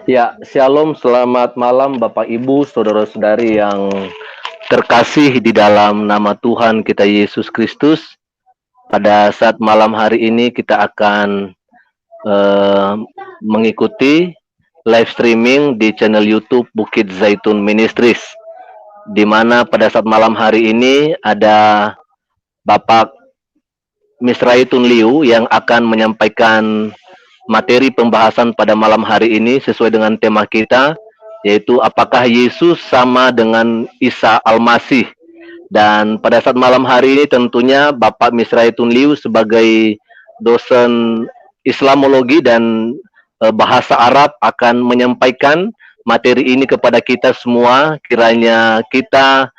Ya, shalom, selamat malam Bapak Ibu, saudara-saudari yang terkasih di dalam nama Tuhan kita Yesus Kristus. Pada saat malam hari ini kita akan mengikuti live streaming di channel YouTube Bukit Zaitun Ministries, di mana pada saat malam hari ini ada Bapak Misraitun Liu yang akan menyampaikan materi pembahasan pada malam hari ini sesuai dengan tema kita, yaitu apakah Yesus sama dengan Isa Al-Masih. Dan pada saat malam hari ini tentunya Bapak Misraitun Liu sebagai dosen Islamologi dan bahasa Arab akan menyampaikan materi ini kepada kita semua. Kiranya kita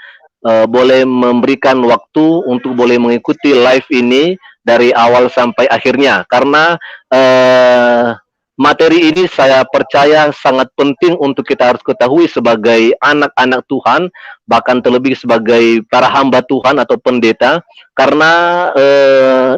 boleh memberikan waktu untuk boleh mengikuti live ini dari awal sampai akhirnya, karena materi ini saya percaya sangat penting untuk kita harus ketahui sebagai anak-anak Tuhan, bahkan terlebih sebagai para hamba Tuhan atau pendeta, karena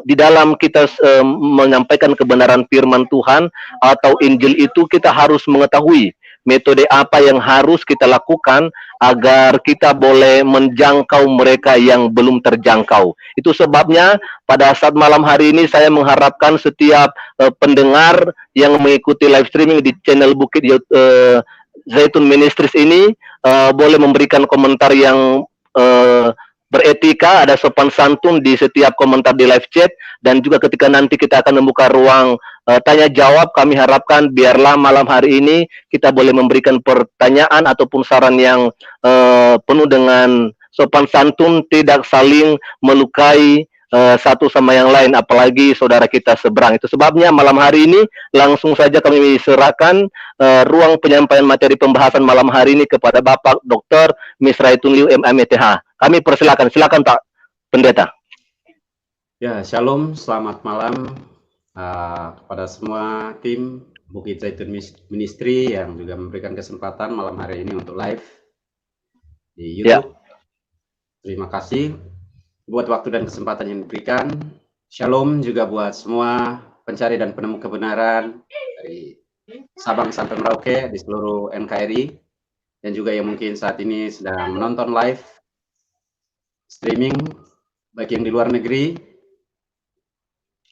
di dalam kita menyampaikan kebenaran firman Tuhan atau Injil itu kita harus mengetahui metode apa yang harus kita lakukan agar kita boleh menjangkau mereka yang belum terjangkau. Itu sebabnya pada saat malam hari ini saya mengharapkan setiap pendengar yang mengikuti live streaming di channel Bukit Zaitun Ministries ini boleh memberikan komentar yang beretika, ada sopan santun di setiap komentar di live chat, dan juga ketika nanti kita akan membuka ruang tanya jawab, kami harapkan biarlah malam hari ini kita boleh memberikan pertanyaan ataupun saran yang penuh dengan sopan santun, tidak saling melukai satu sama yang lain, apalagi saudara kita seberang. Itu sebabnya malam hari ini langsung saja kami serahkan ruang penyampaian materi pembahasan malam hari ini kepada Bapak Dr. Misraitun Liu MMTH. Kami persilakan, silakan Pak Pendeta. Ya, shalom, selamat malam kepada semua tim Bukit Zaitun Ministry yang juga memberikan kesempatan malam hari ini untuk live di YouTube. Ya. Terima kasih buat waktu dan kesempatan yang diberikan. Shalom juga buat semua pencari dan penemu kebenaran dari Sabang sampai Merauke di seluruh NKRI, dan juga yang mungkin saat ini sedang menonton live streaming baik yang di luar negeri.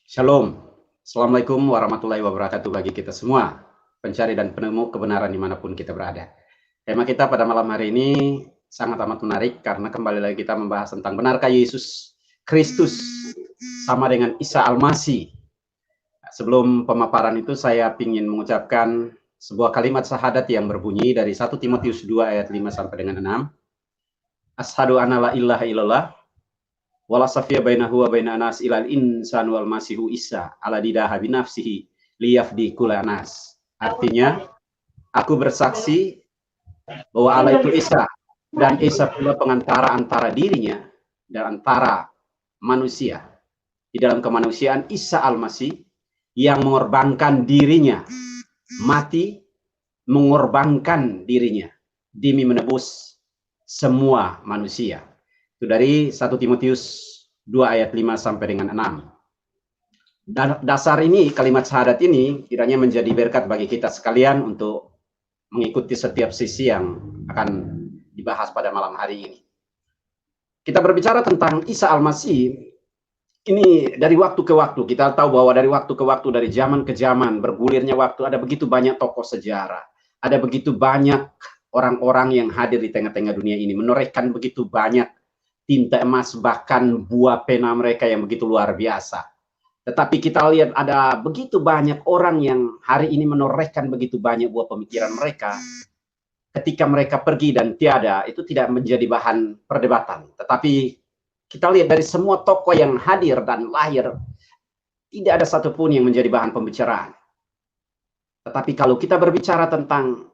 Shalom, assalamualaikum warahmatullahi wabarakatuh bagi kita semua pencari dan penemu kebenaran dimanapun kita berada. Tema kita pada malam hari ini sangat amat menarik karena kembali lagi kita membahas tentang benarkah Yesus Kristus sama dengan Isa Al-Masih. Sebelum pemaparan itu saya ingin mengucapkan sebuah kalimat syahadat yang berbunyi dari 1 Timotius 2 ayat 5 sampai dengan 6. Ashadu anna la ilaha illallah wala safiya bainahu wa baina nas ilal insan wal masihu Isa ala didaha binafsihi liyafdi kulanas. Artinya, aku bersaksi bahwa Allah itu Isa, dan Isa pula pengantara antara dirinya dan antara manusia. Di dalam kemanusiaan Isa Al-Masih yang mengorbankan dirinya, mati mengorbankan dirinya demi menebus semua manusia. Itu dari 1 Timotius 2 ayat 5 sampai dengan 6. Dan dasar ini, kalimat syahadat ini kiranya menjadi berkat bagi kita sekalian untuk mengikuti setiap sisi yang akan dibahas pada malam hari ini. Kita berbicara tentang Isa Al-Masih, ini dari waktu ke waktu. Kita tahu bahwa dari waktu ke waktu, dari zaman ke zaman, bergulirnya waktu, ada begitu banyak tokoh sejarah. Ada begitu banyak orang-orang yang hadir di tengah-tengah dunia ini, menorehkan begitu banyak tinta emas, bahkan buah pena mereka yang begitu luar biasa. Tetapi kita lihat ada begitu banyak orang yang hari ini menorehkan begitu banyak buah pemikiran mereka. Ketika mereka pergi dan tiada, itu tidak menjadi bahan perdebatan. Tetapi kita lihat dari semua tokoh yang hadir dan lahir, tidak ada satupun yang menjadi bahan pembicaraan. Tetapi kalau kita berbicara tentang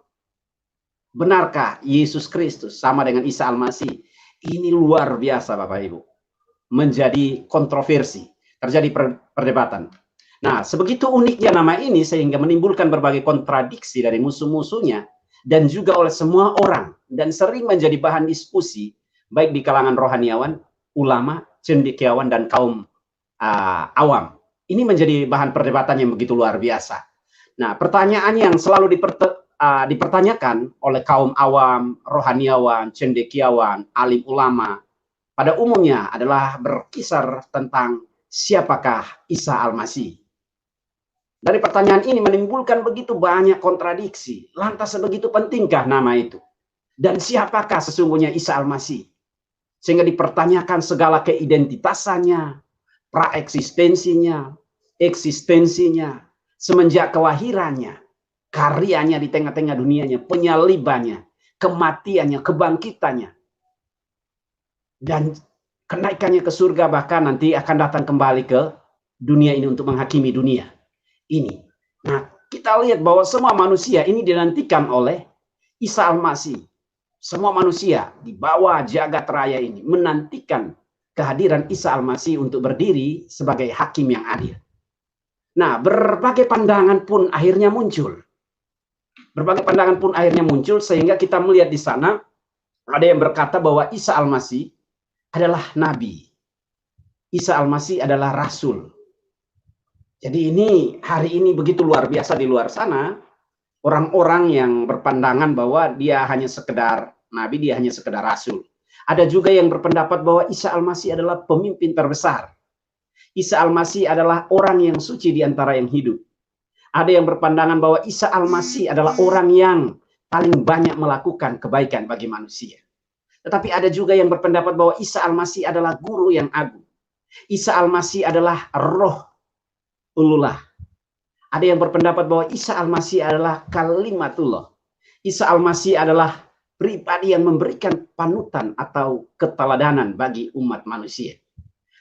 benarkah Yesus Kristus sama dengan Isa Al-Masih, ini luar biasa Bapak Ibu. Menjadi kontroversi, terjadi perdebatan. Nah, sebegitu uniknya nama ini sehingga menimbulkan berbagai kontradiksi dari musuh-musuhnya dan juga oleh semua orang, dan sering menjadi bahan diskusi baik di kalangan rohaniawan, ulama, cendekiawan, dan kaum awam. Ini menjadi bahan perdebatan yang begitu luar biasa. Nah, pertanyaan yang selalu dipertanyakan oleh kaum awam, rohaniawan, cendekiawan, alim ulama pada umumnya adalah berkisar tentang siapakah Isa Al-Masih. Dari pertanyaan ini menimbulkan begitu banyak kontradiksi. Lantas sebegitu pentingkah nama itu? Dan siapakah sesungguhnya Isa Al-Masih? Sehingga dipertanyakan segala keidentitasannya, praeksistensinya, eksistensinya, semenjak kelahirannya, karyanya di tengah-tengah dunianya, penyalibannya, kematiannya, kebangkitannya, dan kenaikannya ke surga, bahkan nanti akan datang kembali ke dunia ini untuk menghakimi dunia ini. Nah, kita lihat bahwa semua manusia ini dinantikan oleh Isa Al-Masih. Semua manusia di bawah jagat raya ini menantikan kehadiran Isa Al-Masih untuk berdiri sebagai hakim yang adil. Nah, berbagai pandangan pun akhirnya muncul. Berbagai pandangan pun akhirnya muncul sehingga kita melihat di sana ada yang berkata bahwa Isa Al-Masih adalah nabi. Isa Al-Masih adalah rasul. Jadi ini hari ini begitu luar biasa di luar sana. Orang-orang yang berpandangan bahwa dia hanya sekedar nabi, dia hanya sekedar rasul. Ada juga yang berpendapat bahwa Isa Al-Masih adalah pemimpin terbesar. Isa Al-Masih adalah orang yang suci di antara yang hidup. Ada yang berpandangan bahwa Isa Al-Masih adalah orang yang paling banyak melakukan kebaikan bagi manusia. Tetapi ada juga yang berpendapat bahwa Isa Al-Masih adalah guru yang agung. Isa Al-Masih adalah roh ulullah. Ada yang berpendapat bahwa Isa Al-Masih adalah kalimatullah. Isa Al-Masih adalah pribadi yang memberikan panutan atau keteladanan bagi umat manusia.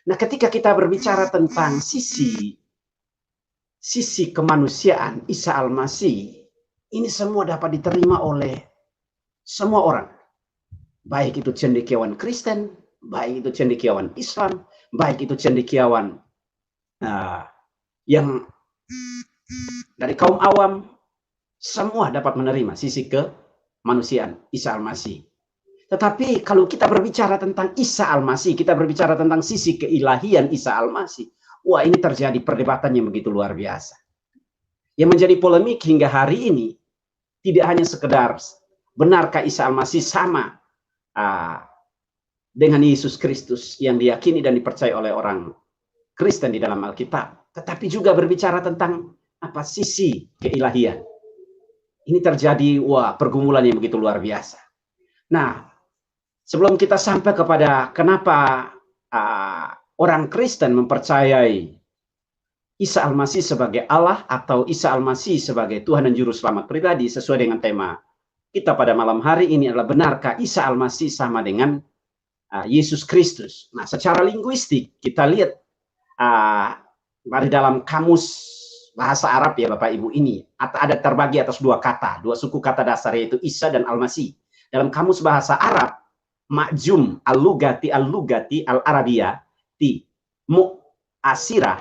Nah, ketika kita berbicara tentang sisi kemanusiaan Isa Al-Masih, ini semua dapat diterima oleh semua orang. Baik itu cendekiawan Kristen, baik itu cendekiawan Islam, baik itu cendekiawan yang dari kaum awam, semua dapat menerima sisi kemanusiaan Isa Al-Masih. Tetapi kalau kita berbicara tentang Isa Al-Masih, kita berbicara tentang sisi keilahian Isa Al-Masih, wah, ini terjadi perdebatan yang begitu luar biasa. Yang menjadi polemik hingga hari ini tidak hanya sekedar benarkah Isa Al-Masih sama dengan Yesus Kristus yang diyakini dan dipercaya oleh orang Kristen di dalam Alkitab, tetapi juga berbicara tentang sisi keilahian. Ini terjadi pergumulan yang begitu luar biasa. Nah, sebelum kita sampai kepada kenapa orang Kristen mempercayai Isa Al-Masih sebagai Allah atau Isa Al-Masih sebagai Tuhan dan Juru Selamat pribadi sesuai dengan tema kita pada malam hari ini adalah benarkah Isa Al-Masih sama dengan Yesus Kristus. Nah, secara linguistik kita lihat dari dalam kamus bahasa Arab ya Bapak Ibu ini ada terbagi atas dua kata, dua suku kata dasar yaitu Isa dan Al-Masih. Dalam kamus bahasa Arab, Ma'jum al-Lugati al-Arabiyati Mu'asirah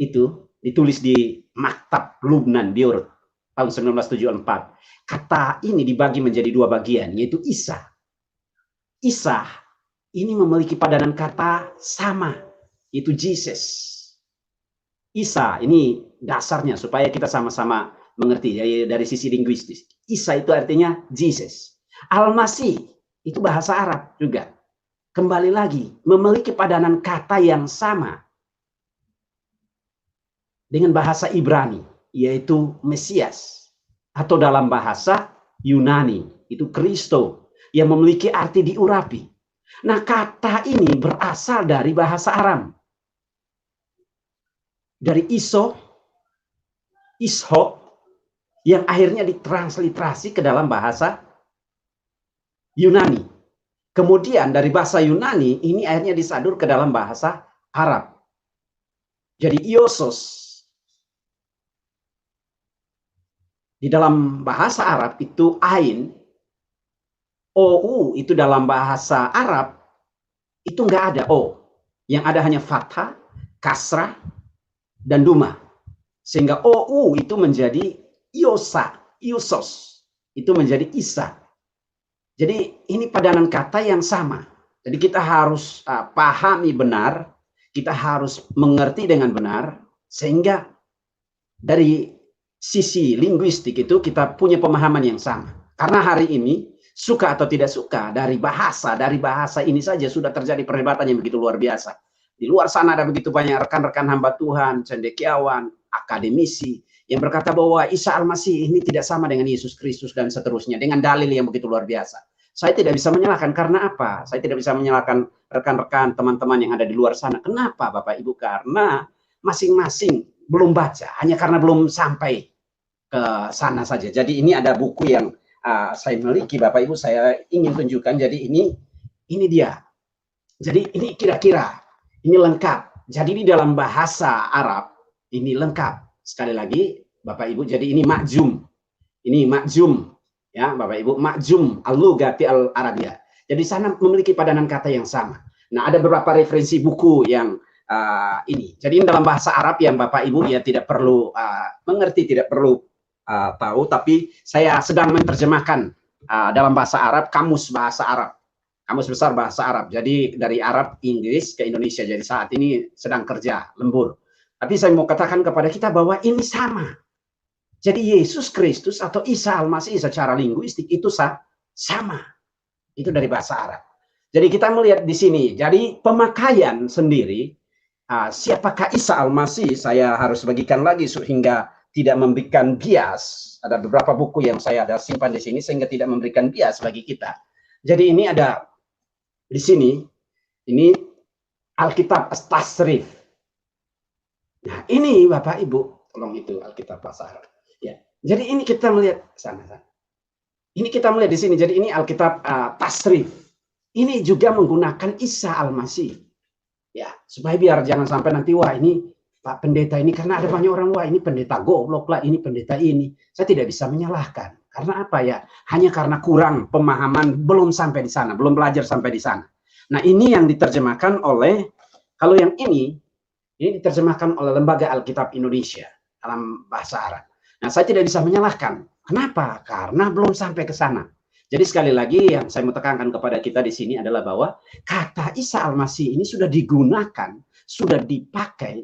itu ditulis di Maktab Lubnan Beirut tahun 1974. Kata ini dibagi menjadi dua bagian yaitu Isa. Isa ini memiliki padanan kata sama yaitu Jesus. Isa ini dasarnya supaya kita sama-sama mengerti dari sisi linguistis. Isa itu artinya Jesus. Al-Masih itu bahasa Arab juga. Kembali lagi memiliki padanan kata yang sama dengan bahasa Ibrani yaitu Mesias, atau dalam bahasa Yunani itu Kristo yang memiliki arti diurapi. Nah, kata ini berasal dari bahasa Aram. Dari isho yang akhirnya ditransliterasi ke dalam bahasa Yunani. Kemudian dari bahasa Yunani ini akhirnya disadur ke dalam bahasa Arab. Jadi iosos di dalam bahasa Arab itu ain, ou itu dalam bahasa Arab itu nggak ada o, yang ada hanya fathah, kasrah, dan duma, sehingga ou itu menjadi iosos itu menjadi Isa. Jadi ini padanan kata yang sama. Jadi kita harus pahami benar, kita harus mengerti dengan benar, sehingga dari sisi linguistik itu kita punya pemahaman yang sama. Karena hari ini, suka atau tidak suka, dari bahasa ini saja sudah terjadi perdebatan yang begitu luar biasa. Di luar sana ada begitu banyak rekan-rekan hamba Tuhan, cendekiawan, akademisi, yang berkata bahwa Isa Al-Masih ini tidak sama dengan Yesus Kristus dan seterusnya, dengan dalil yang begitu luar biasa. Saya tidak bisa menyalahkan, karena apa? Saya tidak bisa menyalahkan rekan-rekan, teman-teman yang ada di luar sana. Kenapa Bapak Ibu? Karena masing-masing belum baca, hanya karena belum sampai ke sana saja. Jadi ini ada buku yang saya miliki, Bapak Ibu, saya ingin tunjukkan. Jadi ini dia. Jadi ini kira-kira, ini lengkap. Jadi di dalam bahasa Arab, ini lengkap. Sekali lagi, Bapak Ibu, jadi ini makjum. Ini makjum, ya Bapak Ibu, makjum al-lughati al-arabiyah. Jadi sana memiliki padanan kata yang sama. Nah, ada beberapa referensi buku yang ini. Jadi ini dalam bahasa Arab yang Bapak Ibu ya tidak perlu mengerti, tidak perlu tahu, tapi saya sedang menerjemahkan dalam bahasa Arab, kamus bahasa Arab, kamus besar bahasa Arab. Jadi dari Arab Inggris ke Indonesia. Jadi saat ini sedang kerja lembur. Tapi saya mau katakan kepada kita bahwa ini sama. Jadi Yesus Kristus atau Isa Al-Masih secara linguistik itu sama. Itu dari bahasa Arab. Jadi kita melihat di sini. Jadi pemakaian sendiri, siapakah Isa Al-Masih, saya harus bagikan lagi sehingga tidak memberikan bias. Ada beberapa buku yang saya ada simpan di sini sehingga tidak memberikan bias bagi kita. Jadi ini ada di sini, ini Alkitab Tasrif. Nah ini Bapak Ibu, tolong itu Alkitab bahasa Arab. Ya, jadi ini kita melihat sana. Ini kita melihat di sini. Jadi ini Alkitab Tasrif. Ini juga menggunakan Isa Al-Masih. Ya, supaya biar jangan sampai nanti wah ini Pak Pendeta ini, karena ada banyak orang, wah ini pendeta goblok lah, ini pendeta ini. Saya tidak bisa menyalahkan. Karena apa ya? Hanya karena kurang pemahaman, belum sampai di sana, belum belajar sampai di sana. Nah ini yang diterjemahkan oleh, kalau yang ini diterjemahkan oleh Lembaga Alkitab Indonesia dalam bahasa Arab. Nah saya tidak bisa menyalahkan. Kenapa? Karena belum sampai ke sana. Jadi sekali lagi yang saya mau tekankan kepada kita di sini adalah bahwa kata Isa Al-Masih ini sudah digunakan, sudah dipakai,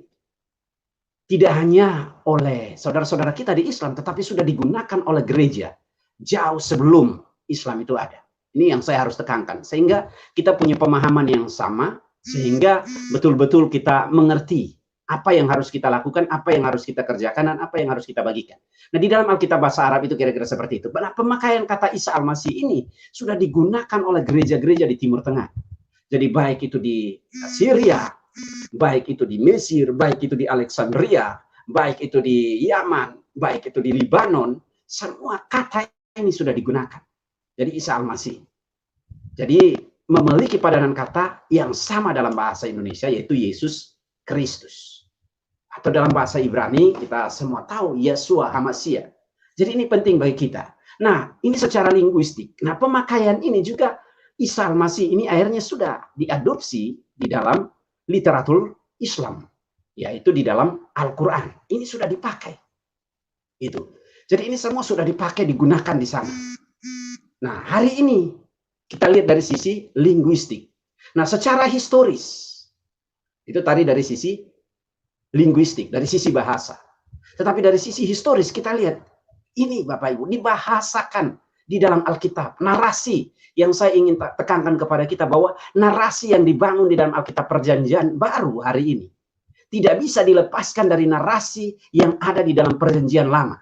tidak hanya oleh saudara-saudara kita di Islam, tetapi sudah digunakan oleh gereja jauh sebelum Islam itu ada. Ini yang saya harus tekankan. Sehingga kita punya pemahaman yang sama, sehingga betul-betul kita mengerti apa yang harus kita lakukan, apa yang harus kita kerjakan, dan apa yang harus kita bagikan. Nah, di dalam Alkitab bahasa Arab itu kira-kira seperti itu. Nah, pemakaian kata Isa Al-Masih ini sudah digunakan oleh gereja-gereja di Timur Tengah. Jadi baik itu di Syria, baik itu di Mesir, baik itu di Alexandria, baik itu di Yaman, baik itu di Libanon, semua kata ini sudah digunakan. Jadi Isa Al-Masih. Jadi memiliki padanan kata yang sama dalam bahasa Indonesia, yaitu Yesus Kristus. Atau dalam bahasa Ibrani kita semua tahu Yeshua HaMashiach. Jadi ini penting bagi kita. Nah, ini secara linguistik. Nah, pemakaian ini juga Isa Al-Masih ini akhirnya sudah diadopsi di dalam literatur Islam, yaitu di dalam Al-Quran. Ini sudah dipakai. Itu. Jadi ini semua sudah dipakai, digunakan di sana. Nah, hari ini kita lihat dari sisi linguistik. Nah, secara historis, itu tadi dari sisi linguistik, dari sisi bahasa. Tetapi dari sisi historis kita lihat, ini Bapak Ibu, dibahasakan di dalam Alkitab. Narasi yang saya ingin tekankan kepada kita bahwa narasi yang dibangun di dalam Alkitab Perjanjian Baru hari ini tidak bisa dilepaskan dari narasi yang ada di dalam Perjanjian Lama.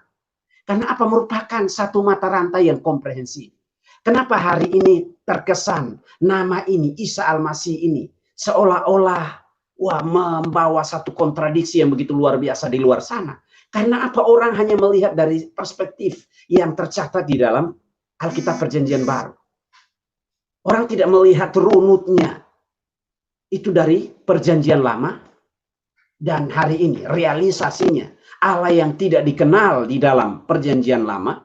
Karena apa? Merupakan satu mata rantai yang komprehensif. Kenapa hari ini terkesan nama ini, Isa Al-Masih ini, seolah-olah membawa satu kontradiksi yang begitu luar biasa di luar sana. Karena apa? Orang hanya melihat dari perspektif yang tercatat di dalam Alkitab Perjanjian Baru. Orang tidak melihat runutnya itu dari Perjanjian Lama dan hari ini realisasinya. Allah yang tidak dikenal di dalam Perjanjian Lama,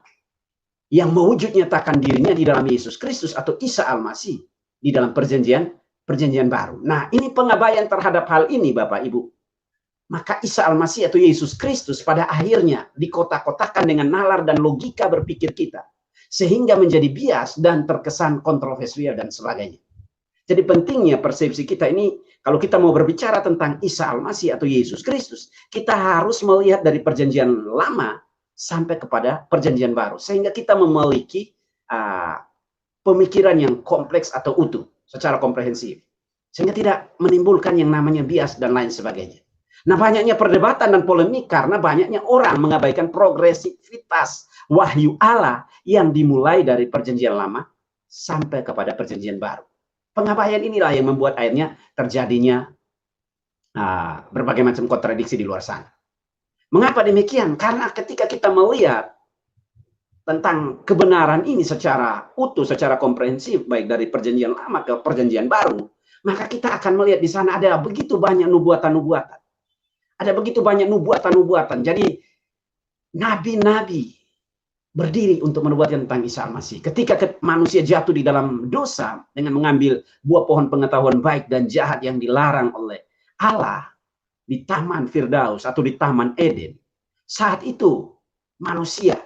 yang mewujud nyatakan dirinya di dalam Yesus Kristus atau Isa Al-Masih di dalam Perjanjian Baru. Nah, ini pengabaian terhadap hal ini Bapak Ibu. Maka Isa Al-Masih atau Yesus Kristus pada akhirnya dikotak-kotakan dengan nalar dan logika berpikir kita. Sehingga menjadi bias dan terkesan kontroversial dan sebagainya. Jadi pentingnya persepsi kita ini, Kalau kita mau berbicara tentang Isa Al-Masih atau Yesus Kristus, kita harus melihat dari perjanjian lama sampai kepada perjanjian baru. Sehingga kita memiliki pemikiran yang kompleks atau utuh secara komprehensif. Sehingga tidak menimbulkan yang namanya bias dan lain sebagainya. Nah, banyaknya perdebatan dan polemik karena banyaknya orang mengabaikan progresivitas wahyu Allah yang dimulai dari perjanjian lama sampai kepada perjanjian baru. Pengabaian inilah yang membuat akhirnya terjadinya berbagai macam kontradiksi di luar sana. Mengapa demikian? Karena ketika kita melihat tentang kebenaran ini secara utuh, secara komprehensif, baik dari perjanjian lama ke perjanjian baru, maka kita akan melihat di sana ada begitu banyak nubuatan-nubuatan. Ada begitu banyak nubuatan-nubuatan. Jadi nabi-nabi berdiri untuk menubuatkan tentang Isa Al-Masih. Ketika manusia jatuh di dalam dosa dengan mengambil buah pohon pengetahuan baik dan jahat yang dilarang oleh Allah di Taman Firdaus atau di Taman Eden, saat itu manusia,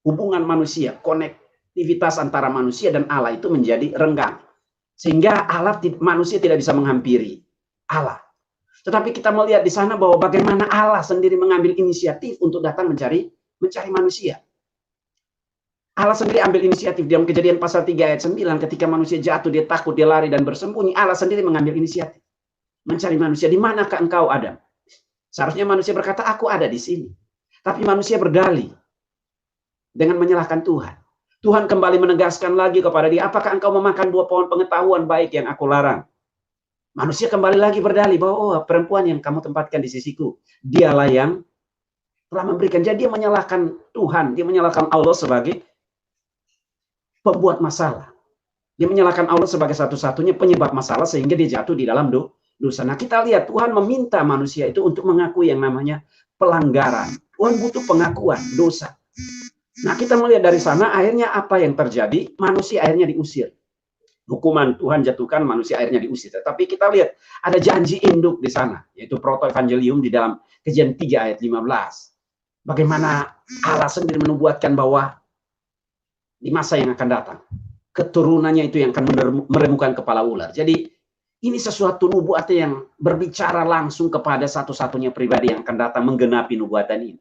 hubungan manusia, konektivitas antara manusia dan Allah itu menjadi renggang. Sehingga manusia tidak bisa menghampiri Allah. Tetapi kita melihat di sana bahwa bagaimana Allah sendiri mengambil inisiatif untuk datang mencari manusia. Allah sendiri ambil inisiatif dalam Kejadian pasal 3 ayat 9, ketika manusia jatuh, dia takut, dia lari dan bersembunyi. Allah sendiri mengambil inisiatif mencari manusia. Di manakah engkau, Adam? Seharusnya manusia berkata, aku ada di sini. Tapi manusia berdalih dengan menyalahkan Tuhan. Tuhan kembali menegaskan lagi kepada dia, apakah engkau memakan buah pohon pengetahuan baik yang aku larang? Manusia kembali lagi berdalih bahwa perempuan yang kamu tempatkan di sisiku, dialah yang telah memberikan. Jadi dia menyalahkan Tuhan, dia menyalahkan Allah sebagai pembuat masalah. Dia menyalahkan Allah sebagai satu-satunya penyebab masalah sehingga dia jatuh di dalam dosa. Nah, kita lihat Tuhan meminta manusia itu untuk mengakui yang namanya pelanggaran. Tuhan butuh pengakuan dosa. Nah, kita melihat dari sana akhirnya apa yang terjadi? Manusia akhirnya diusir. Hukuman Tuhan jatuhkan, manusia akhirnya diusir. Tetapi kita lihat ada janji induk di sana, yaitu proto-evangelium di dalam Kejadian 3 ayat 15. Bagaimana Allah sendiri menubuatkan bahwa di masa yang akan datang, keturunannya itu yang akan meremukkan kepala ular. Jadi ini sesuatu nubuatan yang berbicara langsung kepada satu-satunya pribadi yang akan datang menggenapi nubuatan ini,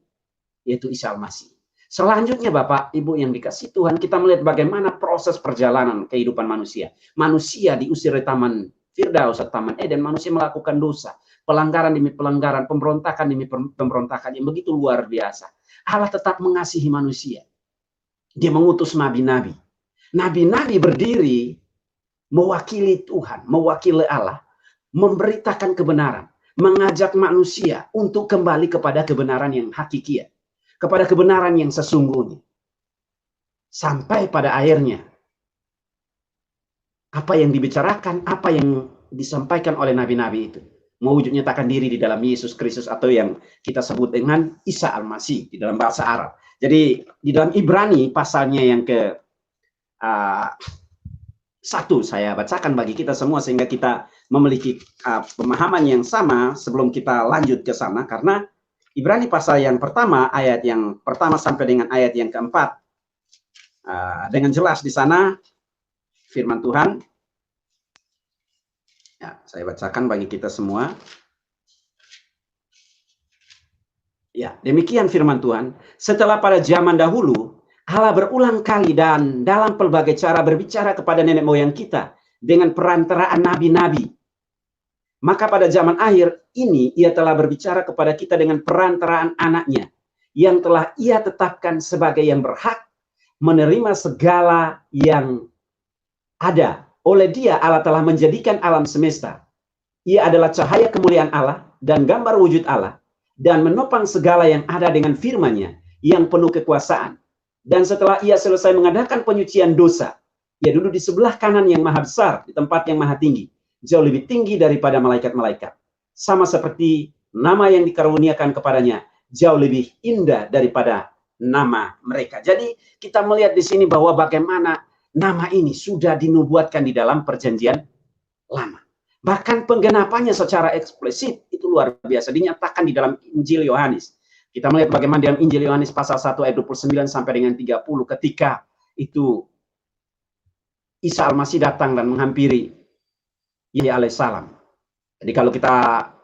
yaitu Isa Al-Masih. Selanjutnya Bapak, Ibu yang dikasihi Tuhan, kita melihat bagaimana proses perjalanan kehidupan manusia. Manusia diusir dari Taman Firdaus atau Taman Eden, manusia melakukan dosa. Pelanggaran demi pelanggaran, pemberontakan demi pemberontakan yang begitu luar biasa. Allah tetap mengasihi manusia. Dia mengutus nabi-nabi. Nabi-nabi berdiri mewakili Tuhan, mewakili Allah, memberitakan kebenaran, mengajak manusia untuk kembali kepada kebenaran yang hakiki, kepada kebenaran yang sesungguhnya. Sampai pada akhirnya, apa yang dibicarakan, apa yang disampaikan oleh nabi-nabi itu, mewujud nyatakan diri di dalam Yesus Kristus atau yang kita sebut dengan Isa Al-Masih di dalam bahasa Arab. Jadi di dalam Ibrani pasalnya yang ke 1 saya bacakan bagi kita semua sehingga kita memiliki pemahaman yang sama sebelum kita lanjut ke sana, karena Ibrani pasal yang pertama, ayat yang pertama sampai dengan ayat yang keempat, dengan jelas di sana firman Tuhan. Ya, saya bacakan bagi kita semua. Ya, demikian firman Tuhan. Setelah pada zaman dahulu, Allah berulang kali dan dalam pelbagai cara berbicara kepada nenek moyang kita dengan perantaraan nabi-nabi. Maka pada zaman akhir ini ia telah berbicara kepada kita dengan perantaraan anaknya, yang telah ia tetapkan sebagai yang berhak menerima segala yang ada. Oleh dia Allah telah menjadikan alam semesta. Ia adalah cahaya kemuliaan Allah dan gambar wujud Allah, dan menopang segala yang ada dengan firman-Nya yang penuh kekuasaan. Dan setelah ia selesai mengadakan penyucian dosa, ia duduk di sebelah kanan yang maha besar, di tempat yang maha tinggi, jauh lebih tinggi daripada malaikat-malaikat. Sama seperti nama yang dikaruniakan kepadanya, jauh lebih indah daripada nama mereka. Jadi kita melihat di sini bahwa bagaimana nama ini sudah dinubuatkan di dalam perjanjian lama. Bahkan penggenapannya secara eksplisit itu luar biasa, dinyatakan di dalam Injil Yohanes. Kita melihat bagaimana dalam Injil Yohanes pasal 1 ayat 29 sampai dengan 30, ketika itu Isa Al-Masih datang dan menghampiri Yahya alaihissalam. Jadi kalau kita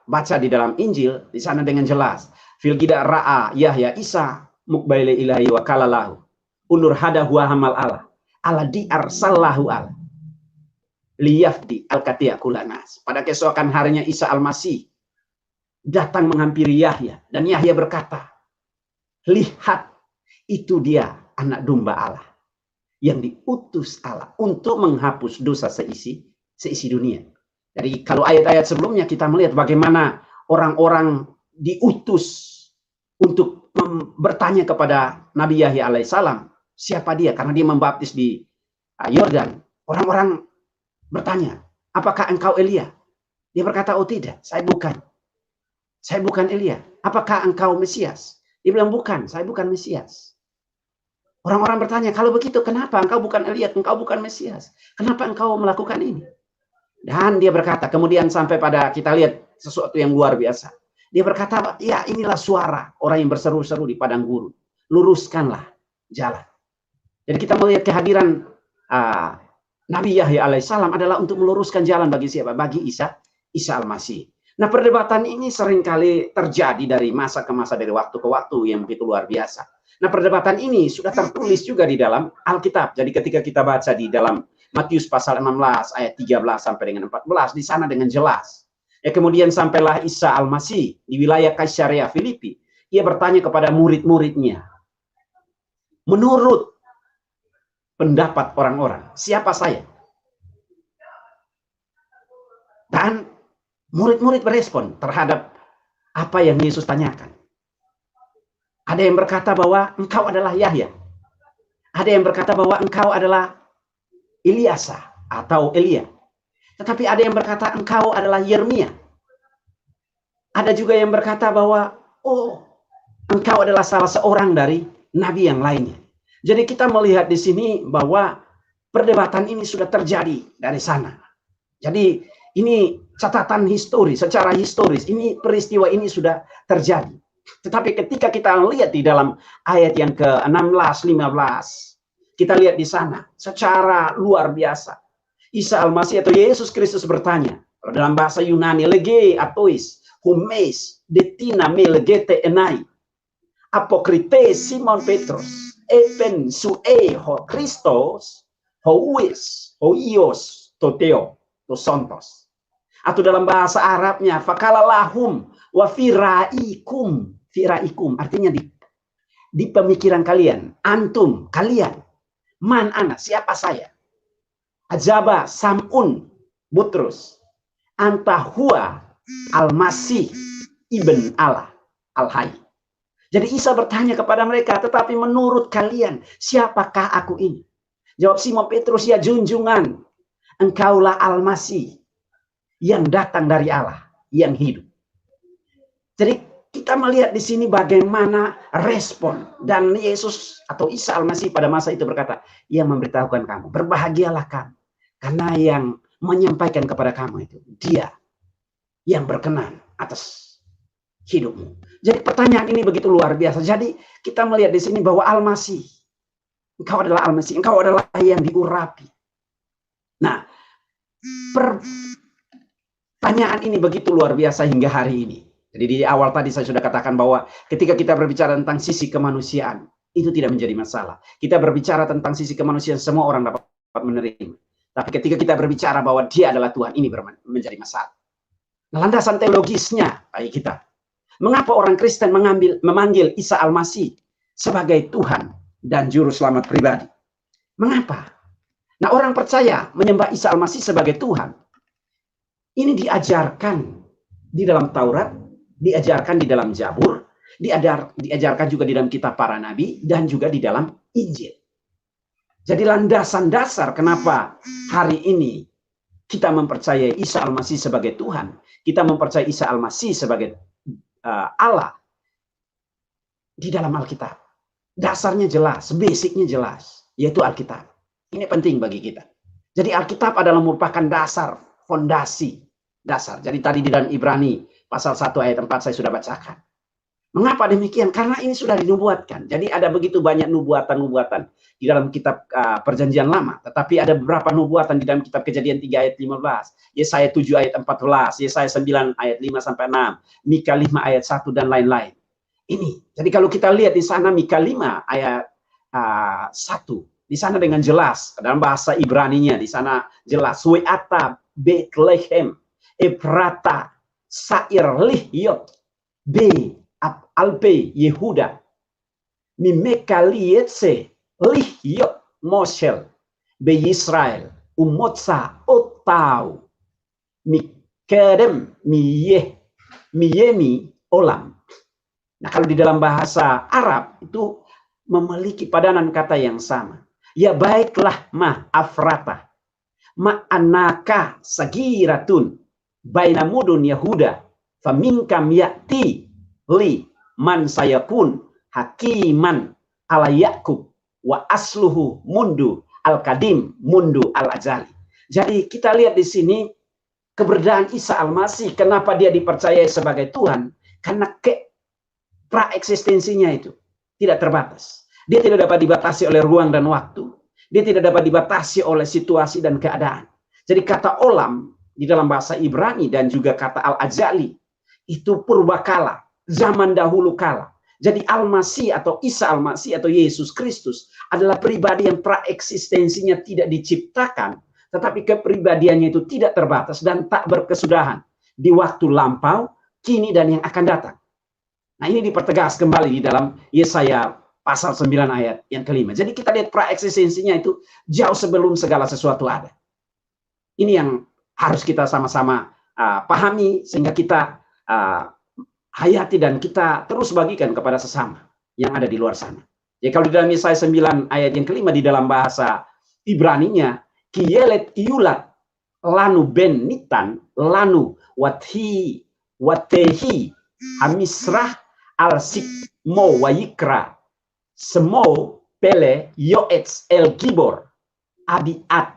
baca di dalam Injil, di sana dengan jelas, fil gida ra'a Yahya Isa mukbaila ilahi wa kalalahu unur hada huwa hamal Allah di arsallahu Allah liyafdi al-katia kulanas. Pada keesokan harinya Isa Al-Masih datang menghampiri Yahya, dan Yahya berkata, lihat, itu dia anak domba Allah yang diutus Allah untuk menghapus dosa seisi dunia. Jadi kalau ayat-ayat sebelumnya kita melihat bagaimana orang-orang diutus untuk bertanya kepada Nabi Yahya alaihissalam, siapa dia? Karena dia membaptis di Yordan. Orang-orang bertanya, apakah engkau Elia? Dia berkata, oh tidak, saya bukan. Saya bukan Elia. Apakah engkau Mesias? Dia bilang, bukan, saya bukan Mesias. Orang-orang bertanya, kalau begitu kenapa engkau bukan Elia, engkau bukan Mesias? Kenapa engkau melakukan ini? Dan dia berkata, kemudian sampai pada kita lihat sesuatu yang luar biasa. Dia berkata, ya inilah suara orang yang berseru-seru di padang gurun. Luruskanlah jalan. Jadi kita melihat kehadiran Nabi Yahya alaihissalam adalah untuk meluruskan jalan bagi siapa? Bagi Isa Al-Masih. Nah, perdebatan ini seringkali terjadi dari masa ke masa, dari waktu ke waktu yang begitu luar biasa. Nah, perdebatan ini sudah tertulis juga di dalam Alkitab. Jadi ketika kita baca di dalam Matius pasal 16 ayat 13 sampai dengan 14, di sana dengan jelas. Ya, kemudian sampailah Isa Al-Masih di wilayah Kaisarea Filipi. Ia bertanya kepada murid-muridnya, menurut pendapat orang-orang, siapa saya? Dan murid-murid berespon terhadap apa yang Yesus tanyakan. Ada yang berkata bahwa engkau adalah Yahya. Ada yang berkata bahwa engkau adalah Ilyasa atau Elia. Tetapi ada yang berkata engkau adalah Yeremia. Ada juga yang berkata bahwa oh, engkau adalah salah seorang dari nabi yang lainnya. Jadi kita melihat di sini bahwa perdebatan ini sudah terjadi dari sana. Jadi ini catatan historis, secara historis ini peristiwa ini sudah terjadi. Tetapi ketika kita lihat di dalam ayat yang ke-16, 15, kita lihat di sana secara luar biasa. Isa Al-Masih atau Yesus Kristus bertanya, dalam bahasa Yunani, lege atois, humes, detina me legete enai, apokrite Simon Petrus, epen sue ho Christos, hois, hoios, toteo, tosontos. Atau dalam bahasa Arabnya, fakalalahum wa firaikum. Firaikum artinya di pemikiran kalian, antum, kalian. Man ana, siapa saya? Ajaba Sam'un Butrus. Anta huwa Al-Masih ibn Allah Al-Hayy. Jadi Isa bertanya kepada mereka, tetapi menurut kalian, siapakah aku ini? Jawab Simon Petrus, ya junjungan, engkaulah Al-Masih yang datang dari Allah, yang hidup. Jadi kita melihat di sini bagaimana respon, dan Yesus atau Isa Al-Masih pada masa itu berkata, ia memberitahukan kamu, berbahagialah kamu, karena yang menyampaikan kepada kamu itu dia yang berkenan atas hidupmu. Jadi pertanyaan ini begitu luar biasa. Jadi kita melihat di sini bahwa Al-Masih, engkau adalah Al-Masih, engkau adalah yang diurapi. Nah, pertanyaan ini begitu luar biasa hingga hari ini. Jadi di awal tadi saya sudah katakan bahwa ketika kita berbicara tentang sisi kemanusiaan, itu tidak menjadi masalah. Kita berbicara tentang sisi kemanusiaan, semua orang dapat menerima. Tapi ketika kita berbicara bahwa dia adalah Tuhan, ini menjadi masalah. Nah, landasan teologisnya bagi kita. Mengapa orang Kristen memanggil Isa Al-Masih sebagai Tuhan dan Juru Selamat pribadi? Mengapa? Nah, orang percaya menyembah Isa Al-Masih sebagai Tuhan. Ini diajarkan di dalam Taurat, diajarkan di dalam Zabur, diajarkan juga di dalam kitab para nabi, dan juga di dalam Injil. Jadi landasan dasar kenapa hari ini kita mempercayai Isa Al-Masih sebagai Tuhan, kita mempercayai Isa Al-Masih sebagai Allah di dalam Alkitab. Dasarnya jelas, basicnya jelas, yaitu Alkitab. Ini penting bagi kita. Jadi Alkitab adalah merupakan dasar, fondasi, dasar. Jadi tadi di dalam Ibrani pasal 1 ayat 4 saya sudah bacakan. Mengapa demikian? Karena ini sudah dinubuatkan. Jadi ada begitu banyak nubuatan-nubuatan di dalam kitab Perjanjian Lama. Tetapi ada beberapa nubuatan di dalam kitab Kejadian 3 ayat 15, Yesaya 7 ayat 14, Yesaya 9 ayat 5 sampai 6, Mika 5 ayat 1 dan lain-lain. Ini. Jadi kalau kita lihat di sana Mika 5 ayat 1, di sana dengan jelas dalam bahasa Ibraninya di sana jelas Weata Bethlehem Efrata Sair Lihyot B Alpe Yehuda Mimekalietse Lihyot Moshel Be Israel Umotsa Otau Mikedem Miyemi Olam. Nah, kalau di dalam bahasa Arab itu memiliki padanan kata yang sama. Ya baiklah ma afrata ma anaka sagiratun bainamudun Yahuda faminkam ya'ti li man sayakun hakiman ala Yakub wa asluhu mundu al-kadim mundu al-ajali. Jadi kita lihat di sini keberadaan Isa Al-Masih, kenapa dia dipercayai sebagai Tuhan? Karena praeksistensinya itu tidak terbatas. Dia tidak dapat dibatasi oleh ruang dan waktu. Dia tidak dapat dibatasi oleh situasi dan keadaan. Jadi kata olam di dalam bahasa Ibrani dan juga kata al-ajali itu purbakala, zaman dahulu kala. Jadi Al-Masih atau Isa Al-Masih atau Yesus Kristus adalah pribadi yang praeksistensinya tidak diciptakan, tetapi kepribadiannya itu tidak terbatas dan tak berkesudahan di waktu lampau, kini dan yang akan datang. Nah, ini dipertegas kembali di dalam Yesaya pasal 9 ayat yang kelima. Jadi kita lihat praeksistensinya itu jauh sebelum segala sesuatu ada. Ini yang harus kita sama-sama pahami sehingga kita hayati dan kita terus bagikan kepada sesama yang ada di luar sana. Jadi kalau di dalam Yesaya 9 ayat yang kelima di dalam bahasa Ibraninya, kiyelet iulat lanu ben nitan lanu watehi hamisrah al sikmo wayikra semo pele yoetz el gibor abiat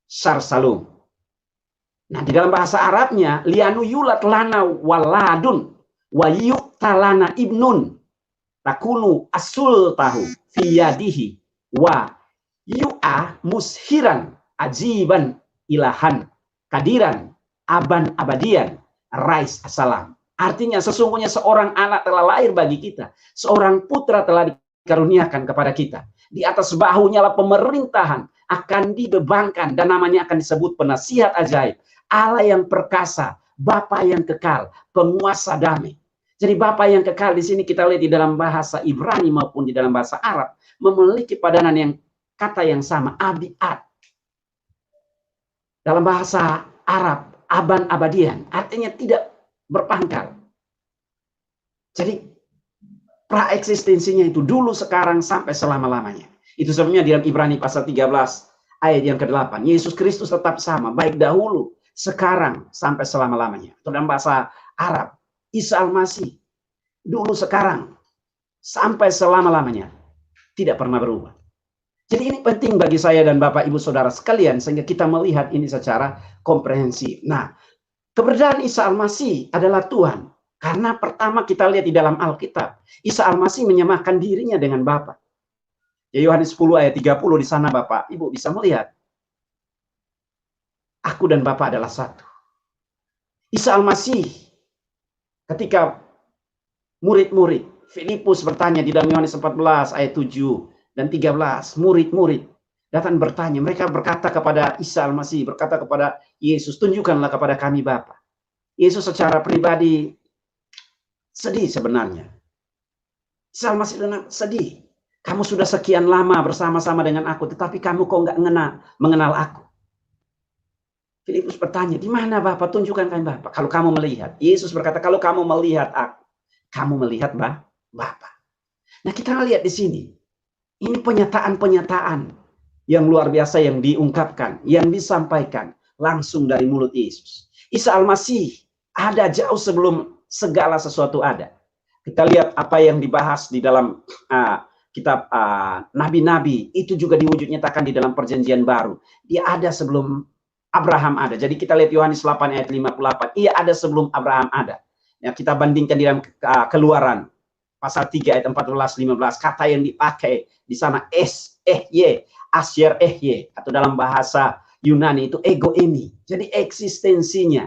sarsalum. Nah, di dalam bahasa Arabnya, lianu yulat lana waladun wa yu'talana ibnun takunu asul tahu fiyadihi wa yu'a mushiran ajiban ilahan kadiran aban abadian rais asalam. Artinya sesungguhnya seorang anak telah lahir bagi kita, seorang putra telah dikaruniakan kepada kita. Di atas bahunya lah pemerintahan akan dibebankan dan namanya akan disebut penasihat ajaib, Allah yang perkasa, Bapa yang kekal, penguasa damai. Jadi Bapa yang kekal di sini kita lihat di dalam bahasa Ibrani maupun di dalam bahasa Arab memiliki padanan yang kata yang sama, abiat. Dalam bahasa Arab, aban abadian, artinya tidak berpangkal. Jadi praeksistensinya itu dulu, sekarang, sampai selama-lamanya. Itu sebabnya di dalam Ibrani pasal 13 ayat yang ke-8, Yesus Kristus tetap sama, baik dahulu, sekarang, sampai selama-lamanya. Itu dalam bahasa Arab, Isa Al-Masih, dulu, sekarang, sampai selama-lamanya, tidak pernah berubah. Jadi ini penting bagi saya dan Bapak Ibu Saudara sekalian, sehingga kita melihat ini secara komprehensif. Nah, keberadaan Isa Al-Masih adalah Tuhan. Karena pertama kita lihat di dalam Alkitab, Isa Al-Masih menyamakan dirinya dengan Bapa. Ya, Yohanes 10 ayat 30 di sana Bapak Ibu bisa melihat. Aku dan Bapa adalah satu. Isa Al-Masih ketika murid-murid Filipus bertanya di dalam Yohanes 14 ayat 7 dan 13, murid-murid datang bertanya, mereka berkata kepada Isa Al-Masih, berkata kepada Yesus, tunjukkanlah kepada kami Bapa. Yesus secara pribadi sedih sebenarnya. Isa Al-Masih sedih. Kamu sudah sekian lama bersama-sama dengan aku, tetapi kamu kok nggak mengenal aku. Filipus bertanya, di mana Bapa? Tunjukkan kami Bapa. Kalau kamu melihat, Yesus berkata, kalau kamu melihat aku, kamu melihat Bapa. Nah, kita lihat di sini. Ini pernyataan-pernyataan yang luar biasa yang diungkapkan, yang disampaikan langsung dari mulut Yesus. Isa Al-Masih ada jauh sebelum segala sesuatu ada. Kita lihat apa yang dibahas di dalam kitab Nabi-Nabi, itu juga diwujud nyatakan di dalam perjanjian baru. Dia ada sebelum Abraham ada. Jadi kita lihat Yohanes 8 ayat 58. Ia ada sebelum Abraham ada. Ya, kita bandingkan di dalam Keluaran pasal 3 ayat 14-15, kata yang dipakai di sana asyer atau dalam bahasa Yunani itu ego emi. Jadi eksistensinya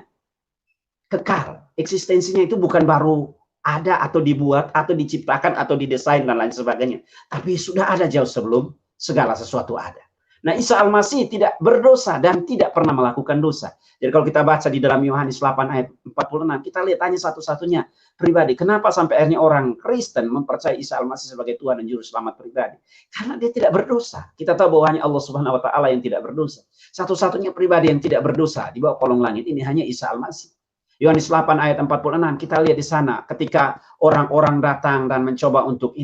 kekal. Eksistensinya itu bukan baru ada atau dibuat atau diciptakan atau didesain dan lain sebagainya, tapi sudah ada jauh sebelum segala sesuatu ada. Nah, Isa Al-Masih tidak berdosa dan tidak pernah melakukan dosa. Jadi kalau kita baca di dalam Yohanes 8 ayat 46, kita lihat hanya satu-satunya pribadi. Kenapa sampai akhirnya orang Kristen mempercayai Isa Al-Masih sebagai Tuhan dan Juru Selamat pribadi? Karena dia tidak berdosa. Kita tahu bahwa hanya Allah Subhanahu wa Ta'ala yang tidak berdosa. Satu-satunya pribadi yang tidak berdosa di bawah kolong langit ini hanya Isa Al-Masih. Yohanes 8 ayat 46, kita lihat di sana ketika orang-orang datang dan mencoba untuk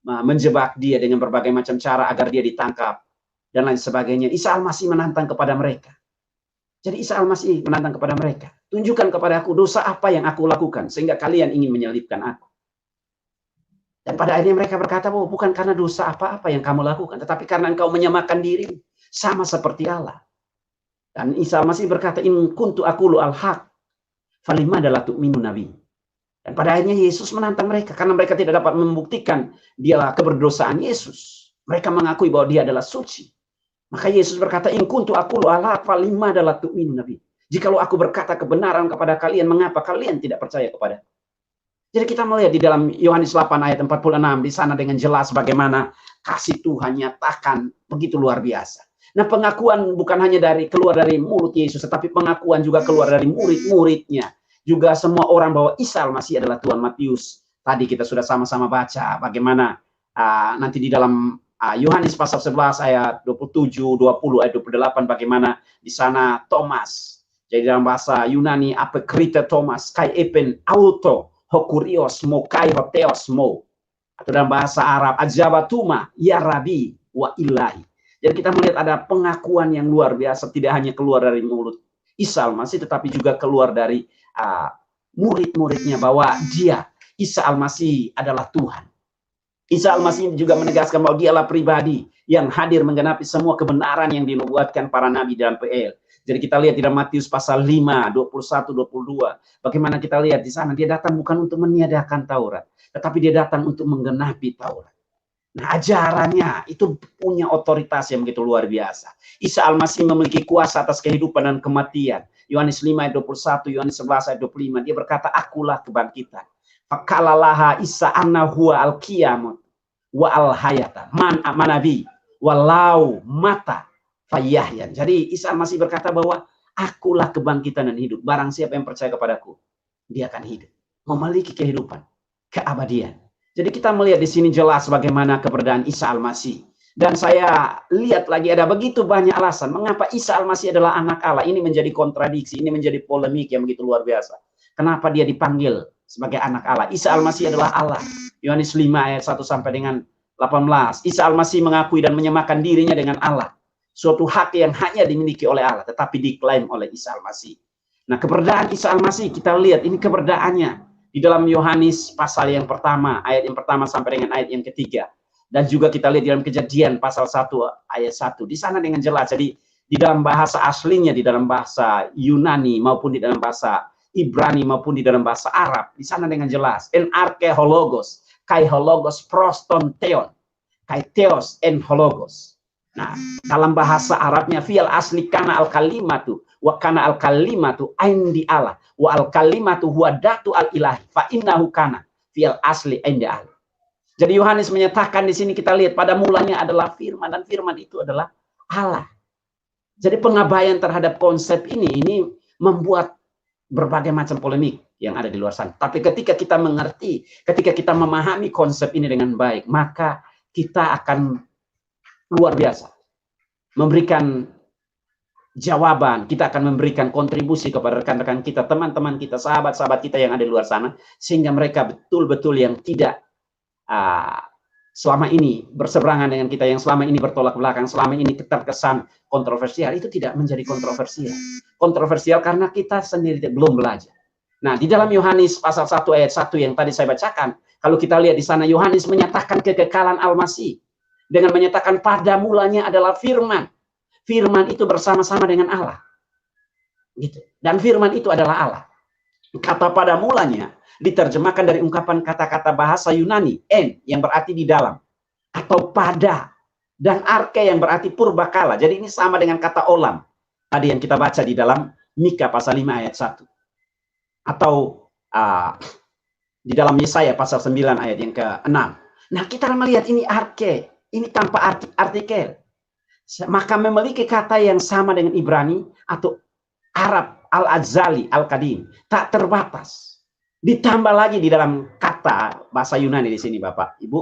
menjebak dia dengan berbagai macam cara agar dia ditangkap dan lain sebagainya. Isa Al-Masih menantang kepada mereka. Jadi Isa Al-Masih menantang kepada mereka. Tunjukkan kepada aku dosa apa yang aku lakukan sehingga kalian ingin menyalibkan aku. Dan pada akhirnya mereka berkata, bahwa bukan karena dosa apa-apa yang kamu lakukan, tetapi karena engkau menyamakan diri sama seperti Allah. Dan Isa Al-Masih berkata, in kuntu aqulu al-haq, falima adalah tu'minu nabi. Dan pada akhirnya Yesus menantang mereka karena mereka tidak dapat membuktikan dialah keberdosaan Yesus. Mereka mengakui bahwa dia adalah suci. Maka Yesus berkata, in kuntu aqulu al-haq falima adalah tu'minu nabi. Jikalau aku berkata kebenaran kepada kalian, mengapa kalian tidak percaya kepada? Jadi kita melihat di dalam Yohanes 8 ayat 46 di sana dengan jelas bagaimana kasih Tuhan nyatakan begitu luar biasa. Nah, pengakuan bukan hanya keluar dari mulut Yesus, tetapi pengakuan juga keluar dari murid-muridnya. Juga semua orang bahwa Isa Al-Masih adalah Tuhan. Matius tadi kita sudah sama-sama baca bagaimana nanti di dalam Yohanes pasal 11 ayat 27, 20 ayat 28 bagaimana di sana Thomas. Jadi dalam bahasa Yunani apekrita Thomas kai epen auto hokurios mo kai hoteos mo. Atau dalam bahasa Arab ajabatuma ya Rabi wa ilahi. Jadi kita melihat ada pengakuan yang luar biasa, tidak hanya keluar dari mulut Isa Al-Masih tetapi juga keluar dari murid-muridnya bahwa dia Isa Al-Masih adalah Tuhan. Isa Al-Masih juga menegaskan bahwa dialah pribadi yang hadir menggenapi semua kebenaran yang dinubuatkan para nabi dan PL. Jadi kita lihat di dalam Matius pasal 5, 21, 22. Bagaimana kita lihat di sana, dia datang bukan untuk meniadakan Taurat, tetapi dia datang untuk menggenapi Taurat. Nah, ajarannya itu punya otoritas yang begitu luar biasa. Isa Al-Masih memiliki kuasa atas kehidupan dan kematian. Yohanes 5 ayat 21, Yohanes 11 ayat 25. Dia berkata, akulah kebangkitan. Fakalalaha Isa anna huwa al-qiyamut wa al-hayata. Man amanabi walau mata fayahyan. Jadi Isa Al-Masih berkata bahwa akulah kebangkitan dan hidup. Barang siapa yang percaya kepadaku, dia akan hidup. Memiliki kehidupan, keabadian. Jadi kita melihat di sini jelas bagaimana keberadaan Isa Al-Masih. Dan saya lihat lagi ada begitu banyak alasan mengapa Isa Al-Masih adalah anak Allah. Ini menjadi kontradiksi, ini menjadi polemik yang begitu luar biasa. Kenapa dia dipanggil sebagai anak Allah? Isa Al-Masih adalah Allah. Yohanes 5 ayat 1 sampai dengan 18. Isa Al-Masih mengakui dan menyamakan dirinya dengan Allah. Suatu hak yang hanya dimiliki oleh Allah, tetapi diklaim oleh Isa Al-Masih. Nah, keberadaan Isa Al-Masih, kita lihat ini keberadaannya di dalam Yohanes pasal yang pertama, ayat yang pertama sampai dengan ayat yang ketiga. Dan juga kita lihat di dalam Kejadian pasal 1 ayat 1. Di sana dengan jelas. Jadi di dalam bahasa aslinya, di dalam bahasa Yunani maupun di dalam bahasa Ibrani maupun di dalam bahasa Arab, di sana dengan jelas. En arkehologos, kai hologos proston theon, kai theos en hologos. Nah, dalam bahasa Arabnya fi'al asli kana al kalimatu wa kana al kalimatu indi Allah wa al kalimatu huwa datu al ilahi fa innahu kana fi'al asli indi Allah. Jadi Yohanes menyatakan di sini kita lihat pada mulanya adalah firman dan firman itu adalah Allah. Jadi pengabaian terhadap konsep ini membuat berbagai macam polemik yang ada di luar sana. Tapi ketika kita mengerti, ketika kita memahami konsep ini dengan baik, maka kita akan luar biasa memberikan jawaban. Kita akan memberikan kontribusi kepada rekan-rekan kita, teman-teman kita, sahabat-sahabat kita yang ada di luar sana, sehingga mereka betul-betul yang tidak selama ini berseberangan dengan kita, yang selama ini bertolak belakang, selama ini terkesan kontroversial, itu tidak menjadi kontroversial. Kontroversial karena kita sendiri belum belajar. Nah, di dalam Yohanes pasal 1 ayat 1 yang tadi saya bacakan, kalau kita lihat di sana, Yohanes menyatakan kekekalan Al-Masih dengan menyatakan pada mulanya adalah firman. Firman itu bersama-sama dengan Allah. Gitu. Dan firman itu adalah Allah. Kata pada mulanya diterjemahkan dari ungkapan kata-kata bahasa Yunani, en, yang berarti di dalam, atau pada, dan arke yang berarti purbakala. Jadi ini sama dengan kata olam, tadi yang kita baca di dalam Mika pasal 5 ayat 1. Atau di dalam Yesaya pasal 9 ayat yang ke-6. Nah, kita melihat ini arke, ini tanpa artikel. Maka memiliki kata yang sama dengan Ibrani atau Arab, al-azali, al-qadim, tak terbatas. Ditambah lagi di dalam kata bahasa Yunani di sini Bapak, Ibu,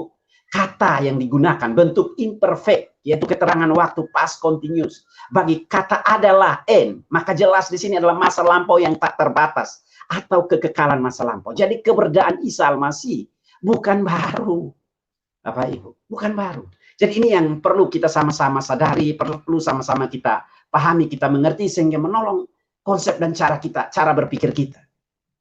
kata yang digunakan bentuk imperfect, yaitu keterangan waktu past continuous. Bagi kata adalah en, maka jelas di sini adalah masa lampau yang tak terbatas atau kekekalan masa lampau. Jadi keberadaan Isa Al-Masih bukan baru, Bapak Ibu, bukan baru. Jadi ini yang perlu kita sama-sama sadari, perlu sama-sama kita pahami, kita mengerti, sehingga menolong konsep dan cara berpikir kita.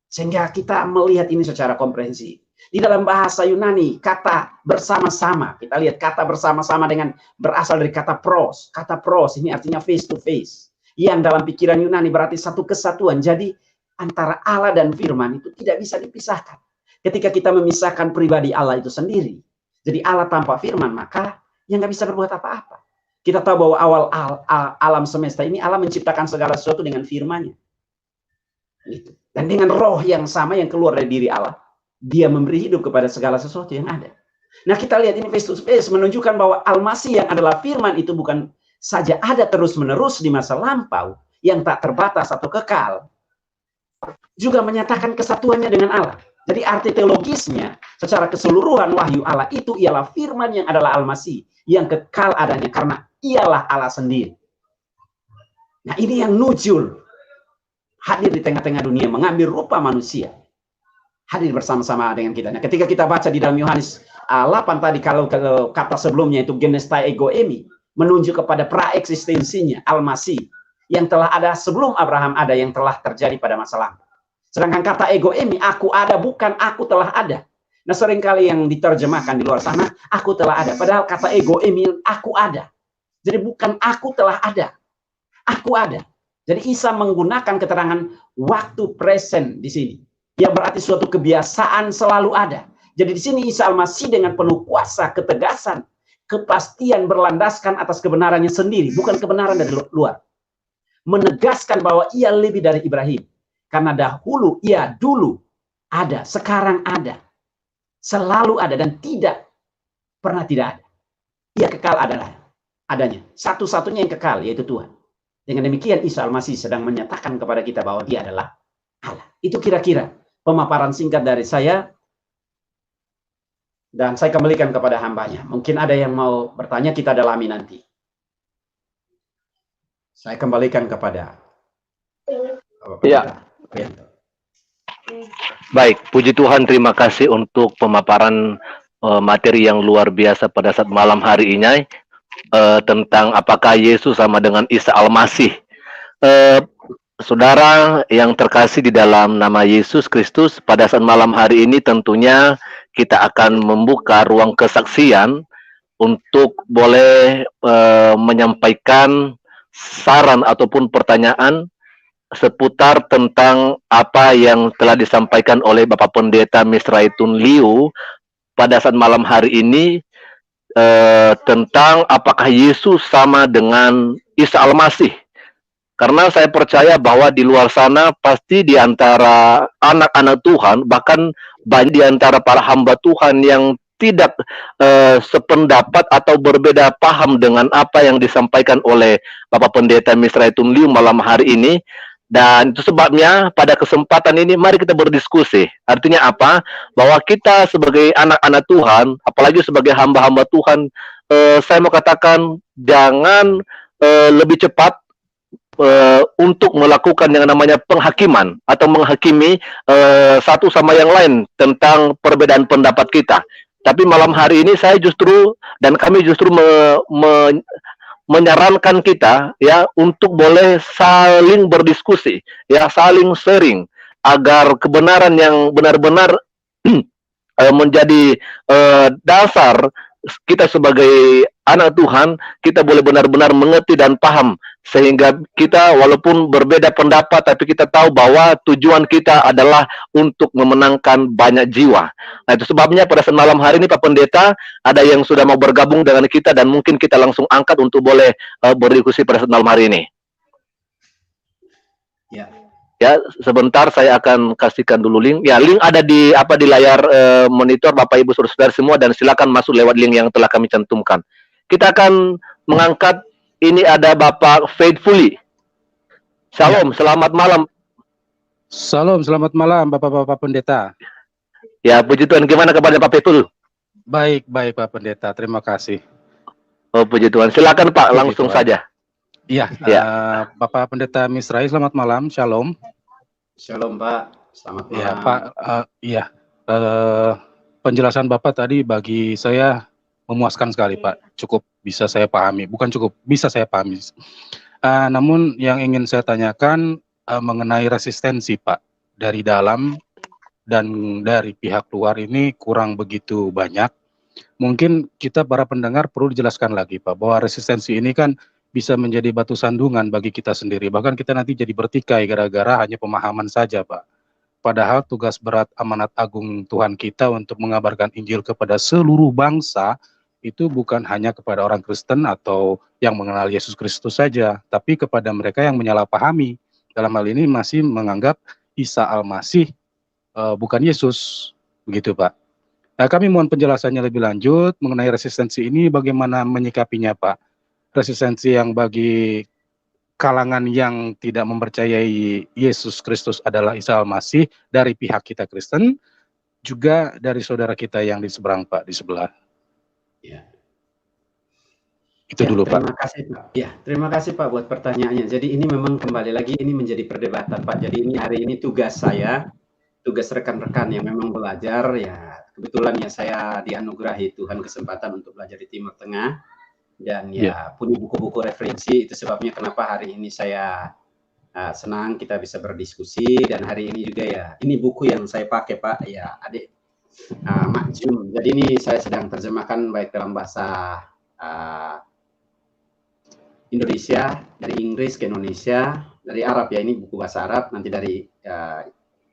Sehingga kita melihat ini secara komprehensif. Di dalam bahasa Yunani, kata bersama-sama, kita lihat kata bersama-sama dengan berasal dari kata pros. Kata pros ini artinya face to face. Yang dalam pikiran Yunani berarti satu kesatuan. Jadi antara Allah dan firman itu tidak bisa dipisahkan. Ketika kita memisahkan pribadi Allah itu sendiri, jadi Allah tanpa firman, maka yang nggak bisa berbuat apa-apa. Kita tahu bahwa awal alam semesta ini Allah menciptakan segala sesuatu dengan firman-Nya. Gitu. Dan dengan roh yang sama yang keluar dari diri Allah, Dia memberi hidup kepada segala sesuatu yang ada. Nah, kita lihat ini face to face menunjukkan bahwa Al-Masih yang adalah firman itu bukan saja ada terus-menerus di masa lampau yang tak terbatas atau kekal, juga menyatakan kesatuannya dengan Allah. Jadi arti teologisnya secara keseluruhan wahyu Allah itu ialah firman yang adalah Al-Masih yang kekal adanya karena ialah Allah sendiri. Nah, ini yang nujul, hadir di tengah-tengah dunia, mengambil rupa manusia, hadir bersama-sama dengan kita. Nah, ketika kita baca di dalam Yohanes 8 tadi, kalau kata sebelumnya itu genestai ego emi, menunjuk kepada praeksistensinya Al-Masih yang telah ada sebelum Abraham ada, yang telah terjadi pada masa lampau. Sedangkan kata ego emi, aku ada, bukan aku telah ada. Nah, seringkali yang diterjemahkan di luar sana, aku telah ada. Padahal kata ego emi, aku ada. Jadi bukan aku telah ada, aku ada. Jadi Isa menggunakan keterangan waktu present di sini, yang berarti suatu kebiasaan selalu ada. Jadi di sini Isa Al-Masih dengan penuh kuasa, ketegasan, kepastian berlandaskan atas kebenarannya sendiri, bukan kebenaran dari luar. Menegaskan bahwa ia lebih dari Ibrahim. Karena dahulu, ia dulu ada, sekarang ada, selalu ada, dan tidak pernah tidak ada. Ia kekal adanya. Satu-satunya yang kekal, yaitu Tuhan. Dengan demikian, Isa Al-Masih sedang menyatakan kepada kita bahwa Dia adalah Allah. Itu kira-kira pemaparan singkat dari saya. Dan saya kembalikan kepada hambanya. Mungkin ada yang mau bertanya, kita dalami nanti. Saya kembalikan kepada Ya. Baik, puji Tuhan, terima kasih untuk pemaparan materi yang luar biasa pada saat malam hari ini tentang apakah Yesus sama dengan Isa Al-Masih. Saudara yang terkasih di dalam nama Yesus Kristus, pada saat malam hari ini tentunya kita akan membuka ruang kesaksian untuk boleh menyampaikan saran ataupun pertanyaan seputar tentang apa yang telah disampaikan oleh Bapak Pendeta Misraitun Liu pada saat malam hari ini, tentang apakah Yesus sama dengan Isa Al-Masih. Karena saya percaya bahwa di luar sana pasti di antara anak-anak Tuhan, bahkan banyak di antara para hamba Tuhan yang tidak sependapat atau berbeda paham dengan apa yang disampaikan oleh Bapak Pendeta Misraitun Liu malam hari ini. Dan itu sebabnya pada kesempatan ini mari kita berdiskusi. Artinya apa? Bahwa kita sebagai anak-anak Tuhan, apalagi sebagai hamba-hamba Tuhan, saya mau katakan jangan lebih cepat untuk melakukan yang namanya penghakiman atau menghakimi satu sama yang lain tentang perbedaan pendapat kita. Tapi malam hari ini saya justru dan kami justru menyarankan kita ya untuk boleh saling berdiskusi, ya saling sharing agar kebenaran yang benar-benar menjadi dasar kita sebagai anak Tuhan, kita boleh benar-benar mengerti dan paham sehingga kita walaupun berbeda pendapat tapi kita tahu bahwa tujuan kita adalah untuk memenangkan banyak jiwa. Nah, itu sebabnya pada saat malam hari ini Pak Pendeta ada yang sudah mau bergabung dengan kita dan mungkin kita langsung angkat untuk boleh berdiskusi pada saat malam hari ini. Ya. Ya, sebentar saya akan kasihkan dulu link. Ya, link ada di di layar monitor Bapak Ibu Saudara semua, dan silakan masuk lewat link yang telah kami cantumkan. Kita akan mengangkat, ini ada Bapak Faithfully. Shalom, selamat malam. Salam, selamat malam Bapak-Bapak Pendeta. Ya, puji Tuhan. Gimana kabarnya Pak Faithful? Baik, baik Pak Pendeta, terima kasih. Oh, puji Tuhan. Silakan Pak, Puji langsung Tuhan. saja. Iya, Ya. Bapak Pendeta Misrai, selamat malam, shalom. Shalom Pak, selamat malam. Ya Pak, penjelasan Bapak tadi bagi saya memuaskan sekali Pak, cukup bisa saya pahami, bukan cukup, bisa saya pahami. Namun yang ingin saya tanyakan mengenai resistensi Pak, dari dalam dan dari pihak luar ini kurang begitu banyak. Mungkin kita para pendengar perlu dijelaskan lagi Pak, bahwa resistensi ini kan bisa menjadi batu sandungan bagi kita sendiri. Bahkan kita nanti jadi bertikai gara-gara hanya pemahaman saja Pak. Padahal tugas berat amanat agung Tuhan kita untuk mengabarkan Injil kepada seluruh bangsa itu bukan hanya kepada orang Kristen atau yang mengenal Yesus Kristus saja, tapi kepada mereka yang menyalahpahami. Dalam hal ini masih menganggap Isa Al-Masih bukan Yesus, begitu Pak. Nah, kami mohon penjelasannya lebih lanjut mengenai resistensi ini, bagaimana menyikapinya Pak. Resistensi yang bagi kalangan yang tidak mempercayai Yesus Kristus adalah Isa Al-Masih dari pihak kita Kristen, juga dari saudara kita yang di seberang Pak, di sebelah. Ya. Itu dulu Pak. Terima kasih Pak. Ya, terima kasih Pak buat pertanyaannya. Jadi ini memang kembali lagi ini menjadi perdebatan Pak. Jadi ini hari ini tugas saya, tugas rekan-rekan yang memang belajar ya. Kebetulan ya saya dianugerahi Tuhan kesempatan untuk belajar di Timur Tengah. Dan ya punya buku-buku referensi, itu sebabnya kenapa hari ini saya senang kita bisa berdiskusi. Dan hari ini juga ya, ini buku yang saya pakai Pak, ya adik Makjum. Jadi ini saya sedang terjemahkan baik dalam bahasa Indonesia, dari Inggris ke Indonesia, dari Arab ya, ini buku bahasa Arab, nanti dari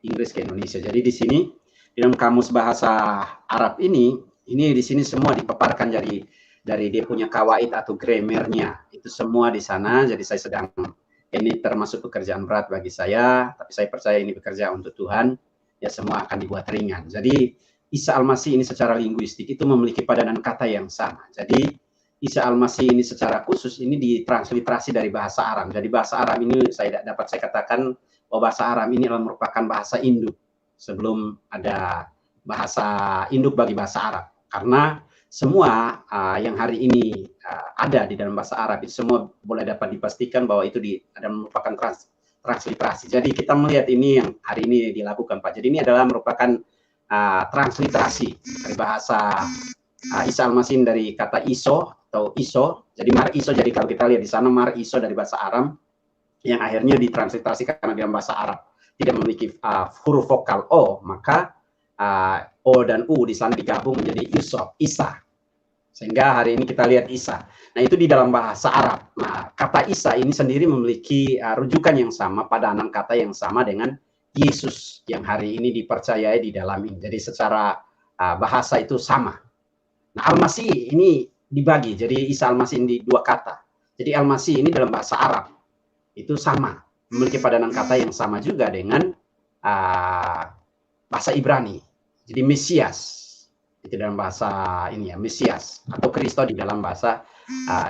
Inggris ke Indonesia. Jadi di sini, di dalam kamus bahasa Arab ini di sini semua dipaparkan dari dia punya kawaid atau grammarnya, itu semua di sana. Jadi saya sedang, ini termasuk pekerjaan berat bagi saya, tapi saya percaya ini bekerja untuk Tuhan, ya semua akan dibuat ringan. Jadi Isa Al-Masih ini secara linguistik itu memiliki padanan kata yang sama. Jadi Isa Al-Masih ini secara khusus ini ditransliterasi dari bahasa Aram. Jadi bahasa Aram ini saya katakan bahwa bahasa Aram ini adalah merupakan bahasa induk sebelum ada bahasa induk bagi bahasa Arab. Karena semua yang hari ini ada di dalam bahasa Arab itu semua boleh dapat dipastikan bahwa itu ada merupakan transliterasi. Jadi kita melihat ini yang hari ini dilakukan Pak. Jadi ini adalah merupakan transliterasi dari bahasa Isa Al-Masih dari kata iso atau iso. Jadi mar iso, jadi kalau kita lihat di sana mar iso dari bahasa Aram yang akhirnya ditransliterasi karena dalam bahasa Arab tidak memiliki huruf vokal O, maka O dan U di sana digabung menjadi Isa. Sehingga hari ini kita lihat Isa. Nah, itu di dalam bahasa Arab. Nah, kata Isa ini sendiri memiliki rujukan yang sama, padanan kata yang sama dengan Yesus yang hari ini dipercayai di dalam ini. Jadi secara bahasa itu sama. Nah, Al-Masih ini dibagi. Jadi Isa Al-Masih ini dua kata. Jadi Al-Masih ini dalam bahasa Arab itu sama, memiliki padanan kata yang sama juga dengan bahasa Ibrani. Jadi Mesias itu dalam bahasa ini ya, Mesias atau Kristo di dalam bahasa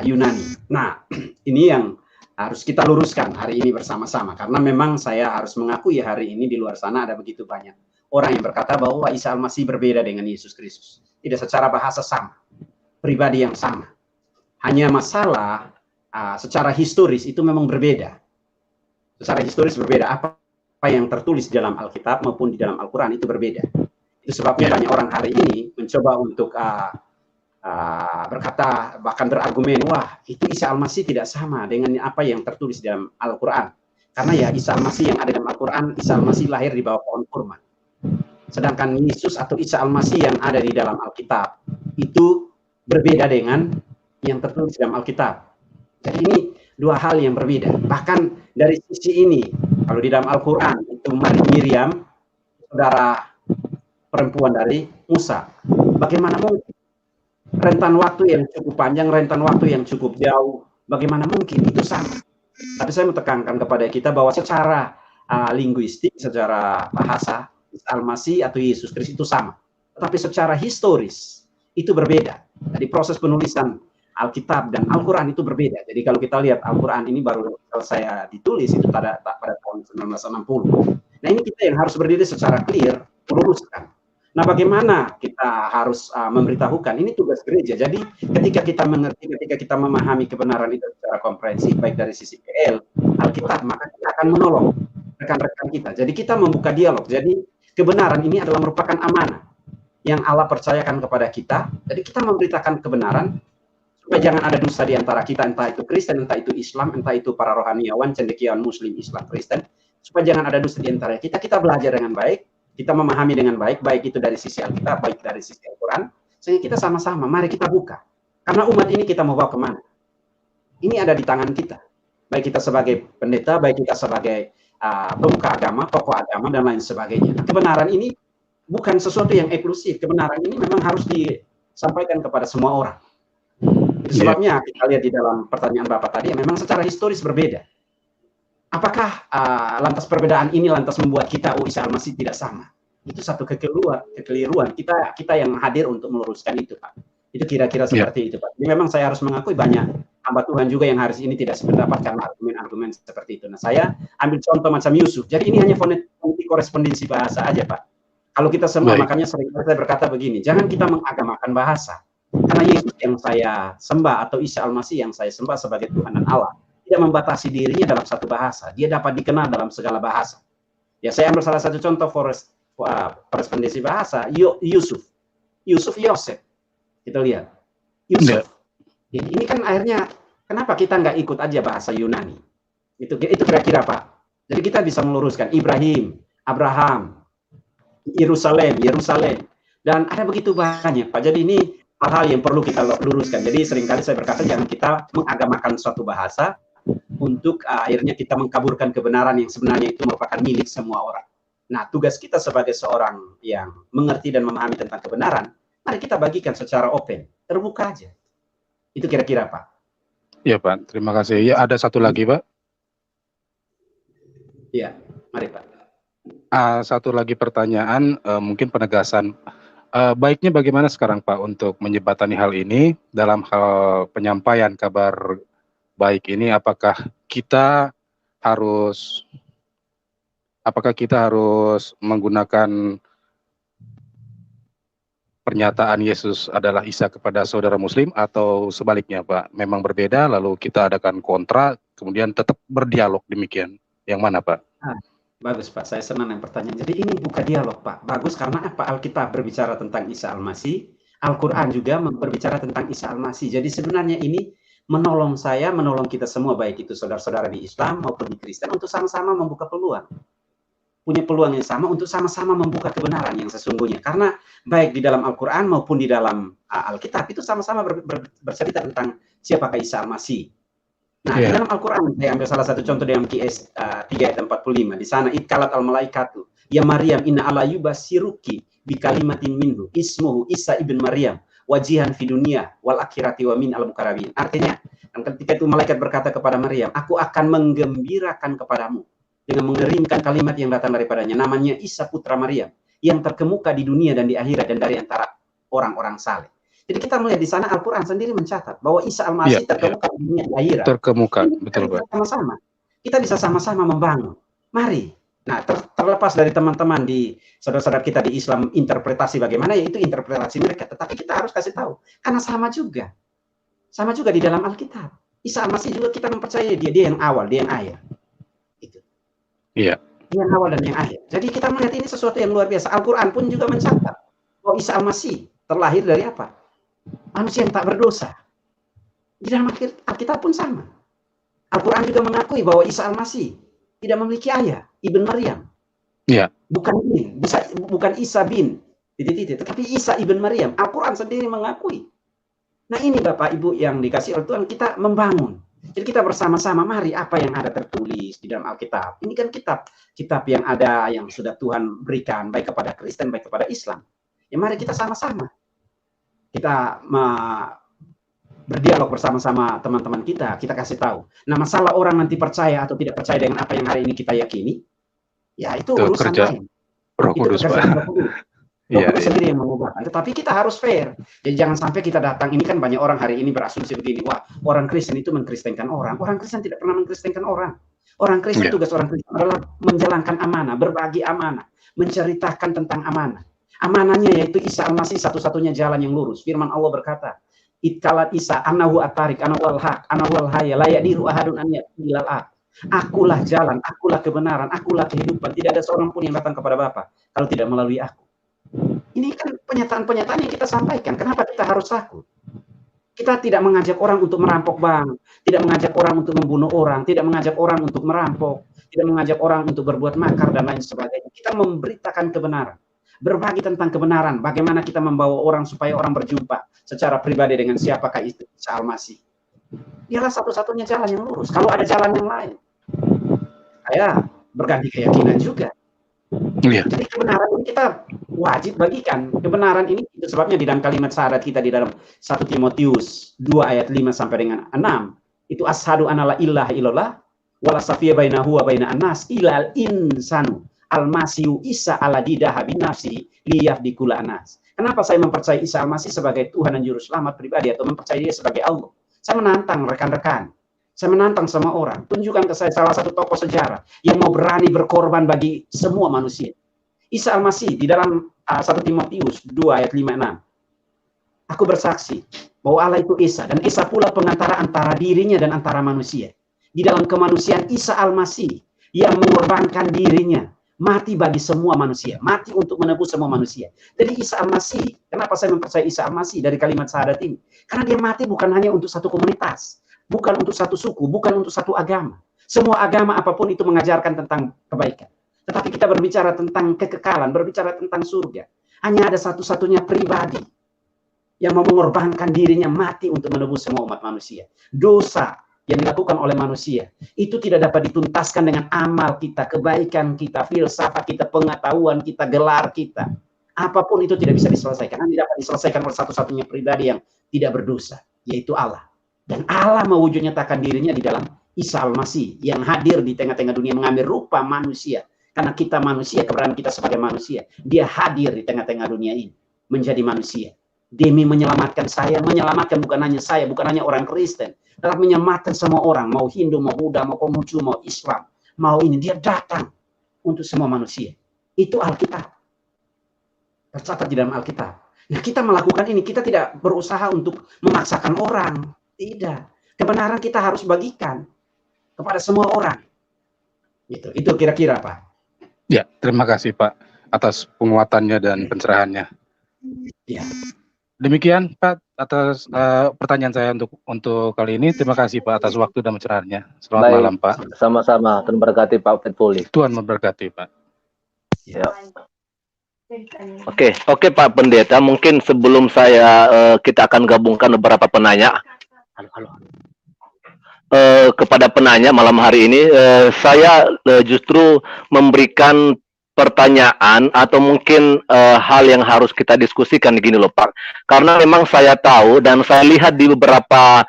Yunani. Nah, ini yang harus kita luruskan hari ini bersama-sama, karena memang saya harus mengakui hari ini di luar sana ada begitu banyak orang yang berkata bahwa Isa Al-Masih berbeda dengan Yesus Kristus. Tidak secara bahasa sama, pribadi yang sama. Hanya masalah secara historis itu memang berbeda. Secara historis berbeda. Apa yang tertulis di dalam Alkitab maupun di dalam Al-Quran itu berbeda. Itu sebabnya banyak orang hari ini mencoba untuk berkata, bahkan berargumen, wah itu Isa Al-Masih tidak sama dengan apa yang tertulis di dalam Al-Quran. Karena ya Isa Al-Masih yang ada dalam Al-Quran, Isa Al-Masih lahir di bawah pohon kurma. Sedangkan Yesus atau Isa Al-Masih yang ada di dalam Alkitab itu berbeda dengan yang tertulis dalam Alkitab. Jadi ini dua hal yang berbeda. Bahkan dari sisi ini, kalau di dalam Al-Quran itu Miriam, saudara perempuan dari Musa. Bagaimana mungkin rentan waktu yang cukup panjang, rentan waktu yang cukup jauh, bagaimana mungkin itu sama? Tapi saya mau tekankan kepada kita bahwa secara linguistik, secara bahasa, Al-Masih atau Yesus Kristus itu sama. Tetapi secara historis itu berbeda. Jadi proses penulisan Alkitab dan Al-Quran itu berbeda. Jadi kalau kita lihat Al-Quran ini baru selesai ditulis itu pada tahun 1960. Nah ini kita yang harus berdiri secara clear, meluruskan. Nah bagaimana kita harus memberitahukan, ini tugas gereja. Jadi ketika kita mengerti, ketika kita memahami kebenaran itu secara komprehensif, baik dari sisi PL, Alkitab, maka kita akan menolong rekan-rekan kita. Jadi kita membuka dialog. Jadi kebenaran ini adalah merupakan amanah yang Allah percayakan kepada kita. Jadi kita memberitakan kebenaran, supaya jangan ada dusta di antara kita, entah itu Kristen, entah itu Islam, entah itu para rohaniawan, cendekiawan Muslim, Islam, Kristen. Supaya jangan ada dusta di antara kita, kita belajar dengan baik, kita memahami dengan baik, baik itu dari sisi Alkitab, baik dari sisi Al-Quran, sehingga kita sama-sama, mari kita buka. Karena umat ini kita mau bawa kemana? Ini ada di tangan kita. Baik kita sebagai pendeta, baik kita sebagai pemuka agama, tokoh agama, dan lain sebagainya. Nah, kebenaran ini bukan sesuatu yang eksklusif. Kebenaran ini memang harus disampaikan kepada semua orang. Itu sebabnya kita lihat di dalam pertanyaan Bapak tadi, memang secara historis berbeda. Apakah lantas perbedaan ini lantas membuat kita Isa Al-Masih tidak sama? Itu satu kekeliruan. Kita yang hadir untuk meluruskan itu, Pak. Itu kira-kira seperti itu, Pak. Jadi memang saya harus mengakui banyak hamba Tuhan juga yang hari ini tidak sependapat karena argumen-argumen seperti itu. Nah, saya ambil contoh macam Yusuf. Jadi ini hanya fonetik korespondensi bahasa aja, Pak. Kalau kita semua, makanya sering saya berkata begini, jangan kita mengagamakan bahasa. Karena Yesus yang saya sembah atau Isa Al-Masih yang saya sembah sebagai Tuhan dan Allah, tidak membatasi dirinya dalam satu bahasa. Dia dapat dikenal dalam segala bahasa. Ya, saya ambil salah satu contoh korespondensi bahasa, Yusuf. Yosef. Kita lihat. Yusuf. Ini kan akhirnya, kenapa kita nggak ikut aja bahasa Yunani? Itu kira-kira, Pak. Jadi kita bisa meluruskan Ibrahim, Abraham, Yerusalem. Dan ada begitu banyak, Pak. Jadi ini hal-hal yang perlu kita luruskan. Jadi seringkali saya berkata, jangan kita mengagamakan suatu bahasa, untuk akhirnya kita mengkaburkan kebenaran yang sebenarnya itu merupakan milik semua orang. Nah, tugas kita sebagai seorang yang mengerti dan memahami tentang kebenaran, mari kita bagikan secara open, terbuka aja. Itu kira-kira, Pak. Iya, Pak. Terima kasih. Ya, ada satu lagi, Pak. Iya, mari, Pak. Satu lagi pertanyaan, mungkin penegasan. Baiknya bagaimana sekarang, Pak, untuk menjembatani hal ini dalam hal penyampaian kabar baik ini? Apakah kita harus menggunakan pernyataan Yesus adalah Isa kepada saudara Muslim, atau sebaliknya, Pak? Memang berbeda, lalu kita adakan kontra, kemudian tetap berdialog demikian. Yang mana, Pak? Bagus, Pak. Saya senang dengan pertanyaan. Jadi ini buka dialog, Pak. Bagus karena apa? Alkitab berbicara tentang Isa Al-Masih, Al-Quran juga berbicara tentang Isa Al-Masih. Jadi sebenarnya ini menolong saya, menolong kita semua, baik itu saudara-saudara di Islam maupun di Kristen, untuk sama-sama membuka peluang. Punya peluang yang sama untuk sama-sama membuka kebenaran yang sesungguhnya. Karena baik di dalam Al-Quran maupun di dalam Alkitab itu sama-sama bercerita tentang siapakah Isa Al-Masih. Nah, di dalam Al-Quran, saya ambil salah satu contoh dalam QS 3 ayat 45. Di sana, itkalat al-malaikatu, ya Maryam, inna ala yubasiruki bi kalimatin minhu, ismuhu Isa ibn Maryam, wajihan fi dunia wal akhirati wa min al-mukarrabin. Artinya, ketika itu malaikat berkata kepada Maryam, aku akan menggembirakan kepadamu dengan mengerimkan kalimat yang datang daripadanya, namanya Isa putra Maryam, yang terkemuka di dunia dan di akhirat dan dari antara orang-orang saleh. Jadi kita melihat di sana Al-Quran sendiri mencatat bahwa Isa Al-Masih terkemuka di dunia dan di akhirat. Terkemuka, betul, Pak. Sama-sama. Kita bisa sama-sama membangun. Mari. Nah, terlepas dari teman-teman di saudara-saudara kita di Islam interpretasi bagaimana, ya itu interpretasi mereka. Tetapi kita harus kasih tahu, karena sama juga di dalam Alkitab. Isa Al-Masih juga kita mempercayai dia yang awal, dia yang akhir. Itu. Iya. Dia yang awal dan yang akhir. Jadi kita melihat ini sesuatu yang luar biasa. Al-Quran pun juga mencatat bahwa Isa Al-Masih terlahir dari apa? Manusia yang tak berdosa. Di dalam Alkitab pun sama. Al-Quran juga mengakui bahwa Isa Al-Masih tidak memiliki ayah, Ibn Maryam. Iya. Bukan Isa bin, tetapi Isa Ibn Maryam. Al-Quran sendiri mengakui. Nah ini Bapak Ibu yang dikasih oleh Tuhan, kita membangun. Jadi kita bersama-sama, mari apa yang ada tertulis di dalam Alkitab. Ini kan kitab yang ada, yang sudah Tuhan berikan, baik kepada Kristen, baik kepada Islam. Ya mari kita sama-sama. Kita berdialog bersama-sama teman-teman kita kasih tahu. Nah, masalah orang nanti percaya atau tidak percaya dengan apa yang hari ini kita yakini, ya itu urusan lain. Roh Kudus, Pak. Roh Kudus sendiri yang mengubahkan. Tetapi kita harus fair. Jadi jangan sampai kita datang, ini kan banyak orang hari ini berasumsi begini, wah orang Kristen itu mengkristenkan orang. Orang Kristen tidak pernah mengkristenkan orang. Orang Kristen, tugas orang Kristen adalah menjalankan amanah, berbagi amanah, menceritakan tentang amanah. Amanahnya yaitu Isa Al-Masih satu-satunya jalan yang lurus. Firman Allah berkata, Itkalat Isa anahu atarik, anahu al-haq, anahu al-haya, la yadiru ahadun an ya'tilal haq. Akulah jalan, akulah kebenaran, akulah kehidupan. Tidak ada seorang pun yang datang kepada Bapa kalau tidak melalui aku. Ini kan pernyataan-pernyataan yang kita sampaikan. Kenapa kita harus takut? Kita tidak mengajak orang untuk merampok bank, tidak mengajak orang untuk membunuh orang, tidak mengajak orang untuk merampok, tidak mengajak orang untuk berbuat makar dan lain sebagainya. Kita memberitakan kebenaran, berbagi tentang kebenaran, bagaimana kita membawa orang supaya orang berjumpa secara pribadi dengan siapakah itu Isa Al-Masih. Dialah satu-satunya jalan yang lurus. Kalau ada jalan yang lain, saya berganti keyakinan juga. Jadi kebenaran ini kita wajib bagikan. Kebenaran ini itu sebabnya di dalam kalimat syahadat kita di dalam 1 Timotius 2 ayat 5 sampai dengan 6 itu asyhadu anna la ilaha illallah wala safiya bainahu wa baina annas ilal insanu al-masihu Isa aladidah bin nafsi liyafdikul anas. Kenapa saya mempercayai Isa Al-Masih sebagai Tuhan dan Juru Selamat pribadi atau mempercayai dia sebagai Allah? Saya menantang rekan-rekan. Saya menantang semua orang. Tunjukkan ke saya salah satu tokoh sejarah yang mau berani berkorban bagi semua manusia. Isa Al-Masih di dalam 1 Timotius 2 ayat 5-6. Aku bersaksi bahwa Allah itu Esa, dan Esa pula pengantara antara dirinya dan antara manusia. Di dalam kemanusiaan Isa Al-Masih yang mengorbankan dirinya, mati bagi semua manusia, mati untuk menebus semua manusia. Jadi Isa Al-Masih, kenapa saya mempercayai Isa Al-Masih dari kalimat syahadat ini? Karena dia mati bukan hanya untuk satu komunitas, bukan untuk satu suku, bukan untuk satu agama. Semua agama apapun itu mengajarkan tentang kebaikan. Tetapi kita berbicara tentang kekekalan, berbicara tentang surga. Hanya ada satu-satunya pribadi yang mau mengorbankan dirinya mati untuk menebus semua umat manusia. Dosa yang dilakukan oleh manusia itu tidak dapat dituntaskan dengan amal kita, kebaikan kita, filsafat kita, pengetahuan kita, gelar kita. Apapun itu tidak bisa diselesaikan. Hanya dapat diselesaikan oleh satu-satunya pribadi yang tidak berdosa, yaitu Allah. Dan Allah mewujud nyatakan dirinya di dalam Isa Al-Masih yang hadir di tengah-tengah dunia mengambil rupa manusia. Karena kita manusia, keberadaan kita sebagai manusia. Dia hadir di tengah-tengah dunia ini menjadi manusia. Demi menyelamatkan saya, menyelamatkan bukan hanya saya, bukan hanya orang Kristen. Tetapi menyelamatkan semua orang, mau Hindu, mau Buddha, mau Konghucu, mau Islam. Mau ini, dia datang untuk semua manusia. Itu Alkitab. Tercatat di dalam Alkitab. Nah, kita melakukan ini, kita tidak berusaha untuk memaksakan orang. Tidak. Kebenaran kita harus bagikan kepada semua orang. Itu kira-kira, Pak. Ya, terima kasih Pak atas penguatannya dan pencerahannya. Ya. Demikian Pak atas pertanyaan saya untuk kali ini. Terima kasih Pak atas waktu dan pencerahannya. Selamat malam Pak. Sama-sama. Tuhan memberkati Pak Petpuli. Tuhan memberkati Pak. Ya. Oke Pak Pendeta. Mungkin sebelum kita akan gabungkan beberapa penanya. Kepada penanya malam hari ini, saya justru memberikan pertanyaan atau mungkin hal yang harus kita diskusikan gini loh Pak. Karena memang saya tahu dan saya lihat di beberapa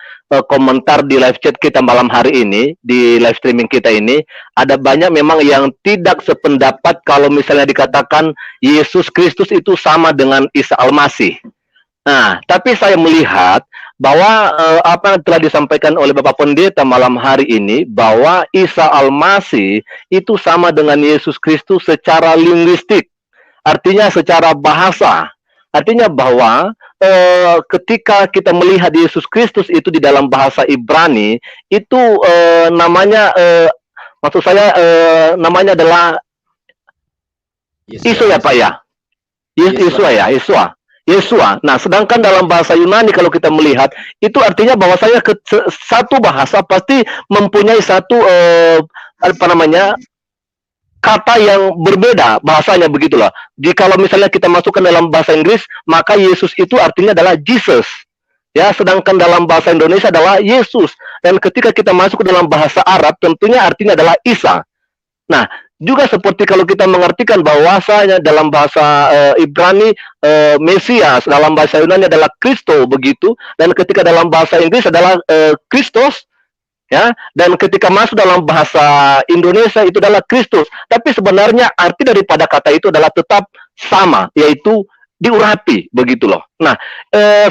komentar di live chat kita malam hari ini, di live streaming kita ini, ada banyak memang yang tidak sependapat kalau misalnya dikatakan Yesus Kristus itu sama dengan Isa Al-Masih. Nah, tapi saya melihat bahwa apa yang telah disampaikan oleh Bapak Pendeta malam hari ini, bahwa Isa Al-Masih itu sama dengan Yesus Kristus secara linguistik, artinya secara bahasa. Artinya bahwa ketika kita melihat Yesus Kristus itu di dalam bahasa Ibrani, itu namanya, maksud saya namanya adalah Yesua ya Pak ya? Yesua. Yesua. Nah, sedangkan dalam bahasa Yunani kalau kita melihat itu artinya bahwasanya satu bahasa pasti mempunyai satu kata yang berbeda bahasanya begitulah. Jika kalau misalnya kita masukkan dalam bahasa Inggris, maka Yesus itu artinya adalah Jesus. Ya, sedangkan dalam bahasa Indonesia adalah Yesus. Dan ketika kita masuk ke dalam bahasa Arab, tentunya artinya adalah Isa. Nah, juga seperti kalau kita mengartikan bahwasanya dalam bahasa Ibrani Mesias, dalam bahasa Yunani adalah Kristo begitu, dan ketika dalam bahasa Inggris adalah Kristos, ya, dan ketika masuk dalam bahasa Indonesia itu adalah Kristus. Tapi sebenarnya arti daripada kata itu adalah tetap sama, yaitu diurapi begitu loh. Nah,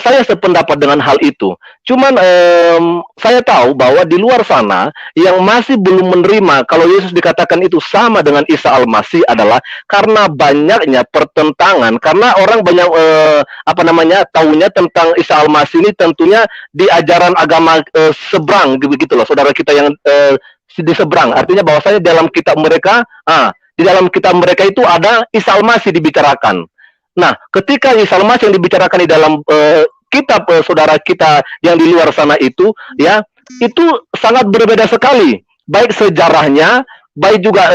saya sependapat dengan hal itu. Cuman saya tahu bahwa di luar sana yang masih belum menerima kalau Yesus dikatakan itu sama dengan Isa Al-Masih adalah karena banyaknya pertentangan, karena orang banyak tahunya tentang Isa Al-Masih ini tentunya di ajaran agama seberang begitu loh, saudara kita yang di seberang. Artinya bahwasanya dalam kitab mereka, di dalam kitab mereka itu ada Isa Al-Masih dibicarakan. Nah, ketika Isa Al-Masih yang dibicarakan di dalam kitab saudara kita yang di luar sana itu, ya, itu sangat berbeda sekali. Baik sejarahnya, baik juga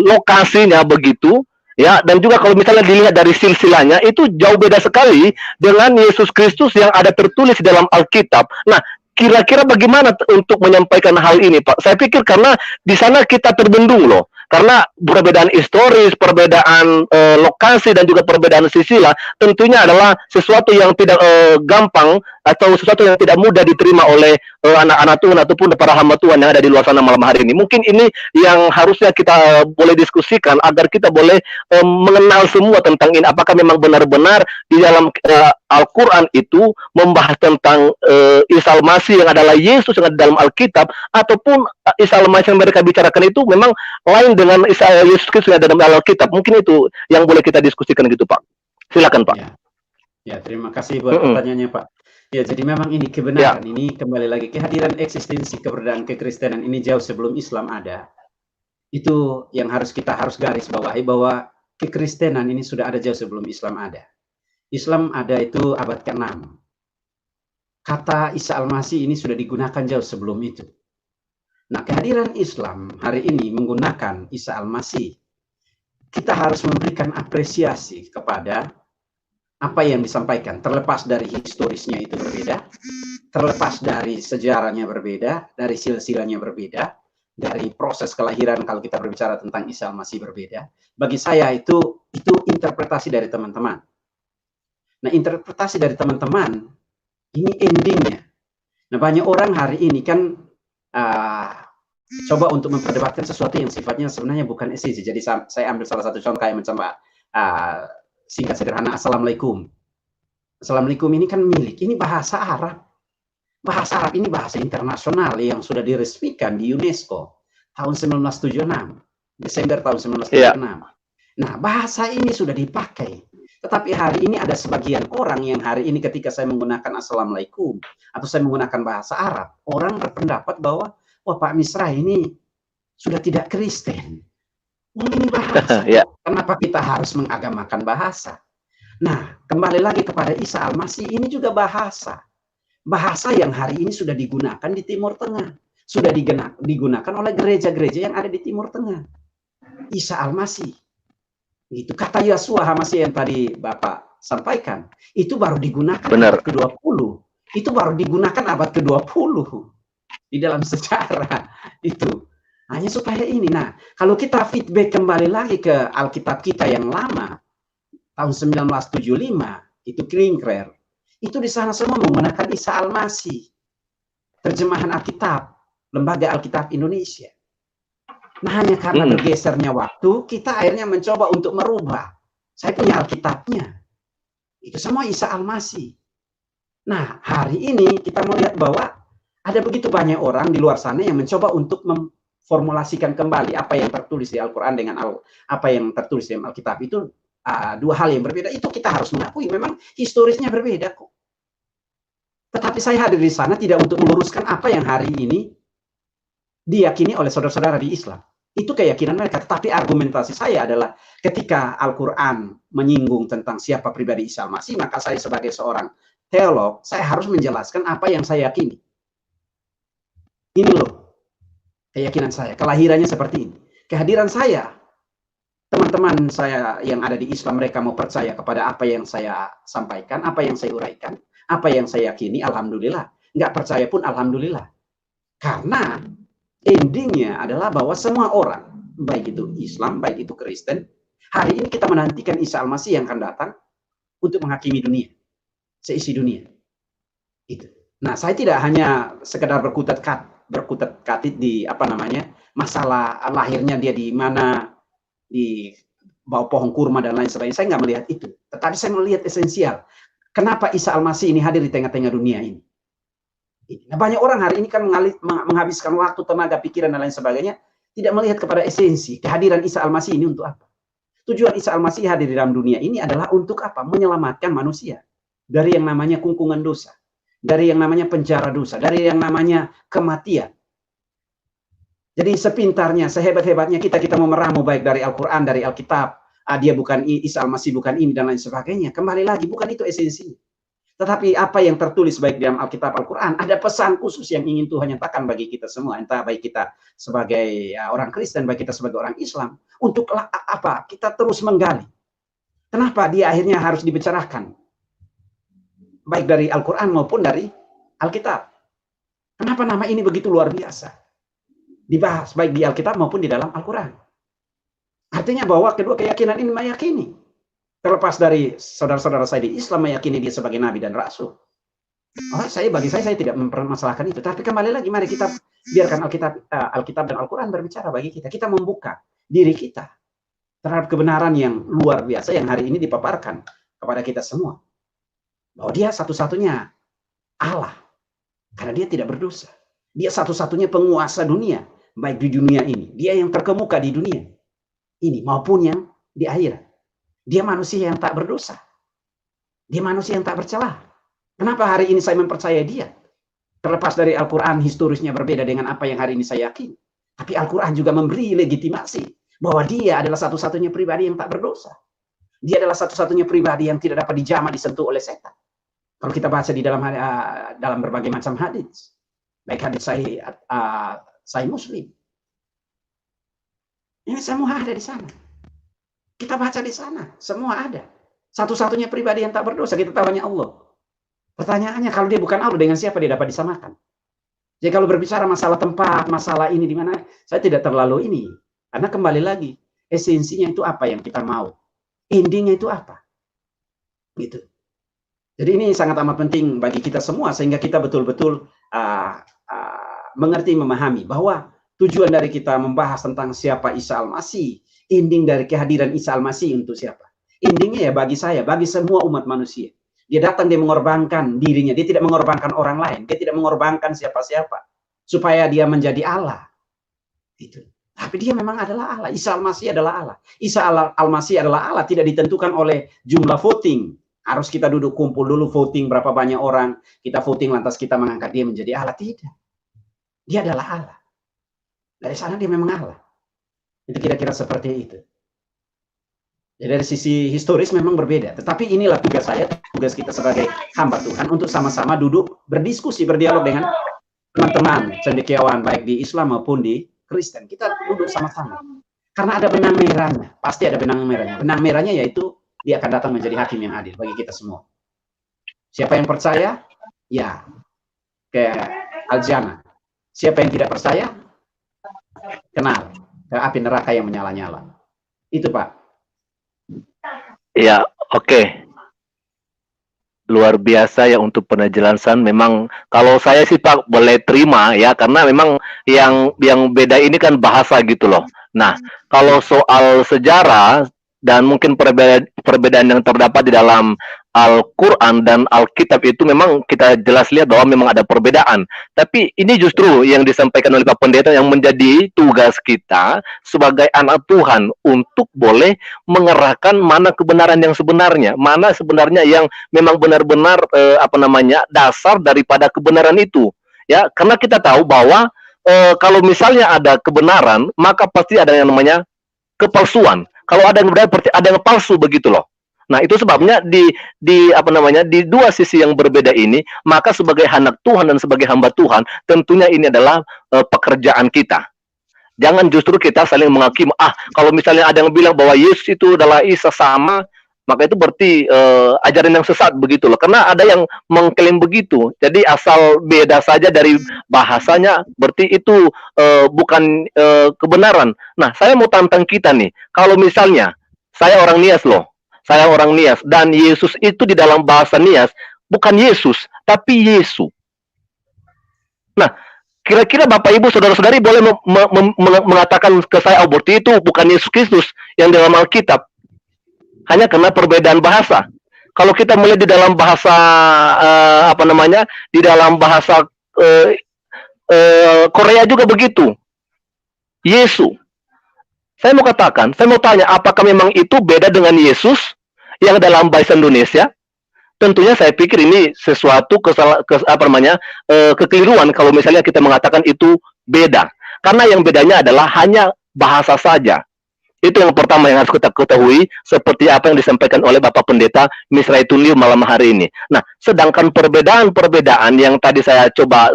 lokasinya begitu, ya, dan juga kalau misalnya dilihat dari silsilahnya itu jauh beda sekali dengan Yesus Kristus yang ada tertulis di dalam Alkitab. Nah, kira-kira bagaimana untuk menyampaikan hal ini, Pak? Saya pikir karena di sana kita terbendung loh. Karena perbedaan historis, perbedaan lokasi, dan juga perbedaan sisilah tentunya adalah sesuatu yang tidak gampang atau sesuatu yang tidak mudah diterima oleh anak-anak Tuhan ataupun para hamba Tuhan yang ada di luar sana malam hari ini. Mungkin ini yang harusnya kita boleh diskusikan agar kita boleh mengenal semua tentang ini. Apakah memang benar-benar di dalam Al-Quran itu membahas tentang Isa Al-Masih yang adalah Yesus yang ada dalam Alkitab, ataupun Isa Al-Masih yang mereka bicarakan itu memang lain dengan Yesus Kristus yang ada dalam Alkitab. Mungkin itu yang boleh kita diskusikan gitu, Pak. Silakan, Pak. Ya, terima kasih buat pertanyaannya, Pak. Ya, jadi memang ini kebenaran. Ini kembali lagi kehadiran eksistensi keberadaan kekristenan ini jauh sebelum Islam ada. Itu yang kita harus garis bawahi, bahwa kekristenan ini sudah ada jauh sebelum Islam ada. Islam ada itu abad ke-6. Kata Isa Al-Masih ini sudah digunakan jauh sebelum itu. Nah, kehadiran Islam hari ini menggunakan Isa Al-Masih, kita harus memberikan apresiasi kepada apa yang disampaikan, terlepas dari historisnya itu berbeda, terlepas dari sejarahnya berbeda, dari silsilahnya berbeda, dari proses kelahiran kalau kita berbicara tentang Isa Al-Masih berbeda. Bagi saya itu interpretasi dari teman-teman. Nah, interpretasi dari teman-teman ini endingnya. Nah, banyak orang hari ini kan coba untuk memperdebatkan sesuatu yang sifatnya sebenarnya bukan esensi. Jadi saya ambil salah satu contoh kayak macam singkat sederhana, Assalamualaikum. Assalamualaikum ini kan milik, ini bahasa Arab. Bahasa Arab ini bahasa internasional yang sudah diresmikan di UNESCO tahun 1976, Desember tahun 1976. Nah, bahasa ini sudah dipakai. Tetapi hari ini ada sebagian orang yang hari ini ketika saya menggunakan Assalamualaikum atau saya menggunakan bahasa Arab, orang berpendapat bahwa, wah, Pak Misra ini sudah tidak Kristen. Ini bahasa. Kenapa kita harus mengagamakan bahasa? Nah, kembali lagi kepada Isa Al-Masih, ini juga bahasa. Bahasa yang hari ini sudah digunakan di Timur Tengah. Sudah digunakan oleh gereja-gereja yang ada di Timur Tengah. Isa Al-Masih. Itu kata Yeshua HaMasih yang tadi Bapak sampaikan. Itu baru digunakan abad ke-20. Itu baru digunakan abad ke-20. Di dalam sejarah. Itu. Hanya supaya ini. Nah, kalau kita feedback kembali lagi ke Alkitab kita yang lama, tahun 1975, itu Klinkrer, itu di sana semua menggunakan Isa Al-Masih. Terjemahan Alkitab, Lembaga Alkitab Indonesia. Nah, hanya karena bergesernya waktu, kita akhirnya mencoba untuk merubah. Saya punya Alkitabnya. Itu semua Isa Al-Masih. Nah, hari ini kita melihat bahwa ada begitu banyak orang di luar sana yang mencoba untuk formulasikan kembali apa yang tertulis di Al-Quran dengan apa yang tertulis di Alkitab. Itu dua hal yang berbeda. Itu kita harus mengakui, memang historisnya berbeda kok. Tetapi saya hadir di sana tidak untuk meluruskan apa yang hari ini diyakini oleh saudara-saudara di Islam. Itu keyakinan mereka. Tetapi argumentasi saya adalah ketika Al-Quran menyinggung tentang siapa pribadi Isa Al-Masih, maka saya sebagai seorang teolog, saya harus menjelaskan apa yang saya yakini. Ini loh keyakinan saya, kelahirannya seperti ini. Kehadiran saya, teman-teman teman-teman saya yang ada di Islam, mereka mau percaya kepada apa yang saya sampaikan, apa yang saya uraikan, apa yang saya yakini, alhamdulillah. Nggak percaya pun alhamdulillah. Karena endingnya adalah bahwa semua orang, baik itu Islam, baik itu Kristen, hari ini kita menantikan Isa Al-Masih yang akan datang untuk menghakimi dunia, seisi dunia. Itu. Nah, saya tidak hanya sekedar berkutat-katit di masalah lahirnya dia di mana, di bawah pohon kurma dan lain sebagainya. Saya nggak melihat itu, tetapi saya melihat esensial. Kenapa Isa Al-Masih ini hadir di tengah-tengah dunia ini? Nah, banyak orang hari ini kan menghabiskan waktu, tenaga, pikiran dan lain sebagainya, tidak melihat kepada esensi kehadiran Isa Al-Masih ini untuk apa. Tujuan Isa Al-Masih hadir di dalam dunia ini adalah untuk apa? Menyelamatkan manusia dari yang namanya kungkungan dosa, dari yang namanya penjara dosa, dari yang namanya kematian. Jadi sepintarnya, sehebat-hebatnya kita mau meramu baik dari Al-Quran, dari Alkitab, dia bukan Isa Al-Masih, bukan ini dan lain sebagainya. Kembali lagi, bukan itu esensinya. Tetapi apa yang tertulis baik dalam Alkitab, Al-Quran, ada pesan khusus yang ingin Tuhan nyatakan bagi kita semua, entah baik kita sebagai orang Kristen, baik kita sebagai orang Islam, untuk apa? Kita terus menggali. Kenapa dia akhirnya harus dibicarakan? Baik dari Al-Quran maupun dari Alkitab. Kenapa nama ini begitu luar biasa? Dibahas baik di Alkitab maupun di dalam Al-Quran. Artinya bahwa kedua keyakinan ini meyakini. Terlepas dari saudara-saudara saya di Islam meyakini dia sebagai nabi dan rasul. Bagi saya tidak mempermasalahkan itu. Tapi kembali lagi, mari kita biarkan Alkitab dan Al-Quran berbicara bagi kita. Kita membuka diri kita terhadap kebenaran yang luar biasa yang hari ini dipaparkan kepada kita semua. Bahwa dia satu-satunya Allah. Karena dia tidak berdosa. Dia satu-satunya penguasa dunia. Baik di dunia ini. Dia yang terkemuka di dunia ini maupun yang di akhirat. Dia manusia yang tak berdosa. Dia manusia yang tak bercelah. Kenapa hari ini saya mempercayai dia? Terlepas dari Al-Quran historisnya berbeda dengan apa yang hari ini saya yakini. Tapi Al-Quran juga memberi legitimasi bahwa dia adalah satu-satunya pribadi yang tak berdosa. Dia adalah satu-satunya pribadi yang tidak dapat dijamah, disentuh oleh setan. Kalau kita baca di dalam berbagai macam hadis. Baik hadis Sahih Muslim. Ini semua ada di sana. Kita baca di sana, semua ada. Satu-satunya pribadi yang tak berdosa, kita tahu hanya Allah. Pertanyaannya, kalau dia bukan Allah, dengan siapa dia dapat disamakan? Jadi kalau berbicara masalah tempat, masalah ini di mana, saya tidak terlalu ini. Karena kembali lagi, esensinya itu apa yang kita mau. Endingnya itu apa. Gitu. Jadi ini sangat amat penting bagi kita semua, sehingga kita betul-betul mengerti, memahami, bahwa tujuan dari kita membahas tentang siapa Isa Al-Masih, ending dari kehadiran Isa Al-Masih untuk siapa? Endingnya ya bagi saya, bagi semua umat manusia. Dia datang, dia mengorbankan dirinya. Dia tidak mengorbankan orang lain. Dia tidak mengorbankan siapa-siapa. Supaya dia menjadi Allah. Itu. Tapi dia memang adalah Allah. Isa Al-Masih adalah Allah. Isa Al-Masih adalah Allah. Tidak ditentukan oleh jumlah voting. Harus kita duduk kumpul dulu voting berapa banyak orang. Kita voting lantas kita mengangkat dia menjadi Allah. Tidak. Dia adalah Allah. Dari sana dia memang Allah. Itu kira-kira seperti itu. Jadi dari sisi historis memang berbeda. Tetapi inilah tugas saya, tugas kita sebagai hamba Tuhan untuk sama-sama duduk, berdiskusi, berdialog dengan teman-teman cendekiawan baik di Islam maupun di Kristen. Kita duduk sama-sama. Karena ada benang merahnya. Pasti ada benang merahnya. Benang merahnya yaitu dia akan datang menjadi hakim yang adil bagi kita semua. Siapa yang percaya? Ya. Kayak Al-Jannah. Siapa yang tidak percaya? Kenal. Ke api neraka yang menyala-nyala. Itu Pak. Ya, oke. Luar biasa ya untuk penjelasan. Memang kalau saya sih Pak boleh terima ya, karena memang yang beda ini kan bahasa gitu loh. Nah, kalau soal sejarah dan mungkin perbedaan yang terdapat di dalam Al-Quran dan Alkitab itu memang kita jelas lihat bahwa memang ada perbedaan. Tapi ini justru yang disampaikan oleh Pak Pendeta yang menjadi tugas kita sebagai anak Tuhan untuk boleh mengerahkan mana kebenaran yang sebenarnya, mana sebenarnya yang memang benar-benar dasar daripada kebenaran itu. Ya, karena kita tahu bahwa kalau misalnya ada kebenaran, maka pasti ada yang namanya kepalsuan. Kalau ada yang benar, berarti ada yang palsu begitu loh. Nah, itu sebabnya di dua sisi yang berbeda ini, maka sebagai anak Tuhan dan sebagai hamba Tuhan, tentunya ini adalah pekerjaan kita. Jangan justru kita saling menghakimi. Kalau misalnya ada yang bilang bahwa Yesus itu adalah Isa sama, maka itu berarti ajaran yang sesat begitu loh. Karena ada yang mengklaim begitu. Jadi asal beda saja dari bahasanya, berarti itu bukan kebenaran. Nah, saya mau tantang kita nih. Kalau misalnya saya orang Nias loh, saya orang Nias, dan Yesus itu di dalam bahasa Nias bukan Yesus, tapi Yesu. Nah, kira-kira Bapak Ibu Saudara-saudari boleh mengatakan ke saya, berarti itu bukan Yesus Kristus yang dalam Alkitab, hanya karena perbedaan bahasa. Kalau kita melihat di dalam bahasa di dalam bahasa Korea juga begitu, Yesu. Saya mau tanya, apakah memang itu beda dengan Yesus yang dalam bahasa Indonesia? Tentunya saya pikir ini sesuatu kekeliruan kalau misalnya kita mengatakan itu beda. Karena yang bedanya adalah hanya bahasa saja. Itu yang pertama yang harus kita ketahui, seperti apa yang disampaikan oleh Bapak Pendeta Misraitun Liu malam hari ini. Nah, sedangkan perbedaan-perbedaan yang tadi saya coba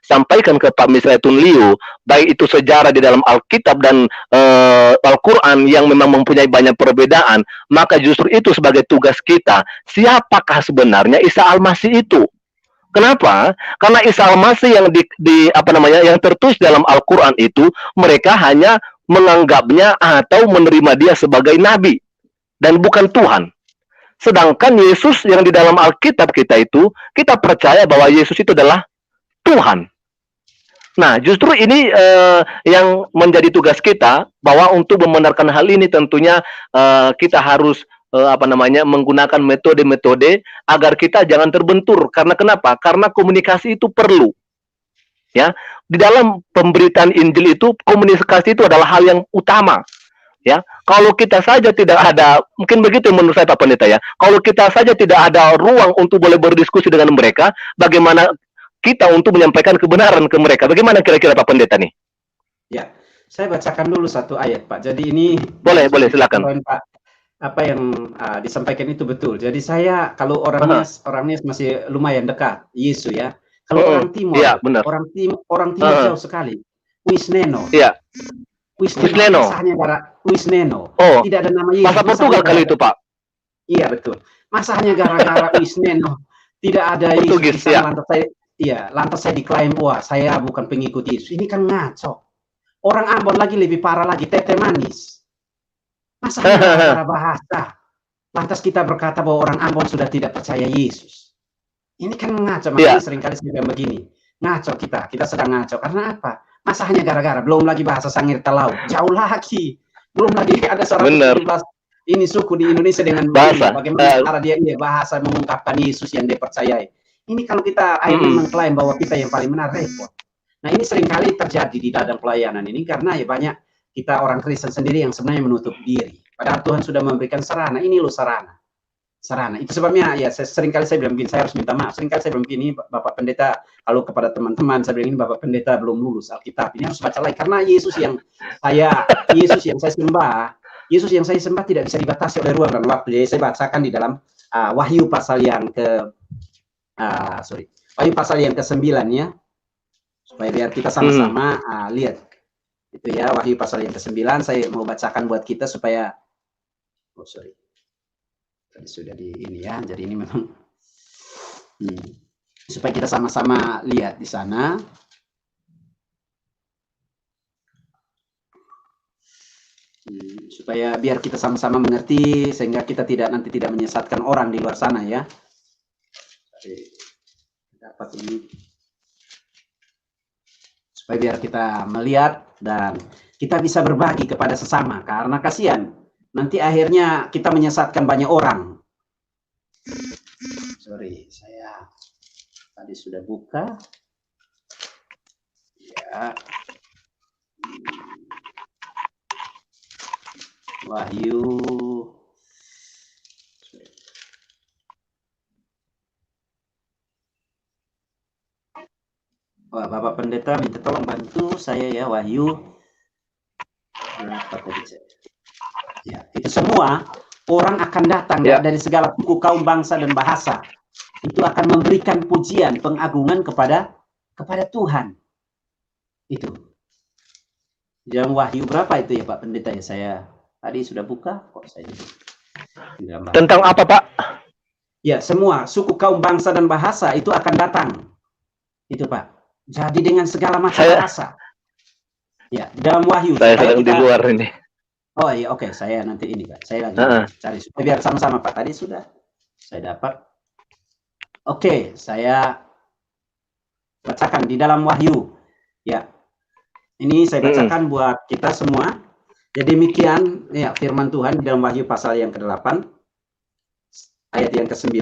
sampaikan ke Pak Misraitun Liu, baik itu sejarah di dalam Alkitab dan Al-Quran yang memang mempunyai banyak perbedaan, maka justru itu sebagai tugas kita. Siapakah sebenarnya Isa Al-Masih itu? Kenapa? Karena Isa Al-Masih yang yang tertulis dalam Al-Quran itu, mereka hanya menganggapnya atau menerima dia sebagai nabi dan bukan Tuhan. Sedangkan Yesus yang di dalam Alkitab kita itu, kita percaya bahwa Yesus itu adalah Tuhan. Nah, justru ini yang menjadi tugas kita, bahwa untuk membenarkan hal ini tentunya kita harus menggunakan metode-metode agar kita jangan terbentur. Karena kenapa? Karena komunikasi itu perlu. Ya, di dalam pemberitaan Injil itu komunikasi itu adalah hal yang utama. Ya, kalau kita saja tidak ada, mungkin begitu menurut saya Pak Pendeta ya. Kalau kita saja tidak ada ruang untuk boleh berdiskusi dengan mereka, bagaimana kita untuk menyampaikan kebenaran ke mereka? Bagaimana kira-kira Pak Pendeta nih? Ya, saya bacakan dulu satu ayat Pak. Jadi ini boleh silakan. Pak, apa yang disampaikan itu betul. Jadi saya kalau orangnya masih lumayan dekat Yesus ya. Kalau orang timur, iya, orang timur jauh sekali. Wisneno. Iya. Wisneno. Wisneno. Oh, tidak ada nama Yesus. Bahasa Portugal kali itu, Pak. Iya, betul. Masanya gara-gara Wisneno. Tidak ada Yesus. Lantas saya diklaim, wah, saya bukan pengikut Yesus. Ini kan ngaco. Orang Ambon lagi lebih parah lagi, tete manis. Masanya gara-gara bahasa. Lantas kita berkata bahwa orang Ambon sudah tidak percaya Yesus. Ini kan ngaco, makanya seringkali saya bilang begini, ngaco kita sedang ngaco, karena apa? Masa hanya gara-gara, belum lagi bahasa Sangir Talau, jauh lagi, belum lagi ada 117 ini suku di Indonesia dengan bahasa, bagaimana cara dia bahasa mengungkapkan Yesus yang dia percayai. Ini kalau kita akhirnya mengklaim bahwa kita yang paling benar, repot. Nah, ini seringkali terjadi di dalam pelayanan ini, karena ya banyak kita orang Kristen sendiri yang sebenarnya menutup diri, padahal Tuhan sudah memberikan sarana, ini loh sarana. Itu sebabnya ya seringkali saya bilang begini, saya harus minta maaf, seringkali saya bilang begini, Bapak Pendeta, kalau kepada teman-teman saya bilang ini, Bapak Pendeta belum lulus Alkitab, ini harus baca lagi, karena Yesus yang saya sembah tidak bisa dibatasi oleh ruang dan waktu. Jadi saya bacakan di dalam Wahyu pasal yang ke-9 ya, supaya biar kita sama-sama lihat itu ya. Wahyu pasal yang ke-9 saya mau bacakan buat kita supaya tadi sudah di ini ya, jadi ini memang supaya kita sama-sama lihat di sana. Supaya biar kita sama-sama mengerti, sehingga kita nanti tidak menyesatkan orang di luar sana ya. Dapat ini supaya biar kita melihat dan kita bisa berbagi kepada sesama, karena kasihan nanti akhirnya kita menyesatkan banyak orang. Saya tadi sudah buka. Ya. Wahyu. Wah, Bapak Pendeta minta tolong bantu saya ya, Wahyu. Ya, itu semua orang akan datang dari segala suku, kaum, bangsa dan bahasa. Itu akan memberikan pujian, pengagungan kepada Tuhan. Itu. Dalam Wahyu berapa itu ya Pak Pendeta ya? Saya tadi sudah buka kok saya tidak baca. Tentang apa, Pak? Ya, semua suku, kaum, bangsa dan bahasa itu akan datang. Itu Pak. Jadi dengan segala macam bahasa. Ya, dalam Wahyu. Saya sedang di luar ini. Oh iya, oke. Saya nanti ini Pak. Saya lagi cari supaya biar sama-sama Pak. Tadi sudah saya dapat. Oke, saya bacakan di dalam Wahyu. Ya, ini saya bacakan buat kita semua. Jadi demikian ya firman Tuhan di dalam Wahyu pasal yang ke-8, ayat yang ke-9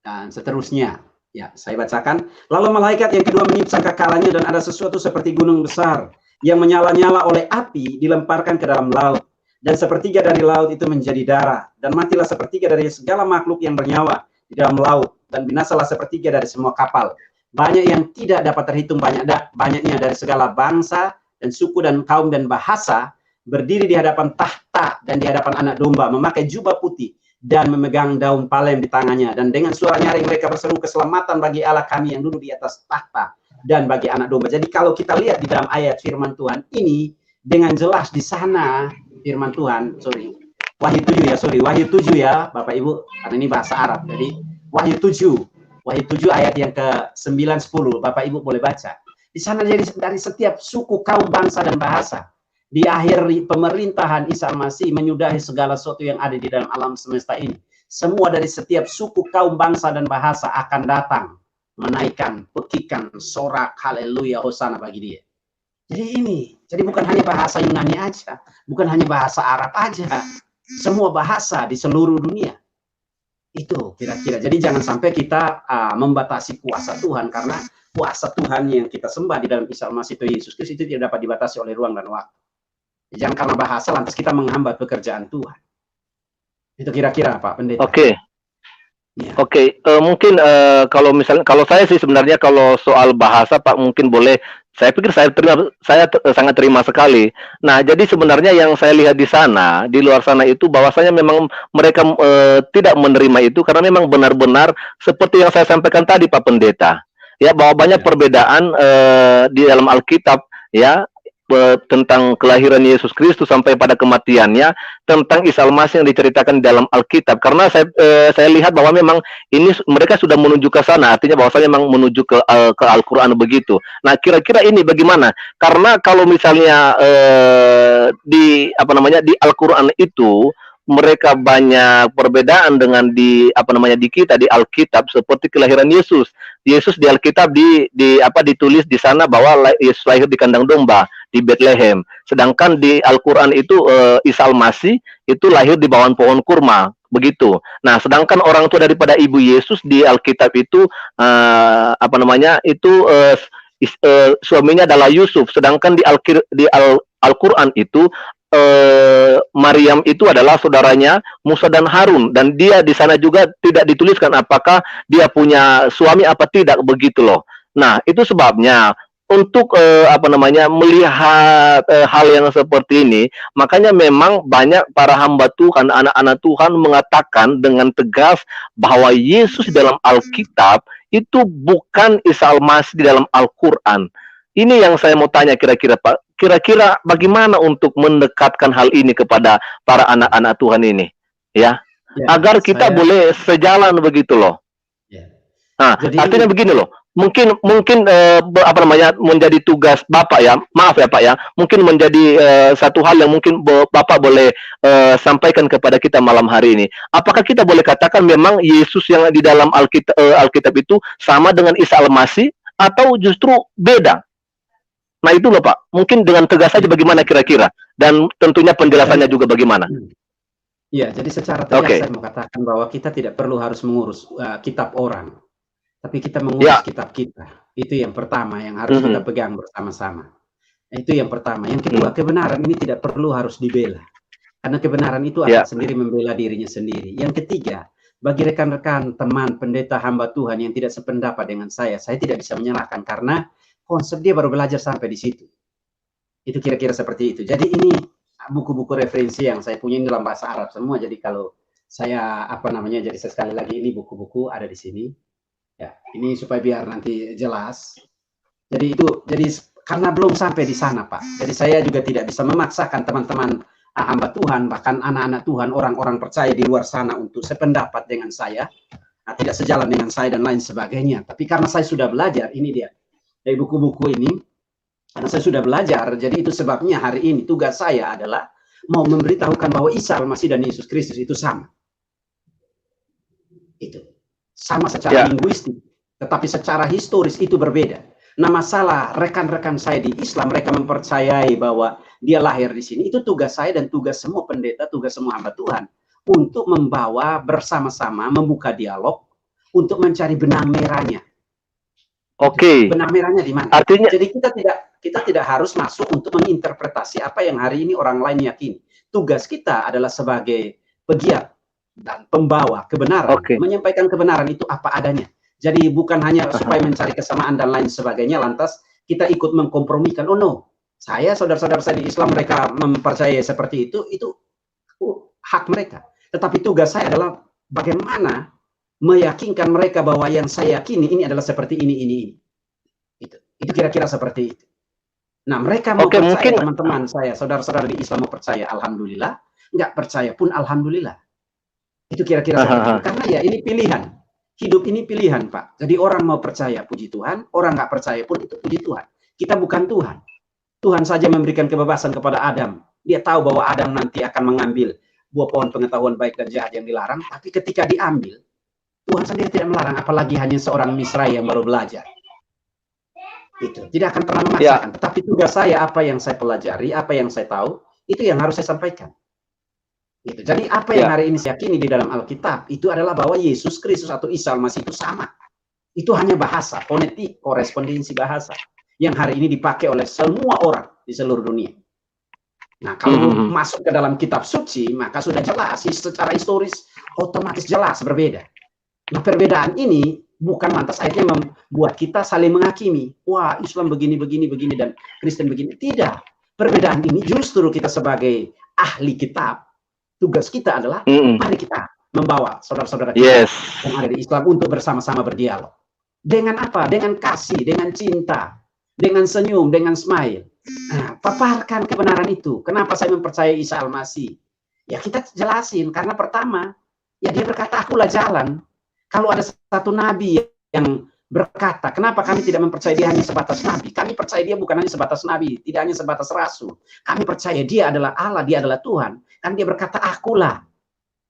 dan seterusnya. Ya, saya bacakan. Lalu malaikat yang kedua meniup sangkakalanya dan ada sesuatu seperti gunung besar yang menyala-nyala oleh api dilemparkan ke dalam laut. Dan sepertiga dari laut itu menjadi darah. Dan matilah sepertiga dari segala makhluk yang bernyawa di dalam laut. Dan binasalah sepertiga dari semua kapal. Banyak yang tidak dapat terhitung, banyaknya dari segala bangsa dan suku dan kaum dan bahasa berdiri di hadapan tahta dan di hadapan anak domba, memakai jubah putih dan memegang daun palem di tangannya, dan dengan suara nyaring mereka berseru, keselamatan bagi Allah kami yang duduk di atas tahta dan bagi anak domba. Jadi kalau kita lihat di dalam ayat firman Tuhan ini dengan jelas di sana firman Tuhan, Wahyu 7 ya Bapak Ibu, karena ini bahasa Arab. Jadi Wahyu 7 ayat yang ke-9, 10, Bapak Ibu boleh baca. Di sana jadi dari setiap suku, kaum, bangsa dan bahasa. Di akhir pemerintahan Isa Al-Masih menyudahi segala sesuatu yang ada di dalam alam semesta ini. Semua dari setiap suku, kaum, bangsa dan bahasa akan datang menaikkan, pekikan, sorak, haleluya, hosana bagi dia. Jadi bukan hanya bahasa Yunani aja, bukan hanya bahasa Arab aja, semua bahasa di seluruh dunia. Itu kira-kira. Jadi jangan sampai kita membatasi kuasa Tuhan, karena kuasa Tuhan yang kita sembah di dalam Isa Al-Masih Tuhan Yesus Kristus itu tidak dapat dibatasi oleh ruang dan waktu. Jangan karena bahasa lantas kita menghambat pekerjaan Tuhan. Itu kira-kira Pak Pendeta. Oke. Mungkin kalau misalnya, kalau saya sih sebenarnya kalau soal bahasa Pak mungkin boleh. Saya pikir saya sangat terima sekali. Nah, jadi sebenarnya yang saya lihat di sana, di luar sana itu bahwasanya memang mereka tidak menerima itu karena memang benar-benar seperti yang saya sampaikan tadi Pak Pendeta. Ya, bahwa banyak perbedaan di dalam Alkitab ya, tentang kelahiran Yesus Kristus sampai pada kematiannya, tentang Isa Al-Masih yang diceritakan di dalam Alkitab. Karena saya lihat bahwa memang ini mereka sudah menuju ke sana, artinya bahwasanya memang menuju ke Al-Qur'an begitu. Nah, kira-kira ini bagaimana? Karena kalau misalnya di Al-Qur'an itu mereka banyak perbedaan dengan di kita di Alkitab, seperti kelahiran Yesus. Yesus di Alkitab ditulis di sana bahwa Yesus lahir di kandang domba di Bethlehem. Sedangkan di Al-Qur'an itu Isa Al-Masih itu lahir di bawah pohon kurma, begitu. Nah, sedangkan orang tua daripada ibu Yesus di Alkitab itu suaminya adalah Yusuf, sedangkan di Al-Qur'an itu Maryam itu adalah saudaranya Musa dan Harun, dan dia di sana juga tidak dituliskan apakah dia punya suami apa tidak, begitu loh. Nah, itu sebabnya untuk melihat hal yang seperti ini, makanya memang banyak para hamba Tuhan, anak-anak Tuhan mengatakan dengan tegas bahwa Yesus dalam Alkitab itu bukan Isa Al-Masih di dalam Al-Qur'an. Ini yang saya mau tanya kira-kira Pak. Kira-kira bagaimana untuk mendekatkan hal ini kepada para anak-anak Tuhan ini, ya, agar kita boleh sejalan begitu loh. Nah, artinya begini loh. Mungkin menjadi tugas Bapak ya, maaf ya Pak ya, mungkin menjadi satu hal yang mungkin Bapak boleh sampaikan kepada kita malam hari ini. Apakah kita boleh katakan memang Yesus yang di dalam Alkitab itu sama dengan Isa Al-Masih atau justru beda? Nah itu loh Pak, mungkin dengan tegas saja bagaimana kira-kira, dan tentunya penjelasannya juga bagaimana. Iya, jadi secara tegas saya mau katakan bahwa kita tidak perlu harus mengurus kitab orang, tapi kita mengurus kitab kita. Itu yang pertama yang harus kita pegang bersama-sama. Itu yang pertama. Yang kedua, kebenaran ini tidak perlu harus dibela, karena kebenaran itu akan sendiri membela dirinya sendiri. Yang ketiga, bagi rekan-rekan, teman, pendeta, hamba Tuhan yang tidak sependapat dengan saya tidak bisa menyalahkan, karena konsep dia baru belajar sampai di situ. Itu kira-kira seperti itu. Jadi ini buku-buku referensi yang saya punya dalam bahasa Arab semua. Jadi kalau saya jadi sekali lagi ini buku-buku ada di sini. Ya, ini supaya biar nanti jelas. Jadi Karena belum sampai di sana, Pak. Jadi saya juga tidak bisa memaksakan teman-teman hamba Tuhan, bahkan anak-anak Tuhan, orang-orang percaya di luar sana untuk sependapat dengan saya, tidak sejalan dengan saya dan lain sebagainya. Tapi karena saya sudah belajar, ini dia, dari buku-buku ini, karena saya sudah belajar, jadi itu sebabnya hari ini tugas saya adalah mau memberitahukan bahwa Isa Al-Masih dan Yesus Kristus itu sama. Itu sama secara linguistik, tetapi secara historis itu berbeda. Nah, masalah rekan-rekan saya di Islam, mereka mempercayai bahwa dia lahir di sini. Itu tugas saya dan tugas semua pendeta, tugas semua hamba Tuhan untuk membawa bersama-sama, membuka dialog untuk mencari benang merahnya. Oke. Benang merahnya di mana? Artinya, jadi kita tidak harus masuk untuk menginterpretasi apa yang hari ini orang lain yakini. Tugas kita adalah sebagai pegiat dan pembawa kebenaran, menyampaikan kebenaran itu apa adanya. Jadi bukan hanya supaya mencari kesamaan dan lain sebagainya, lantas kita ikut mengkompromikan. Oh no, saudara-saudara saya di Islam, mereka mempercayai seperti itu hak mereka. Tetapi tugas saya adalah bagaimana meyakinkan mereka bahwa yang saya yakini ini adalah seperti ini. Itu kira-kira seperti itu. Nah, mereka mau percaya, teman-teman saya, saudara-saudara di Islam mau percaya, alhamdulillah. Nggak percaya pun alhamdulillah. Itu kira-kira seperti itu. Karena ya ini pilihan. Hidup ini pilihan, Pak. Jadi orang mau percaya, puji Tuhan. Orang nggak percaya pun itu puji Tuhan. Kita bukan Tuhan. Tuhan saja memberikan kebebasan kepada Adam. Dia tahu bahwa Adam nanti akan mengambil buah pohon pengetahuan baik dan jahat yang dilarang. Tapi ketika diambil, Tuhan sendiri tidak melarang. Apalagi hanya seorang Misrai yang baru belajar. Itu tidak akan pernah memaksakan. Tetapi tugas saya, apa yang saya pelajari, apa yang saya tahu, itu yang harus saya sampaikan. Gitu. Jadi apa yang hari ini saya yakini di dalam Alkitab itu adalah bahwa Yesus Kristus atau Isa Al-Masih itu sama. Itu hanya bahasa, fonetik, korespondensi bahasa yang hari ini dipakai oleh semua orang di seluruh dunia. Nah, kalau masuk ke dalam kitab suci, maka sudah jelas secara historis otomatis jelas berbeda. Nah, perbedaan ini bukan lantas akhirnya membuat kita saling menghakimi. Wah, Islam begini dan Kristen begini. Tidak. Perbedaan ini justru kita sebagai ahli kitab, tugas kita adalah mari kita membawa saudara-saudara kita yang ada di Islam untuk bersama-sama berdialog. Dengan apa? Dengan kasih, dengan cinta, dengan senyum, dengan smile. Nah, paparkan kebenaran itu. Kenapa saya mempercayai Isa Al-Masih? Ya kita jelasin, karena pertama, ya dia berkata, akulah jalan. Kalau ada satu nabi yang berkata, kenapa kami tidak mempercayai dia hanya sebatas nabi? Kami percaya dia bukan hanya sebatas nabi, tidak hanya sebatas rasul. Kami percaya dia adalah Allah, dia adalah Tuhan. Kan dia berkata, akulah.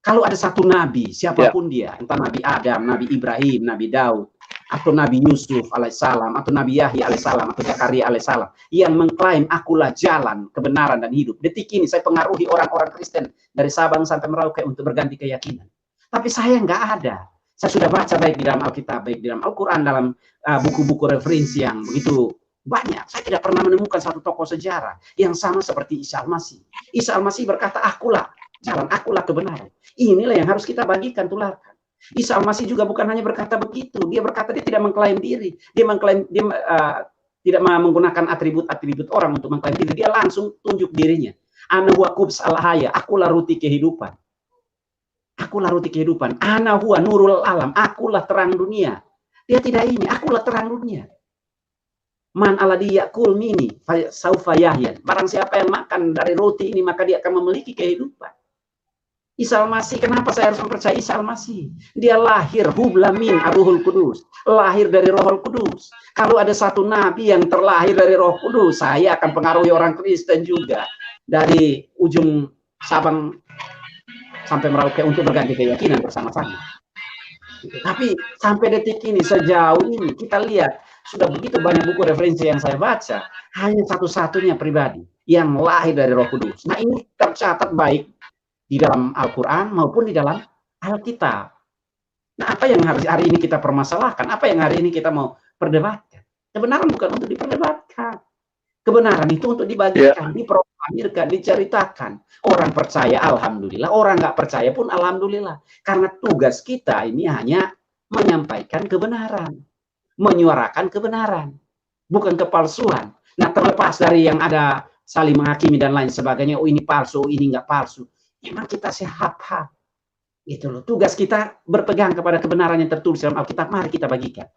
Kalau ada satu nabi, siapapun dia, entah Nabi Adam, Nabi Ibrahim, Nabi Daud, atau Nabi Yusuf alaihissalam, atau Nabi Yahya alaihissalam, atau Zakaria alaihissalam, yang mengklaim akulah jalan, kebenaran, dan hidup. Detik ini saya pengaruhi orang-orang Kristen dari Sabang sampai Merauke untuk berganti keyakinan. Tapi saya nggak ada. Saya sudah baca baik di dalam Alkitab, baik di dalam Al-Quran, dalam buku-buku referensi yang begitu banyak. Saya tidak pernah menemukan satu tokoh sejarah yang sama seperti Isa Al-Masih. Isa Al-Masih berkata, akulah jalan, akulah kebenaran. Inilah yang harus kita bagikan, tularkan. Isa Al-Masih juga bukan hanya berkata begitu. Dia berkata dia tidak mengklaim diri. Dia mengklaim, dia tidak menggunakan atribut-atribut orang untuk mengklaim diri. Dia langsung tunjuk dirinya. Ana huwa khubz al-haya, akulah roti kehidupan. Akulah roti kehidupan. Ana huwa nurul alam, akulah terang dunia. Dia tidak ini, akulah terang dunia. Man alladhi ya'kul mini saufa yahya. Barang siapa yang makan dari roti ini, maka dia akan memiliki kehidupan. Isa Al-Masih, kenapa saya harus mempercayai Isa Al-Masih? Dia lahir hubla min Ruhul Kudus, lahir dari Rohul Kudus. Kalau ada satu nabi yang terlahir dari Roh Kudus, saya akan pengaruhi orang Kristen juga dari ujung Sabang sampai Merauke untuk berganti keyakinan bersama-sama. Tapi sampai detik ini, sejauh ini kita lihat sudah begitu banyak buku referensi yang saya baca, hanya satu-satunya pribadi yang lahir dari Roh Kudus. Nah, ini tercatat baik di dalam Al-Quran maupun di dalam Alkitab. Nah, apa yang hari ini kita permasalahkan? Apa yang hari ini kita mau perdebatkan? Kebenaran bukan untuk diperdebatkan. Kebenaran itu untuk dibagikan, diproklamirkan, diceritakan. Orang percaya, alhamdulillah. Orang nggak percaya pun alhamdulillah. Karena tugas kita ini hanya menyampaikan kebenaran, menyuarakan kebenaran, bukan kepalsuan. Nah, terlepas dari yang ada saling menghakimi dan lain sebagainya, oh ini palsu, oh ini nggak palsu. Memang kita sehat. Itu loh. Tugas kita berpegang kepada kebenaran yang tertulis dalam Alkitab. Mari kita bagikan.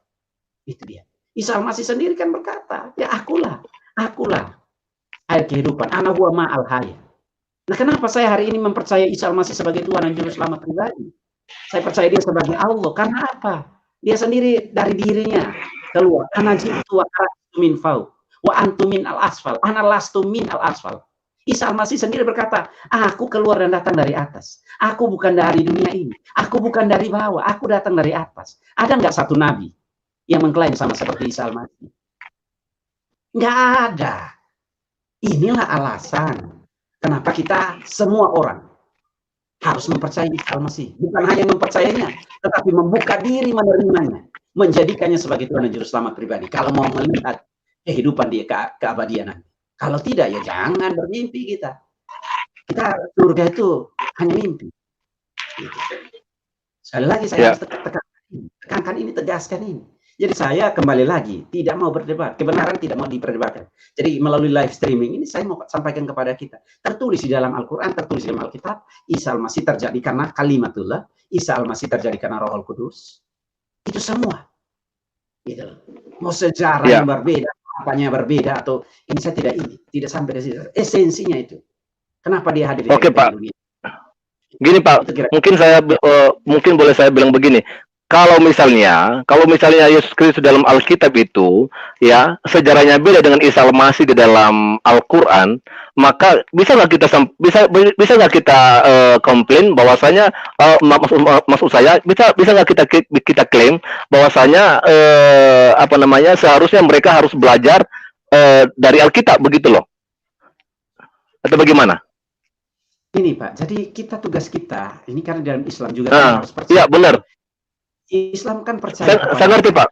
Itu dia. Isa Al-Masih sendiri kan berkata, ya akulah. Akulah air kehidupan, ana huwa ma'al haya. Nah, kenapa saya hari ini mempercayai Isa Al-Masih sebagai Tuhan dan Juru Selamat pribadi? Saya percaya dia sebagai Allah. Karena apa? Dia sendiri dari dirinya keluar. Ana jitu wa kharajtu min fauq wa antum min al-asfal. Ana lastu min al-asfal. Isa Al-Masih sendiri berkata, aku keluar dan datang dari atas. Aku bukan dari dunia ini. Aku bukan dari bawah. Aku datang dari atas. Ada nggak satu nabi yang mengklaim sama seperti Isa Al-Masih? Nggak ada. Inilah alasan kenapa kita semua orang harus mempercayai Isa Al-Masih. Bukan hanya mempercayainya, tetapi membuka diri menerimanya, menjadikannya sebagai Tuhan dan Juru Selamat pribadi. Kalau mau melihat kehidupan dia keabadian nanti. Kalau tidak, ya jangan bermimpi kita. Kita surga itu hanya mimpi. Gitu. Sekali lagi saya harus tekankan ini, tegaskan ini. Jadi saya kembali lagi tidak mau berdebat, kebenaran tidak mau diperdebatkan. Jadi melalui live streaming ini saya mau sampaikan kepada kita. Tertulis di dalam Al-Quran, tertulis di dalam Alkitab, Isa Al-Masih terjadi karena kalimatullah, Isa Al-Masih terjadi karena Rohul Kudus. Itu semua. Gitu. Mau sejarah yang berbeda, apanya berbeda atau ini saya tidak sampai di situ. Esensinya itu. Kenapa dia hadir di Pak. dunia? Gini Pak, mungkin boleh saya bilang begini. Kalau misalnya Yesus Kristus dalam Alkitab itu ya sejarahnya beda dengan Isa Al-Masih di dalam Al-Quran, maka bisa nggak kita komplain bahwasanya maksud saya bisa nggak kita klaim bahwasanya seharusnya mereka harus belajar dari Alkitab begitu loh, atau bagaimana? Ini Pak, jadi tugas kita ini karena dalam Islam juga harus percaya. Iya benar. Islam kan percaya. Saya ngerti Pak.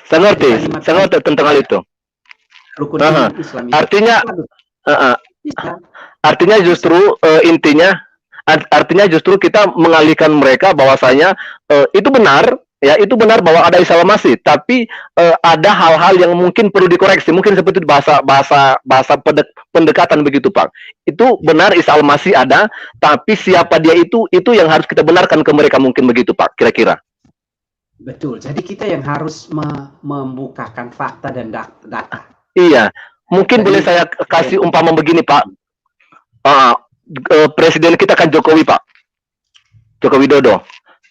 Saya ngerti tentang hal itu. Rukun iman Islam. Artinya justru artinya justru kita mengalihkan mereka bahwasanya itu benar bahwa ada Isa Al-Masih, tapi ada hal-hal yang mungkin perlu dikoreksi, mungkin seperti bahasa pendekatan begitu Pak. Itu benar Isa Al-Masih ada, tapi siapa dia itu yang harus kita benarkan ke mereka, mungkin begitu Pak, kira-kira. Betul, jadi kita yang harus membukakan fakta dan data. Iya, mungkin boleh saya kasih umpama begini Pak. Presiden kita kan Jokowi Pak, Joko Widodo.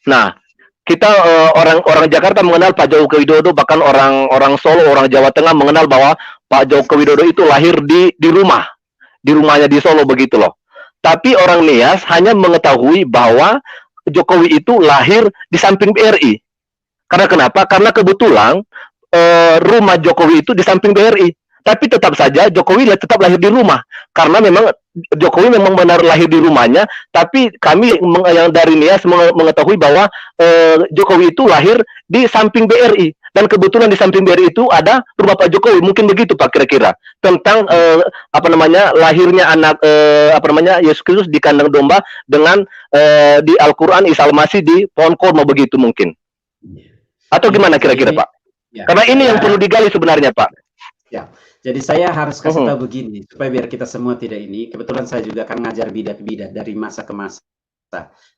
Nah, kita orang Jakarta mengenal Pak Joko Widodo, bahkan orang Solo, orang Jawa Tengah mengenal bahwa Pak Joko Widodo itu lahir di rumahnya di Solo begitu loh. Tapi orang Nias hanya mengetahui bahwa Jokowi itu lahir di samping BRI. Karena kenapa? Karena kebetulan rumah Jokowi itu di samping BRI. Tapi tetap saja Jokowi tetap lahir di rumah. Karena memang Jokowi memang benar lahir di rumahnya. Tapi kami yang dari Nias mengetahui bahwa Jokowi itu lahir di samping BRI. Dan kebetulan di samping BRI itu ada rumah Pak Jokowi. Mungkin begitu Pak kira-kira. Tentang lahirnya anak Yesus Kristus di kandang domba dengan di Al-Quran Isa Al-Masih di pohon korma begitu mungkin. Atau gimana kira-kira Pak? Ya, karena ini yang perlu digali sebenarnya Pak. Ya, jadi saya harus kasih tahu begini supaya biar kita semua tidak ini. Kebetulan saya juga akan ngajar bidat-bidat dari masa ke masa,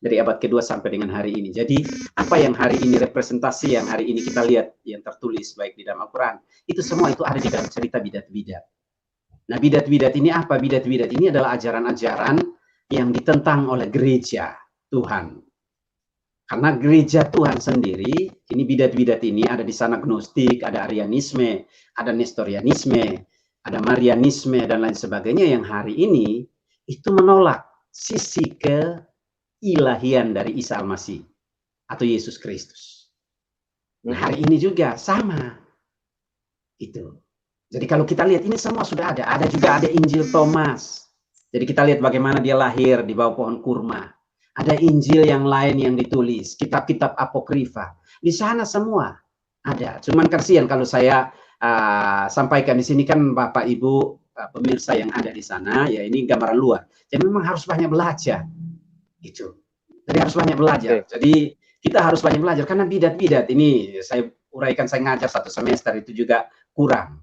dari abad kedua sampai dengan hari ini. Jadi apa yang hari ini representasi yang hari ini kita lihat yang tertulis baik di dalam Al-Quran, itu semua itu ada di dalam cerita bidat-bidat. Nah, bidat-bidat ini apa? Bidat-bidat ini adalah ajaran-ajaran yang ditentang oleh gereja Tuhan. Karena gereja Tuhan sendiri, ini bidat-bidat ini ada di sana Gnostik, ada Arianisme, ada Nestorianisme, ada Marianisme, dan lain sebagainya yang hari ini itu menolak sisi keilahian dari Isa Al-Masih atau Yesus Kristus. Nah, hari ini juga sama. Itu. Jadi kalau kita lihat ini semua sudah ada. Ada juga ada Injil Thomas. Jadi kita lihat bagaimana dia lahir di bawah pohon kurma. Ada Injil yang lain yang ditulis, kitab-kitab apokrifa. Di sana semua ada. Cuman kasihan kalau saya sampaikan di sini kan Bapak Ibu pemirsa yang ada di sana, ya ini gambaran luar. Jadi memang harus banyak belajar. Gitu. Jadi harus banyak belajar. Jadi kita harus banyak belajar karena bidat-bidat ini saya uraikan, saya ngajar 1 semester itu juga kurang.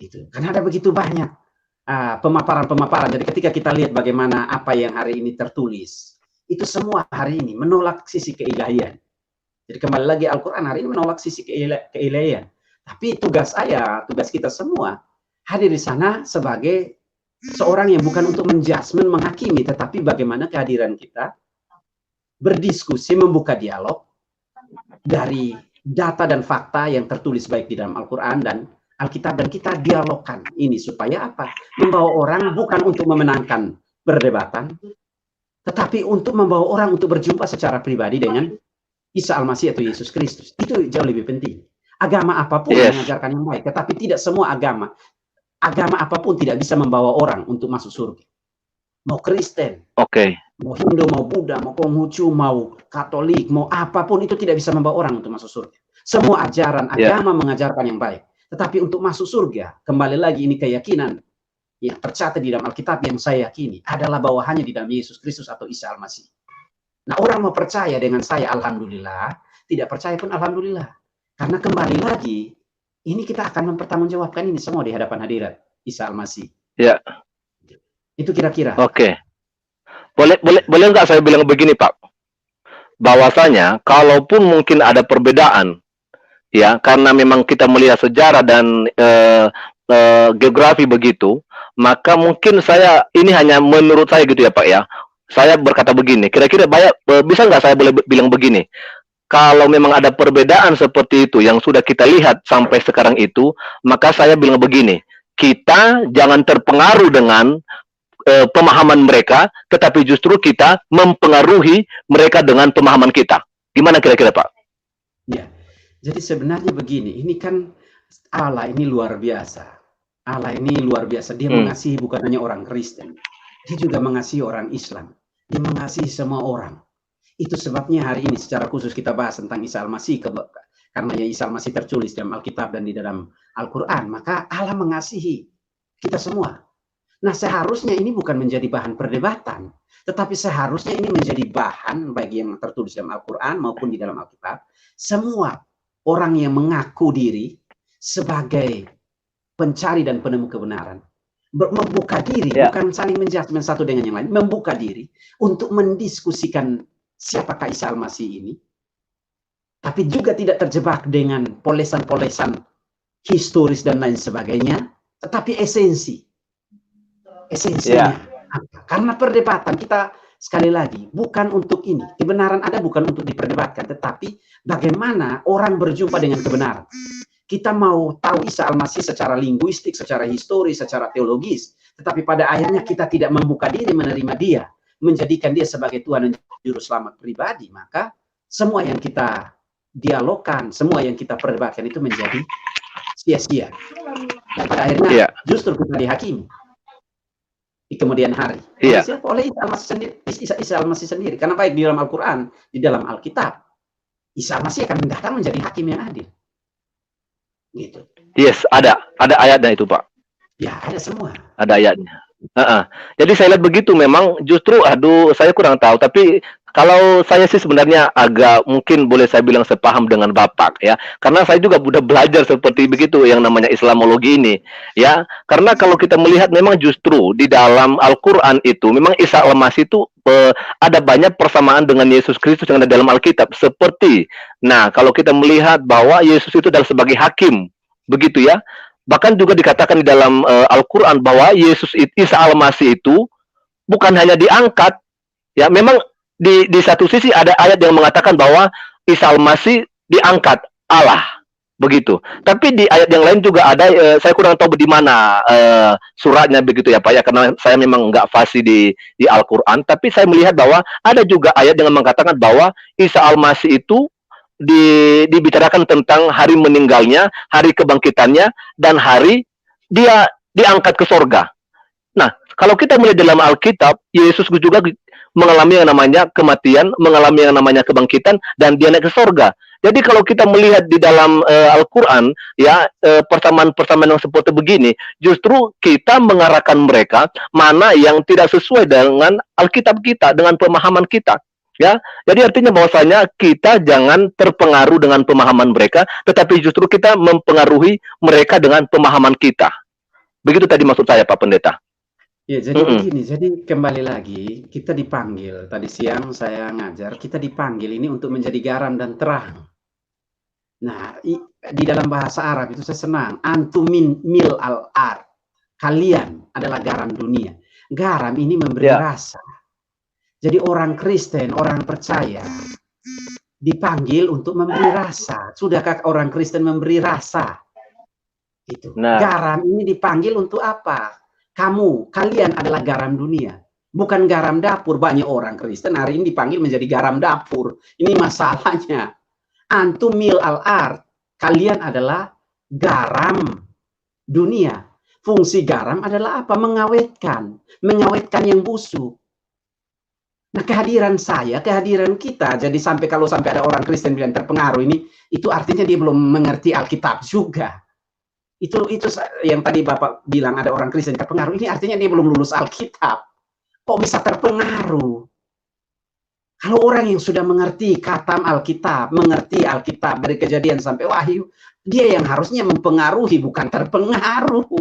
Gitu. Karena ada begitu banyak pemaparan-pemaparan. Jadi ketika kita lihat bagaimana apa yang hari ini tertulis, itu semua hari ini menolak sisi keilahian. Jadi kembali lagi Al-Quran hari ini menolak sisi keilahian. Tapi tugas saya, tugas kita semua hadir di sana sebagai seorang yang bukan untuk menjudgment, menghakimi, tetapi bagaimana kehadiran kita berdiskusi, membuka dialog dari data dan fakta yang tertulis baik di dalam Al-Quran dan Alkitab, dan kita dialogkan ini supaya apa? Membawa orang bukan untuk memenangkan perdebatan, tetapi untuk membawa orang untuk berjumpa secara pribadi dengan Isa Al-Masih atau Yesus Kristus. Itu jauh lebih penting. Agama apapun mengajarkan yang baik, tetapi tidak semua agama apapun tidak bisa membawa orang untuk masuk surga. Mau Kristen, mau Hindu, mau Buddha, mau Konghucu, mau Katolik, mau apapun, itu tidak bisa membawa orang untuk masuk surga. Semua ajaran agama mengajarkan yang baik. Tetapi untuk masuk surga, kembali lagi ini keyakinan yang tercatat di dalam Alkitab yang saya yakini adalah bawahannya di dalam Yesus Kristus atau Isa Al-Masih. Nah, orang mau percaya dengan saya, alhamdulillah. Tidak percaya pun alhamdulillah. Karena kembali lagi, ini kita akan mempertanggungjawabkan ini semua di hadapan hadirat Isa Al-Masih. Ya. Itu kira-kira. Oke. Boleh nggak saya bilang begini, Pak? Bahwasanya, kalaupun mungkin ada perbedaan, ya, karena memang kita melihat sejarah dan geografi begitu, maka mungkin ini hanya menurut saya gitu ya, Pak ya. Saya berkata begini, kira-kira bisa nggak saya boleh bilang begini? Kalau memang ada perbedaan seperti itu yang sudah kita lihat sampai sekarang itu, maka saya bilang begini, kita jangan terpengaruh dengan pemahaman mereka, tetapi justru kita mempengaruhi mereka dengan pemahaman kita. Gimana kira-kira, Pak? Ya, jadi sebenarnya begini, ini kan Allah ini luar biasa. Allah ini luar biasa. Dia mengasihi bukan hanya orang Kristen, dia juga mengasihi orang Islam. Dia mengasihi semua orang. Itu sebabnya hari ini secara khusus kita bahas tentang Isa Al-Masih, karena ya Isa Al-Masih tertulis dalam Alkitab dan di dalam Al-Quran. Maka Allah mengasihi kita semua. Nah, seharusnya ini bukan menjadi bahan perdebatan, tetapi seharusnya ini menjadi bahan bagi yang tertulis dalam Al-Quran maupun di dalam Alkitab. Semua orang yang mengaku diri sebagai pencari dan penemu kebenaran, membuka diri, bukan saling menjudgment satu dengan yang lain, membuka diri untuk mendiskusikan siapakah Isa Al-Masih ini, tapi juga tidak terjebak dengan polesan-polesan historis dan lain sebagainya, tetapi esensinya. Karena perdebatan kita sekali lagi bukan untuk ini. Kebenaran ada bukan untuk diperdebatkan, tetapi bagaimana orang berjumpa dengan kebenaran. Kita mau tahu Isa Al-Masih secara linguistik, secara historis, secara teologis, tetapi pada akhirnya kita tidak membuka diri menerima dia, menjadikan dia sebagai Tuhan dan Juru Selamat pribadi, maka semua yang kita dialogkan, semua yang kita perdebatkan itu menjadi sia-sia. Dan pada akhirnya justru kita dihakimi di kemudian hari. Siapa? Oleh Isa Al-Masih sendiri. Karena baik di dalam Al-Quran, di dalam Alkitab, Isa Al-Masih akan datang menjadi hakim yang adil. Gitu. Yes, ada ayatnya itu, Pak. Ya, ada semua. Ada ayatnya. Jadi saya lihat begitu, memang justru saya kurang tahu, tapi kalau saya sih sebenarnya agak mungkin boleh saya bilang sepaham dengan Bapak ya, karena saya juga sudah belajar seperti begitu yang namanya Islamologi ini ya, karena kalau kita melihat memang justru di dalam Al-Quran itu memang Isa Al-Masih itu ada banyak persamaan dengan Yesus Kristus yang ada dalam Alkitab, seperti kalau kita melihat bahwa Yesus itu adalah sebagai hakim begitu ya. Bahkan juga dikatakan di dalam Al-Quran bahwa Isa Al-Masih itu bukan hanya diangkat, ya memang di satu sisi ada ayat yang mengatakan bahwa Isa Al-Masih diangkat Allah, begitu. Tapi di ayat yang lain juga ada, saya kurang tahu di mana suratnya begitu ya Pak ya, karena saya memang nggak fasih di Al-Quran, tapi saya melihat bahwa ada juga ayat yang mengatakan bahwa Isa Al-Masih itu dibicarakan tentang hari meninggalnya, hari kebangkitannya, dan hari dia diangkat ke sorga. Nah, kalau kita melihat dalam Alkitab, Yesus juga mengalami yang namanya kematian, mengalami yang namanya kebangkitan, dan dia naik ke sorga. Jadi kalau kita melihat di dalam Al-Quran, ya persamaan-persamaan yang seperti begini, justru kita mengarahkan mereka mana yang tidak sesuai dengan Alkitab kita, dengan pemahaman kita. Ya, jadi artinya bahwasanya kita jangan terpengaruh dengan pemahaman mereka, tetapi justru kita mempengaruhi mereka dengan pemahaman kita. Begitu tadi maksud saya, Pak Pendeta. Ya, jadi begini, jadi kembali lagi kita dipanggil. Tadi siang saya ngajar, kita dipanggil ini untuk menjadi garam dan terang. Nah, di dalam bahasa Arab itu saya senang, antum mil al-ard. kalian adalah garam dunia. Garam ini memberi rasa. Jadi orang Kristen, orang percaya dipanggil untuk memberi rasa. Sudahkah orang Kristen memberi rasa? Itu. Nah, garam ini dipanggil untuk apa? Kalian adalah garam dunia. Bukan garam dapur. Banyak orang Kristen hari ini dipanggil menjadi garam dapur. Ini masalahnya. Antum mil al-ard. Kalian adalah garam dunia. Fungsi garam adalah apa? Mengawetkan. Mengawetkan yang busuk. Nah, kehadiran saya, kehadiran kita, jadi kalau sampai ada orang Kristen bilang terpengaruh ini, itu artinya dia belum mengerti Alkitab juga. Itu yang tadi Bapak bilang ada orang Kristen terpengaruh, ini artinya dia belum lulus Alkitab. Kok bisa terpengaruh? Kalau orang yang sudah mengerti khatam Alkitab, mengerti Alkitab dari Kejadian sampai Wahyu, dia yang harusnya mempengaruhi, bukan terpengaruh.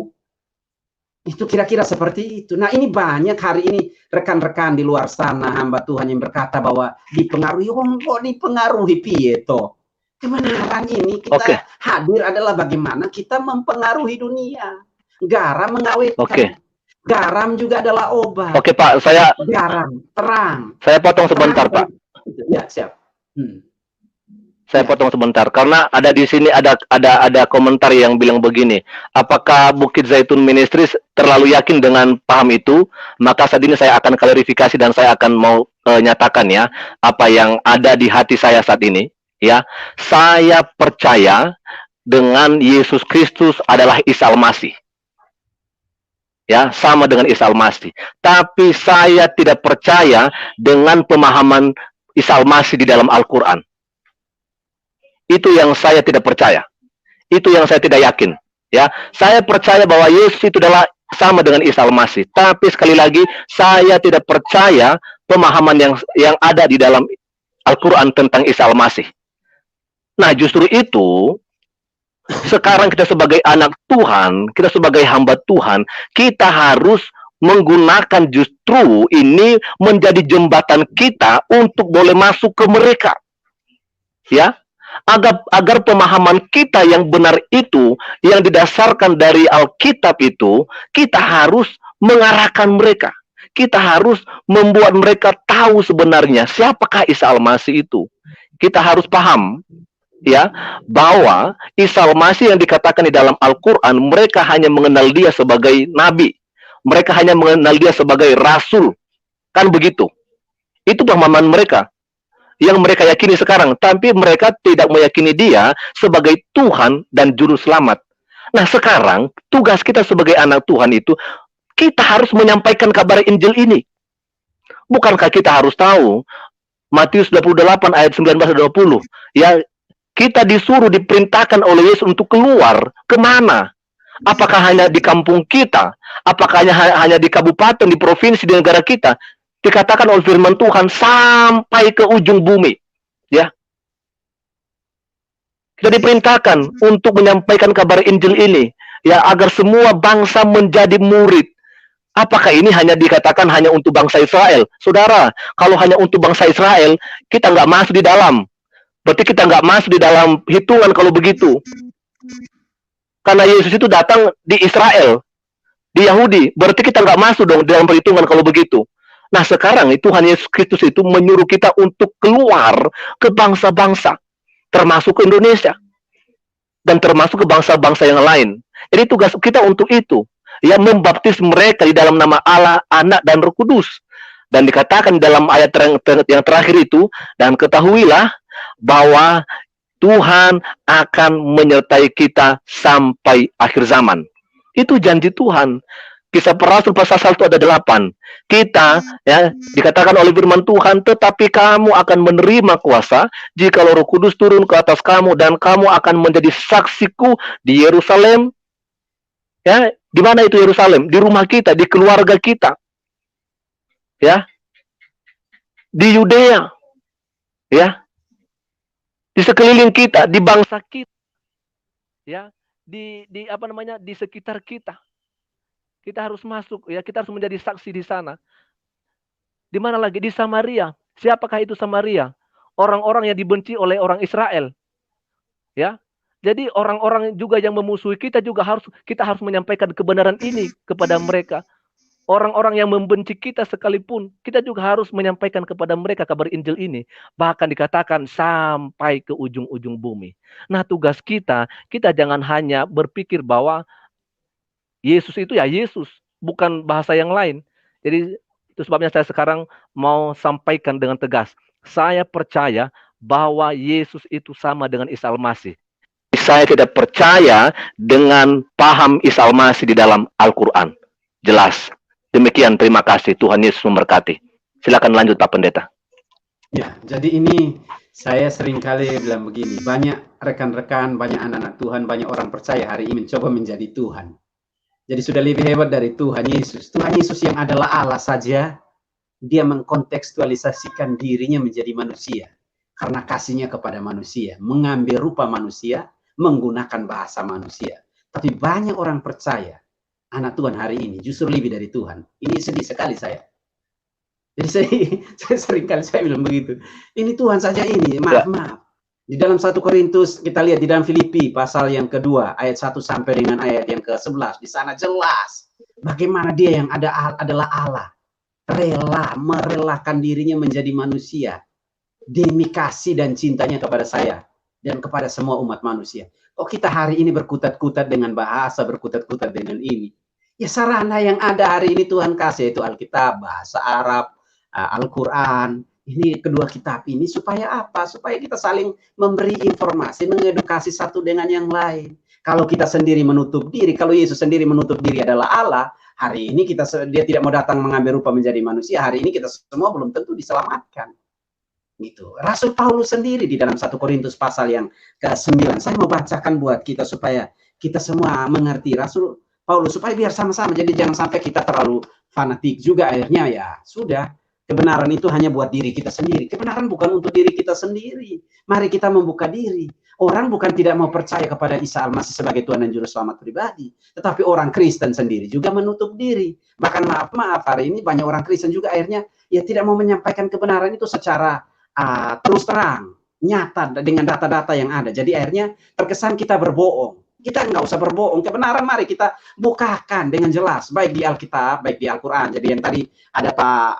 Itu kira-kira seperti itu. Nah, ini banyak hari ini rekan-rekan di luar sana, hamba Tuhan yang berkata bahwa dipengaruhi, kok dipengaruhi piye toh? Kebenaran ini kita hadir adalah bagaimana kita mempengaruhi dunia. Garam mengawetkan. Garam juga adalah obat. Oke, Pak, garam terang. Saya potong sebentar, Pak. Ya, siap. Saya potong sebentar karena ada di sini ada komentar yang bilang begini, apakah Bukit Zaitun Ministries terlalu yakin dengan paham itu? Maka saat ini saya akan klarifikasi dan saya akan mau nyatakan ya apa yang ada di hati saya saat ini. Ya, saya percaya dengan Yesus Kristus adalah Isa Al-Masih. Ya, sama dengan Isa Al-Masih. Tapi saya tidak percaya dengan pemahaman Isa Al-Masih di dalam Al-Quran. Itu yang saya tidak percaya. Itu yang saya tidak yakin. Ya, saya percaya bahwa Yesus itu adalah sama dengan Isa Al-Masih. Tapi sekali lagi, saya tidak percaya pemahaman yang ada di dalam Al-Quran tentang Isa Al-Masih. Nah, justru itu, sekarang kita sebagai anak Tuhan, kita sebagai hamba Tuhan, kita harus menggunakan justru ini menjadi jembatan kita untuk boleh masuk ke mereka. Ya, agar pemahaman kita yang benar itu, yang didasarkan dari Alkitab itu, kita harus mengarahkan mereka. Kita harus membuat mereka tahu sebenarnya siapakah Isa Al-Masih itu. Kita harus paham ya bahwa Isa Al-Masih yang dikatakan di dalam Al-Quran, mereka hanya mengenal dia sebagai nabi. Mereka hanya mengenal dia sebagai rasul. Kan begitu. Itu pemahaman mereka yang mereka yakini sekarang, tapi mereka tidak meyakini dia sebagai Tuhan dan Juru Selamat. Nah, sekarang tugas kita sebagai anak Tuhan itu, kita harus menyampaikan kabar Injil ini. Bukankah kita harus tahu Matius 28 ayat 19-20, ya, kita disuruh, diperintahkan oleh Yesus untuk keluar kemana? Apakah hanya di kampung kita? Apakah hanya di kabupaten, di provinsi, di negara kita? Dikatakan oleh firman Tuhan sampai ke ujung bumi, ya. Kita diperintahkan untuk menyampaikan kabar Injil ini, ya, agar semua bangsa menjadi murid. Apakah ini hanya dikatakan hanya untuk bangsa Israel? Saudara, kalau hanya untuk bangsa Israel, kita nggak masuk di dalam. Berarti kita nggak masuk di dalam hitungan kalau begitu. Karena Yesus itu datang di Israel, di Yahudi. Berarti kita nggak masuk dong dalam perhitungan kalau begitu. Nah, sekarang Tuhan Yesus Kristus itu menyuruh kita untuk keluar ke bangsa-bangsa, termasuk ke Indonesia, dan termasuk ke bangsa-bangsa yang lain. Jadi tugas kita untuk itu, ya, membaptis mereka di dalam nama Allah, Anak, dan Roh Kudus. Dan dikatakan dalam ayat yang terakhir itu, dan ketahuilah bahwa Tuhan akan menyertai kita sampai akhir zaman. Itu janji Tuhan. Kisah Para Rasul pasal 1 ada 8. Kita, ya, dikatakan oleh firman Tuhan, tetapi kamu akan menerima kuasa jika Roh Kudus turun ke atas kamu, dan kamu akan menjadi saksiku di Yerusalem. Ya, di mana itu Yerusalem? Di rumah kita, di keluarga kita. Ya. Di Yudea. Ya. Di sekeliling kita, di bangsa kita. Ya, di sekitar kita. Kita harus masuk, ya, kita harus menjadi saksi di sana. Di mana lagi? Di Samaria. Siapakah itu Samaria? Orang-orang yang dibenci oleh orang Israel. Ya. Jadi orang-orang juga yang memusuhi kita juga kita harus menyampaikan kebenaran ini kepada mereka. Orang-orang yang membenci kita sekalipun, kita juga harus menyampaikan kepada mereka kabar Injil ini. Bahkan dikatakan sampai ke ujung-ujung bumi. Nah, tugas kita jangan hanya berpikir bahwa Yesus itu ya Yesus, bukan bahasa yang lain. Jadi itu sebabnya saya sekarang mau sampaikan dengan tegas. Saya percaya bahwa Yesus itu sama dengan Isa Al-Masih. Saya tidak percaya dengan paham Isa Al-Masih di dalam Al-Quran. Jelas. Demikian, terima kasih. Tuhan Yesus memberkati. Silakan lanjut, Pak Pendeta. Ya, jadi ini saya sering kali bilang begini, banyak rekan-rekan, banyak anak-anak Tuhan, banyak orang percaya hari ini mencoba menjadi Tuhan. Jadi sudah lebih hebat dari Tuhan Yesus. Tuhan Yesus yang adalah Allah saja, dia mengkontekstualisasikan dirinya menjadi manusia. Karena kasihnya kepada manusia, mengambil rupa manusia, menggunakan bahasa manusia. Tapi banyak orang percaya, anak Tuhan hari ini justru lebih dari Tuhan. Ini sedih sekali saya. Jadi saya sering kali saya bilang begitu. Ini Tuhan saja ini, maaf. Di dalam 1 Korintus, kita lihat di dalam Filipi, pasal yang kedua, ayat 1 sampai dengan ayat yang ke-11. Di sana jelas bagaimana dia yang adalah Allah. Rela, merelakan dirinya menjadi manusia. Demi kasih dan cintanya kepada saya dan kepada semua umat manusia. Kok kita hari ini berkutat-kutat dengan bahasa, berkutat-kutat dengan ini? Ya sarana yang ada hari ini Tuhan kasih, itu Alkitab, bahasa Arab, Al-Quran. Ini kedua kitab ini supaya apa? Supaya kita saling memberi informasi, mengedukasi satu dengan yang lain. Kalau kita sendiri menutup diri, kalau Yesus sendiri menutup diri adalah Allah, hari ini dia tidak mau datang mengambil rupa menjadi manusia, hari ini kita semua belum tentu diselamatkan. Gitu. Rasul Paulus sendiri di dalam 1 Korintus pasal yang ke-9. Saya mau bacakan buat kita supaya kita semua mengerti Rasul Paulus, supaya biar sama-sama. Jadi jangan sampai kita terlalu fanatik juga akhirnya ya. Sudah, kebenaran itu hanya buat diri kita sendiri. Kebenaran bukan untuk diri kita sendiri. Mari kita membuka diri. Orang bukan tidak mau percaya kepada Isa Al-Masih sebagai Tuhan dan Juru Selamat pribadi. Tetapi orang Kristen sendiri juga menutup diri. Bahkan maaf hari ini banyak orang Kristen juga akhirnya ya tidak mau menyampaikan kebenaran itu secara terus terang, nyata dengan data-data yang ada. Jadi akhirnya terkesan kita berbohong. Kita nggak usah berbohong. Kebenaran mari kita bukakan dengan jelas, baik di Alkitab, baik di Al-Quran. Jadi yang tadi ada Pak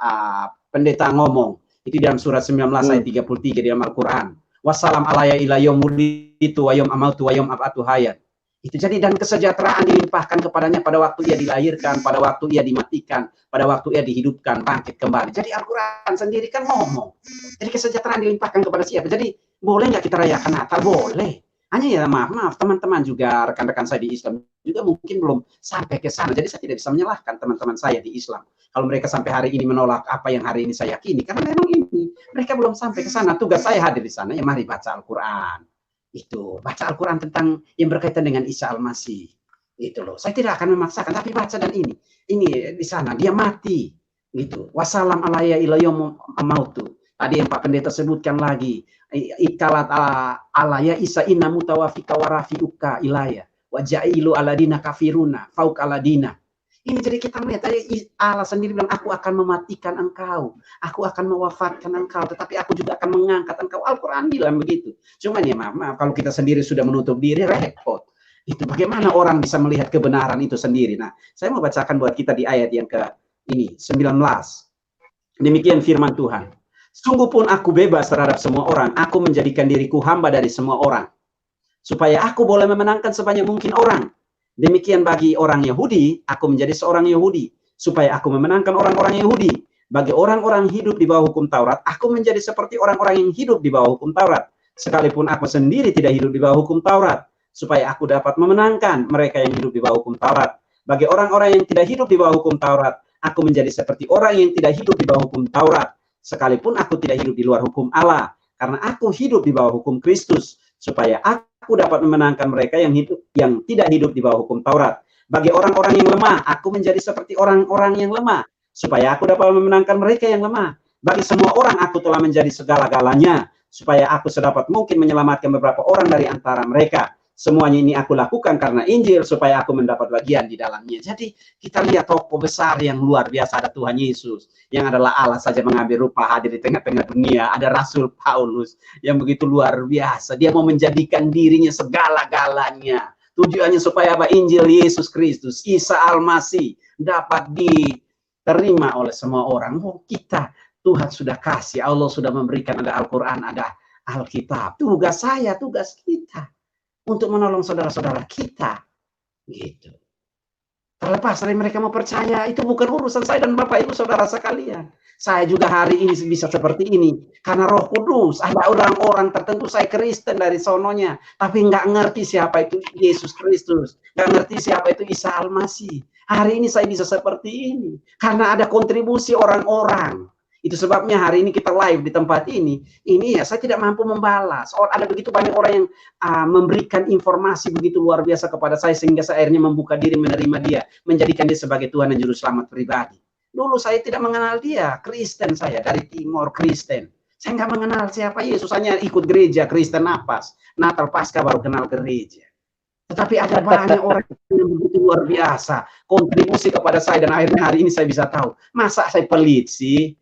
Pendeta ngomong, itu dalam surat 19 ayat 33 di dalam Al-Quran. Wassalam alaya ila yaumulitu wa yaum amautu wa yaum ab'atu hayat. Itu jadi dan kesejahteraan dilimpahkan kepadanya pada waktu ia dilahirkan, pada waktu ia dimatikan, pada waktu ia dihidupkan, bangkit kembali. Jadi Al-Quran sendiri kan ngomong. Jadi kesejahteraan dilimpahkan kepada siapa? Jadi boleh nggak kita rayakan Natal? Boleh. Hanya ya maaf teman-teman juga, rekan-rekan saya di Islam juga mungkin belum sampai ke sana. Jadi saya tidak bisa menyalahkan teman-teman saya di Islam. Kalau mereka sampai hari ini menolak apa yang hari ini saya yakini, karena memang ini mereka belum sampai ke sana. Tugas saya hadir di sana, ya mari baca Al-Quran. Itu baca Al-Quran tentang yang berkaitan dengan Isa Al-Masih. Itu loh. Saya tidak akan memaksakan, tapi baca dan ini di sana dia mati. Gitu. Wassalam alaya ila yaum amautu. Tadi yang Pak Pendeta sebutkan lagi. Ikalat alaya Isa inna mutawafika warafiuka ilaya. Wajailu aladina kafiruna fauk aladina. Ini jadi kita melihat Allah sendiri bilang, aku akan mematikan engkau, aku akan mewafatkan engkau, tetapi aku juga akan mengangkat engkau. Al-Quran bilang begitu. Cuman ya maaf, kalau kita sendiri sudah menutup diri, repot. Itu bagaimana orang bisa melihat kebenaran itu sendiri. Nah, saya mau bacakan buat kita di ayat yang ini 19. Demikian firman Tuhan. Sungguh pun aku bebas terhadap semua orang, aku menjadikan diriku hamba dari semua orang, supaya aku boleh memenangkan sebanyak mungkin orang. Demikian bagi orang Yahudi, aku menjadi seorang Yahudi, supaya aku memenangkan orang-orang Yahudi. Bagi orang-orang hidup di bawah hukum Taurat, aku menjadi seperti orang-orang yang hidup di bawah hukum Taurat. Sekalipun aku sendiri tidak hidup di bawah hukum Taurat, supaya aku dapat memenangkan mereka yang hidup di bawah hukum Taurat. Bagi orang-orang yang tidak hidup di bawah hukum Taurat, aku menjadi seperti orang yang tidak hidup di bawah hukum Taurat. Sekalipun aku tidak hidup di luar hukum Allah, karena aku hidup di bawah hukum Kristus, supaya aku dapat memenangkan mereka yang tidak hidup di bawah hukum Taurat. Bagi orang-orang yang lemah, aku menjadi seperti orang-orang yang lemah, supaya aku dapat memenangkan mereka yang lemah. Bagi semua orang aku telah menjadi segala-galanya, supaya aku sedapat mungkin menyelamatkan beberapa orang dari antara mereka. Semuanya ini aku lakukan karena Injil supaya aku mendapat bagian di dalamnya. Jadi kita lihat tokoh besar yang luar biasa, ada Tuhan Yesus yang adalah Allah saja mengambil rupa hadir di tengah-tengah dunia. Ada Rasul Paulus yang begitu luar biasa. Dia mau menjadikan dirinya segala-galanya. Tujuannya supaya apa? Injil Yesus Kristus, Isa Al-Masih dapat diterima oleh semua orang. Oh, kita, Tuhan sudah kasih, Allah sudah memberikan, ada Al-Quran, ada Alkitab. Tugas saya, tugas kita untuk menolong saudara-saudara kita, gitu. Terlepas dari mereka mau percaya, itu bukan urusan saya dan Bapak Ibu Saudara sekalian. Saya juga hari ini bisa seperti ini karena Roh Kudus. Ada orang-orang tertentu, saya Kristen dari sononya, tapi nggak ngerti siapa itu Yesus Kristus, nggak ngerti siapa itu Isa Al-Masih. Hari ini saya bisa seperti ini karena ada kontribusi orang-orang. Itu sebabnya hari ini kita live di tempat ini. Ini ya saya tidak mampu membalas. Ada begitu banyak orang yang memberikan informasi begitu luar biasa kepada saya sehingga saya akhirnya membuka diri menerima dia, menjadikan dia sebagai Tuhan dan Juru Selamat pribadi. Dulu saya tidak mengenal dia, Kristen saya dari Timor Kristen. Saya nggak mengenal siapa Yesus, hanya ikut gereja Kristen Napas. Natal Paskah baru kenal gereja. Tetapi ada banyak orang yang begitu luar biasa kontribusi kepada saya dan akhirnya hari ini saya bisa tahu. Masa saya pelit sih?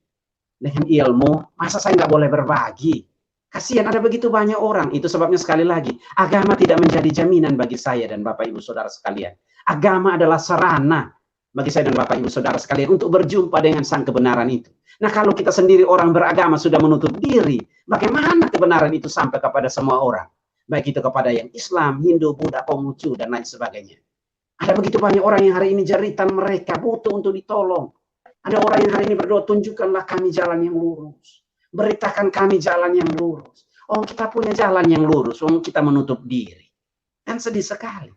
Dengan ilmu, masa saya nggak boleh berbagi? Kasihan ada begitu banyak orang. Itu sebabnya sekali lagi, agama tidak menjadi jaminan bagi saya dan Bapak Ibu Saudara sekalian. Agama adalah sarana bagi saya dan Bapak Ibu Saudara sekalian untuk berjumpa dengan sang kebenaran itu. Nah, kalau kita sendiri orang beragama sudah menutup diri, bagaimana kebenaran itu sampai kepada semua orang? Baik itu kepada yang Islam, Hindu, Buddha, Konghucu, dan lain sebagainya. Ada begitu banyak orang yang hari ini jeritan mereka butuh untuk ditolong. Ada orang yang hari ini berdoa, tunjukkanlah kami jalan yang lurus. Beritakan kami jalan yang lurus. Oh, kita punya jalan yang lurus. Oh, kita menutup diri. Kan sedih sekali.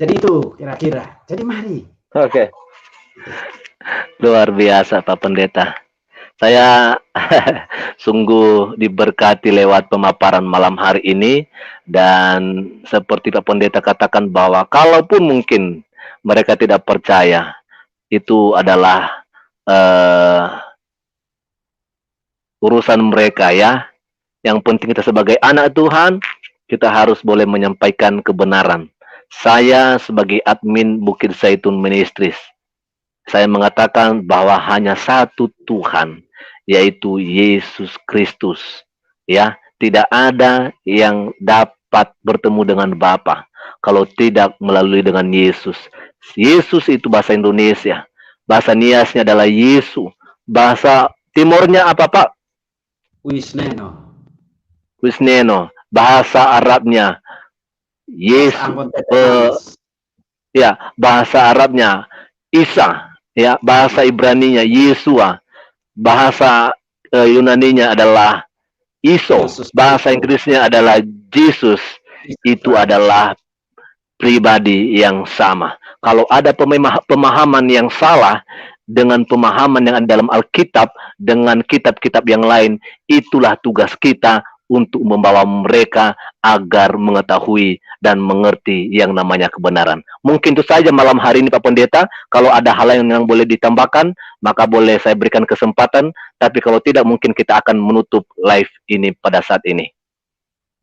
Jadi itu kira-kira. Jadi mari. Oke. Luar biasa Pak Pendeta. Saya sungguh diberkati lewat pemaparan malam hari ini. Dan seperti Pak Pendeta katakan bahwa kalaupun mungkin mereka tidak percaya, itu adalah urusan mereka ya. Yang penting kita sebagai anak Tuhan, kita harus boleh menyampaikan kebenaran. Saya sebagai admin Bukit Zaitun Ministries, saya mengatakan bahwa hanya satu Tuhan, yaitu Yesus Kristus. Ya, tidak ada yang dapat bertemu dengan Bapa kalau tidak melalui dengan Yesus. Yesus itu bahasa Indonesia. Bahasa Niasnya adalah Yesu. Bahasa Timurnya apa Pak? Wisneno. Wisneno. Bahasa Arabnya Yesus. Ya, bahasa Arabnya Isa. Ya, bahasa Ibraninya Yesua. Bahasa Yunaninya adalah Iso. Bahasa Inggrisnya adalah Jesus. Itu adalah pribadi yang sama. Kalau ada pemahaman yang salah dengan pemahaman yang ada dalam Alkitab, dengan kitab-kitab yang lain, itulah tugas kita untuk membawa mereka agar mengetahui dan mengerti yang namanya kebenaran. Mungkin itu saja malam hari ini Pak Pendeta. Kalau ada hal yang boleh ditambahkan, maka boleh saya berikan kesempatan. Tapi kalau tidak, mungkin kita akan menutup live ini pada saat ini.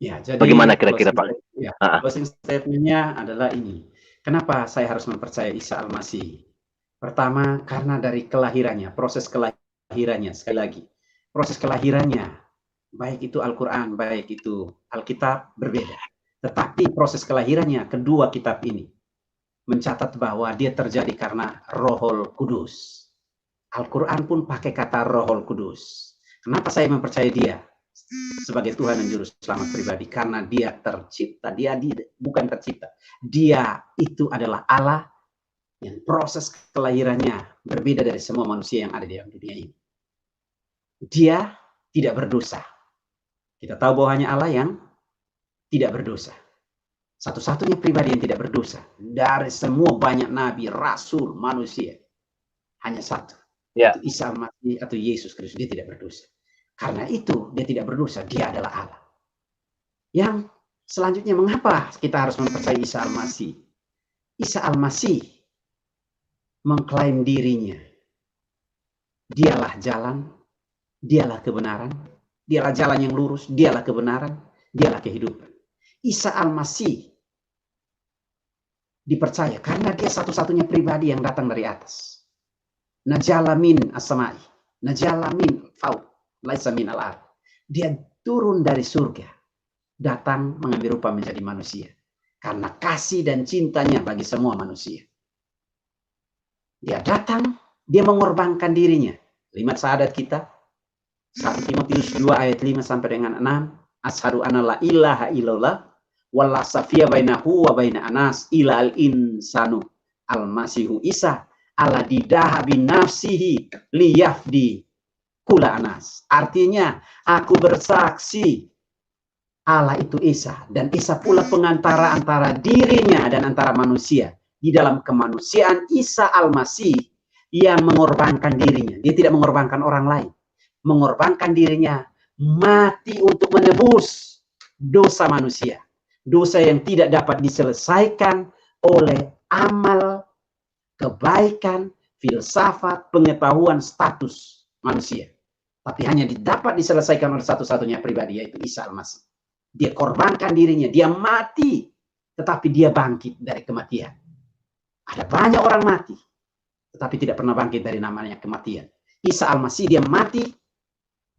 Ya, jadi bagaimana kira-kira Pak? Ya, closing statement-nya adalah ini. Kenapa saya harus mempercayai Isa Al-Masih? Pertama, karena dari kelahirannya, proses kelahirannya, sekali lagi, proses kelahirannya, baik itu Al-Quran, baik itu Alkitab, berbeda. Tetapi proses kelahirannya, kedua kitab ini, mencatat bahwa dia terjadi karena Rohul Kudus. Al-Quran pun pakai kata Rohul Kudus. Kenapa saya mempercayai dia sebagai Tuhan dan Juru Selamat pribadi? Karena dia tercipta, dia bukan tercipta. Dia itu adalah Allah yang proses kelahirannya berbeda dari semua manusia yang ada di dalam dunia ini. Dia tidak berdosa. Kita tahu bahwa hanya Allah yang tidak berdosa. Satu-satunya pribadi yang tidak berdosa dari semua banyak nabi, rasul, manusia. Hanya satu. Ya. Itu Isa Al-Masih atau Yesus Kristus. Dia tidak berdosa. Karena itu dia tidak berdosa. Dia adalah Allah. Yang selanjutnya, mengapa kita harus mempercayai Isa Al-Masih? Isa Al-Masih mengklaim dirinya. Dialah jalan, dialah kebenaran, dialah jalan yang lurus, dialah kebenaran, dialah kehidupan. Isa Al-Masih dipercaya karena dia satu-satunya pribadi yang datang dari atas. Najala min as-samai, najala min fauq, laisa min al-ard. Dia turun dari surga, datang mengambil rupa menjadi manusia. Karena kasih dan cintanya bagi semua manusia. Dia datang, dia mengorbankan dirinya. Kalimat syahadat kita, 1 Timotius 2 ayat 5 sampai dengan 6. Asyhadu anna la ilaha illallah wala safiya bainahu wa baina anas ila al-insanu al-masihu Isa ala didaha bin nafsihi liyafdi kula anas. Artinya, aku bersaksi Allah itu Isa, dan Isa pula pengantara antara dirinya dan antara manusia. Di dalam kemanusiaan Isa Al-Masih yang mengorbankan dirinya. Dia tidak mengorbankan orang lain. Mengorbankan dirinya mati untuk menebus dosa manusia. Dosa yang tidak dapat diselesaikan oleh amal, kebaikan, filsafat, pengetahuan, status manusia. Tapi hanya dapat diselesaikan oleh satu-satunya pribadi, yaitu Isa Al-Masih. Dia korbankan dirinya, dia mati, tetapi dia bangkit dari kematian. Ada banyak orang mati, tetapi tidak pernah bangkit dari namanya kematian. Isa Al-Masih dia mati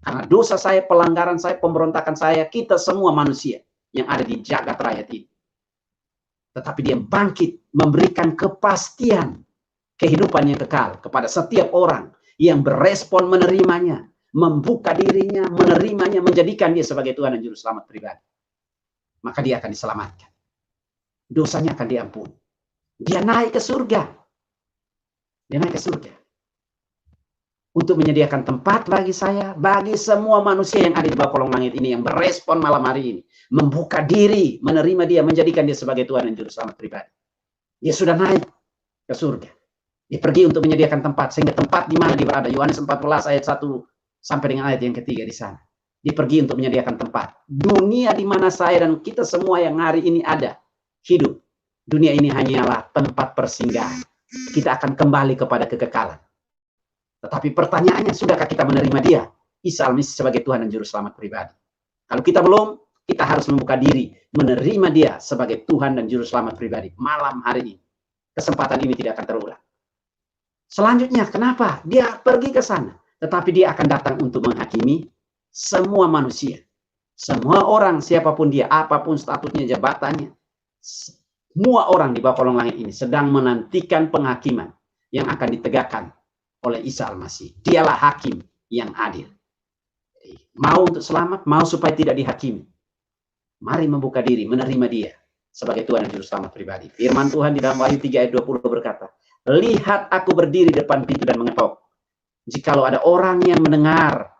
karena dosa saya, pelanggaran saya, pemberontakan saya, kita semua manusia yang ada di jagat raya ini. Tetapi dia bangkit, memberikan kepastian kehidupan yang kekal kepada setiap orang yang berespon menerimanya, membuka dirinya, menerimanya, menjadikan dia sebagai Tuhan dan Juru Selamat pribadi. Maka dia akan diselamatkan. Dosanya akan diampuni. Dia naik ke surga. Dia naik ke surga. Untuk menyediakan tempat bagi saya, bagi semua manusia yang ada di bawah kolong langit ini, yang berespon malam hari ini. Membuka diri, menerima dia, menjadikan dia sebagai Tuhan dan Juru Selamat pribadi. Dia sudah naik ke surga. Dia pergi untuk menyediakan tempat, sehingga tempat di mana dia berada. Yohanes 14 ayat 1 sampai dengan ayat yang ketiga di sana. Dia pergi untuk menyediakan tempat. Dunia di mana saya dan kita semua yang hari ini ada, hidup. Dunia ini hanyalah tempat persinggahan. Kita akan kembali kepada kekekalan. Tetapi pertanyaannya, sudahkah kita menerima dia, Isa Al-Masih sebagai Tuhan dan Juru Selamat pribadi? Kalau kita belum, kita harus membuka diri, menerima dia sebagai Tuhan dan Juru Selamat pribadi. Malam hari ini, kesempatan ini tidak akan terulang. Selanjutnya, kenapa? Dia pergi ke sana. Tetapi dia akan datang untuk menghakimi semua manusia. Semua orang, siapapun dia, apapun statusnya, jabatannya. Semua orang di bawah kolong langit ini sedang menantikan penghakiman yang akan ditegakkan oleh Isa Al-Masih. Dialah hakim yang adil. Mau untuk selamat, mau supaya tidak dihakimi. Mari membuka diri, menerima dia sebagai Tuhan dan Juru Selamat pribadi. Firman Tuhan di dalam Wahyu 3 ayat 20 berkata, lihat aku berdiri depan pintu dan mengetok. Jikalau ada orang yang mendengar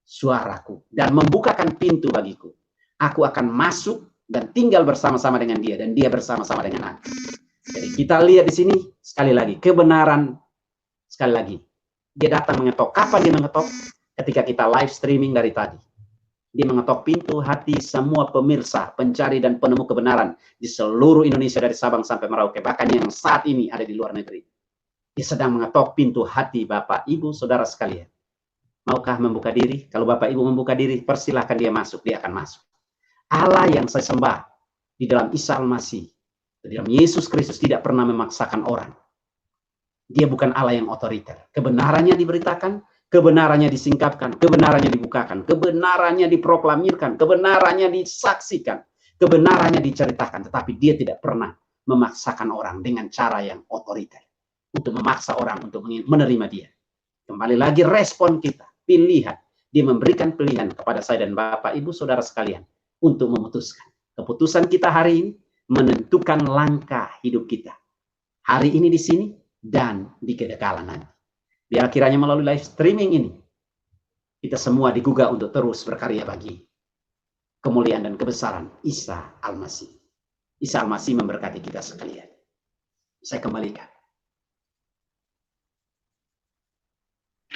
suaraku dan membukakan pintu bagiku, aku akan masuk dan tinggal bersama-sama dengan dia, dan dia bersama-sama dengan aku. Jadi kita lihat di sini, sekali lagi, kebenaran. Sekali lagi, dia datang mengetok. Kapan dia mengetok? Ketika kita live streaming dari tadi. Dia mengetok pintu hati semua pemirsa, pencari dan penemu kebenaran di seluruh Indonesia dari Sabang sampai Merauke, bahkan yang saat ini ada di luar negeri. Dia sedang mengetok pintu hati Bapak, Ibu, Saudara sekalian. Maukah membuka diri? Kalau Bapak Ibu membuka diri, persilahkan dia masuk, dia akan masuk. Allah yang saya sembah di dalam Isa Al-Masih, di dalam Yesus Kristus tidak pernah memaksakan orang. Dia bukan Allah yang otoriter. Kebenarannya diberitakan, kebenarannya disingkapkan, kebenarannya dibukakan, kebenarannya diproklamirkan, kebenarannya disaksikan, kebenarannya diceritakan. Tetapi dia tidak pernah memaksakan orang dengan cara yang otoriter. Untuk memaksa orang untuk menerima dia. Kembali lagi respon kita, pilihan. Dia memberikan pilihan kepada saya dan Bapak, Ibu, Saudara sekalian untuk memutuskan. Keputusan kita hari ini menentukan langkah hidup kita. Hari ini di sini dan di kekekalan nanti. Biar kiranya melalui live streaming ini, kita semua digugah untuk terus berkarya bagi kemuliaan dan kebesaran Isa Al-Masih. Isa Al-Masih memberkati kita sekalian. Saya kembalikan.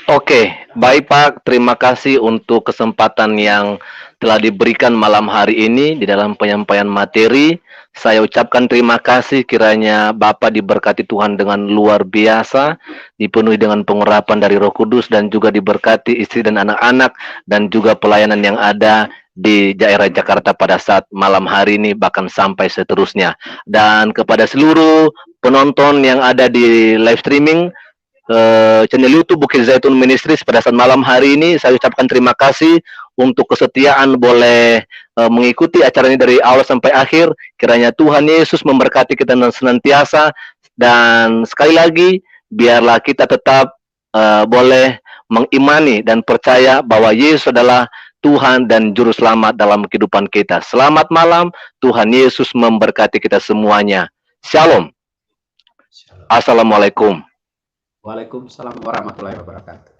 Oke, baik Pak. Terima kasih untuk kesempatan yang telah diberikan malam hari ini di dalam penyampaian materi. Saya ucapkan terima kasih, kiranya Bapak diberkati Tuhan dengan luar biasa, dipenuhi dengan pengurapan dari Roh Kudus, dan juga diberkati istri dan anak-anak, dan juga pelayanan yang ada di daerah Jakarta pada saat malam hari ini, bahkan sampai seterusnya. Dan kepada seluruh penonton yang ada di live streaming channel YouTube Bukit Zaitun Ministries pada saat malam hari ini, saya ucapkan terima kasih untuk kesetiaan boleh mengikuti acara ini dari awal sampai akhir. Kiranya Tuhan Yesus memberkati kita senantiasa, dan sekali lagi biarlah kita tetap boleh mengimani dan percaya bahwa Yesus adalah Tuhan dan Juru Selamat dalam kehidupan kita. Selamat malam, Tuhan Yesus memberkati kita semuanya. Shalom. Shalom. Assalamualaikum. Waalaikumsalam warahmatullahi wabarakatuh.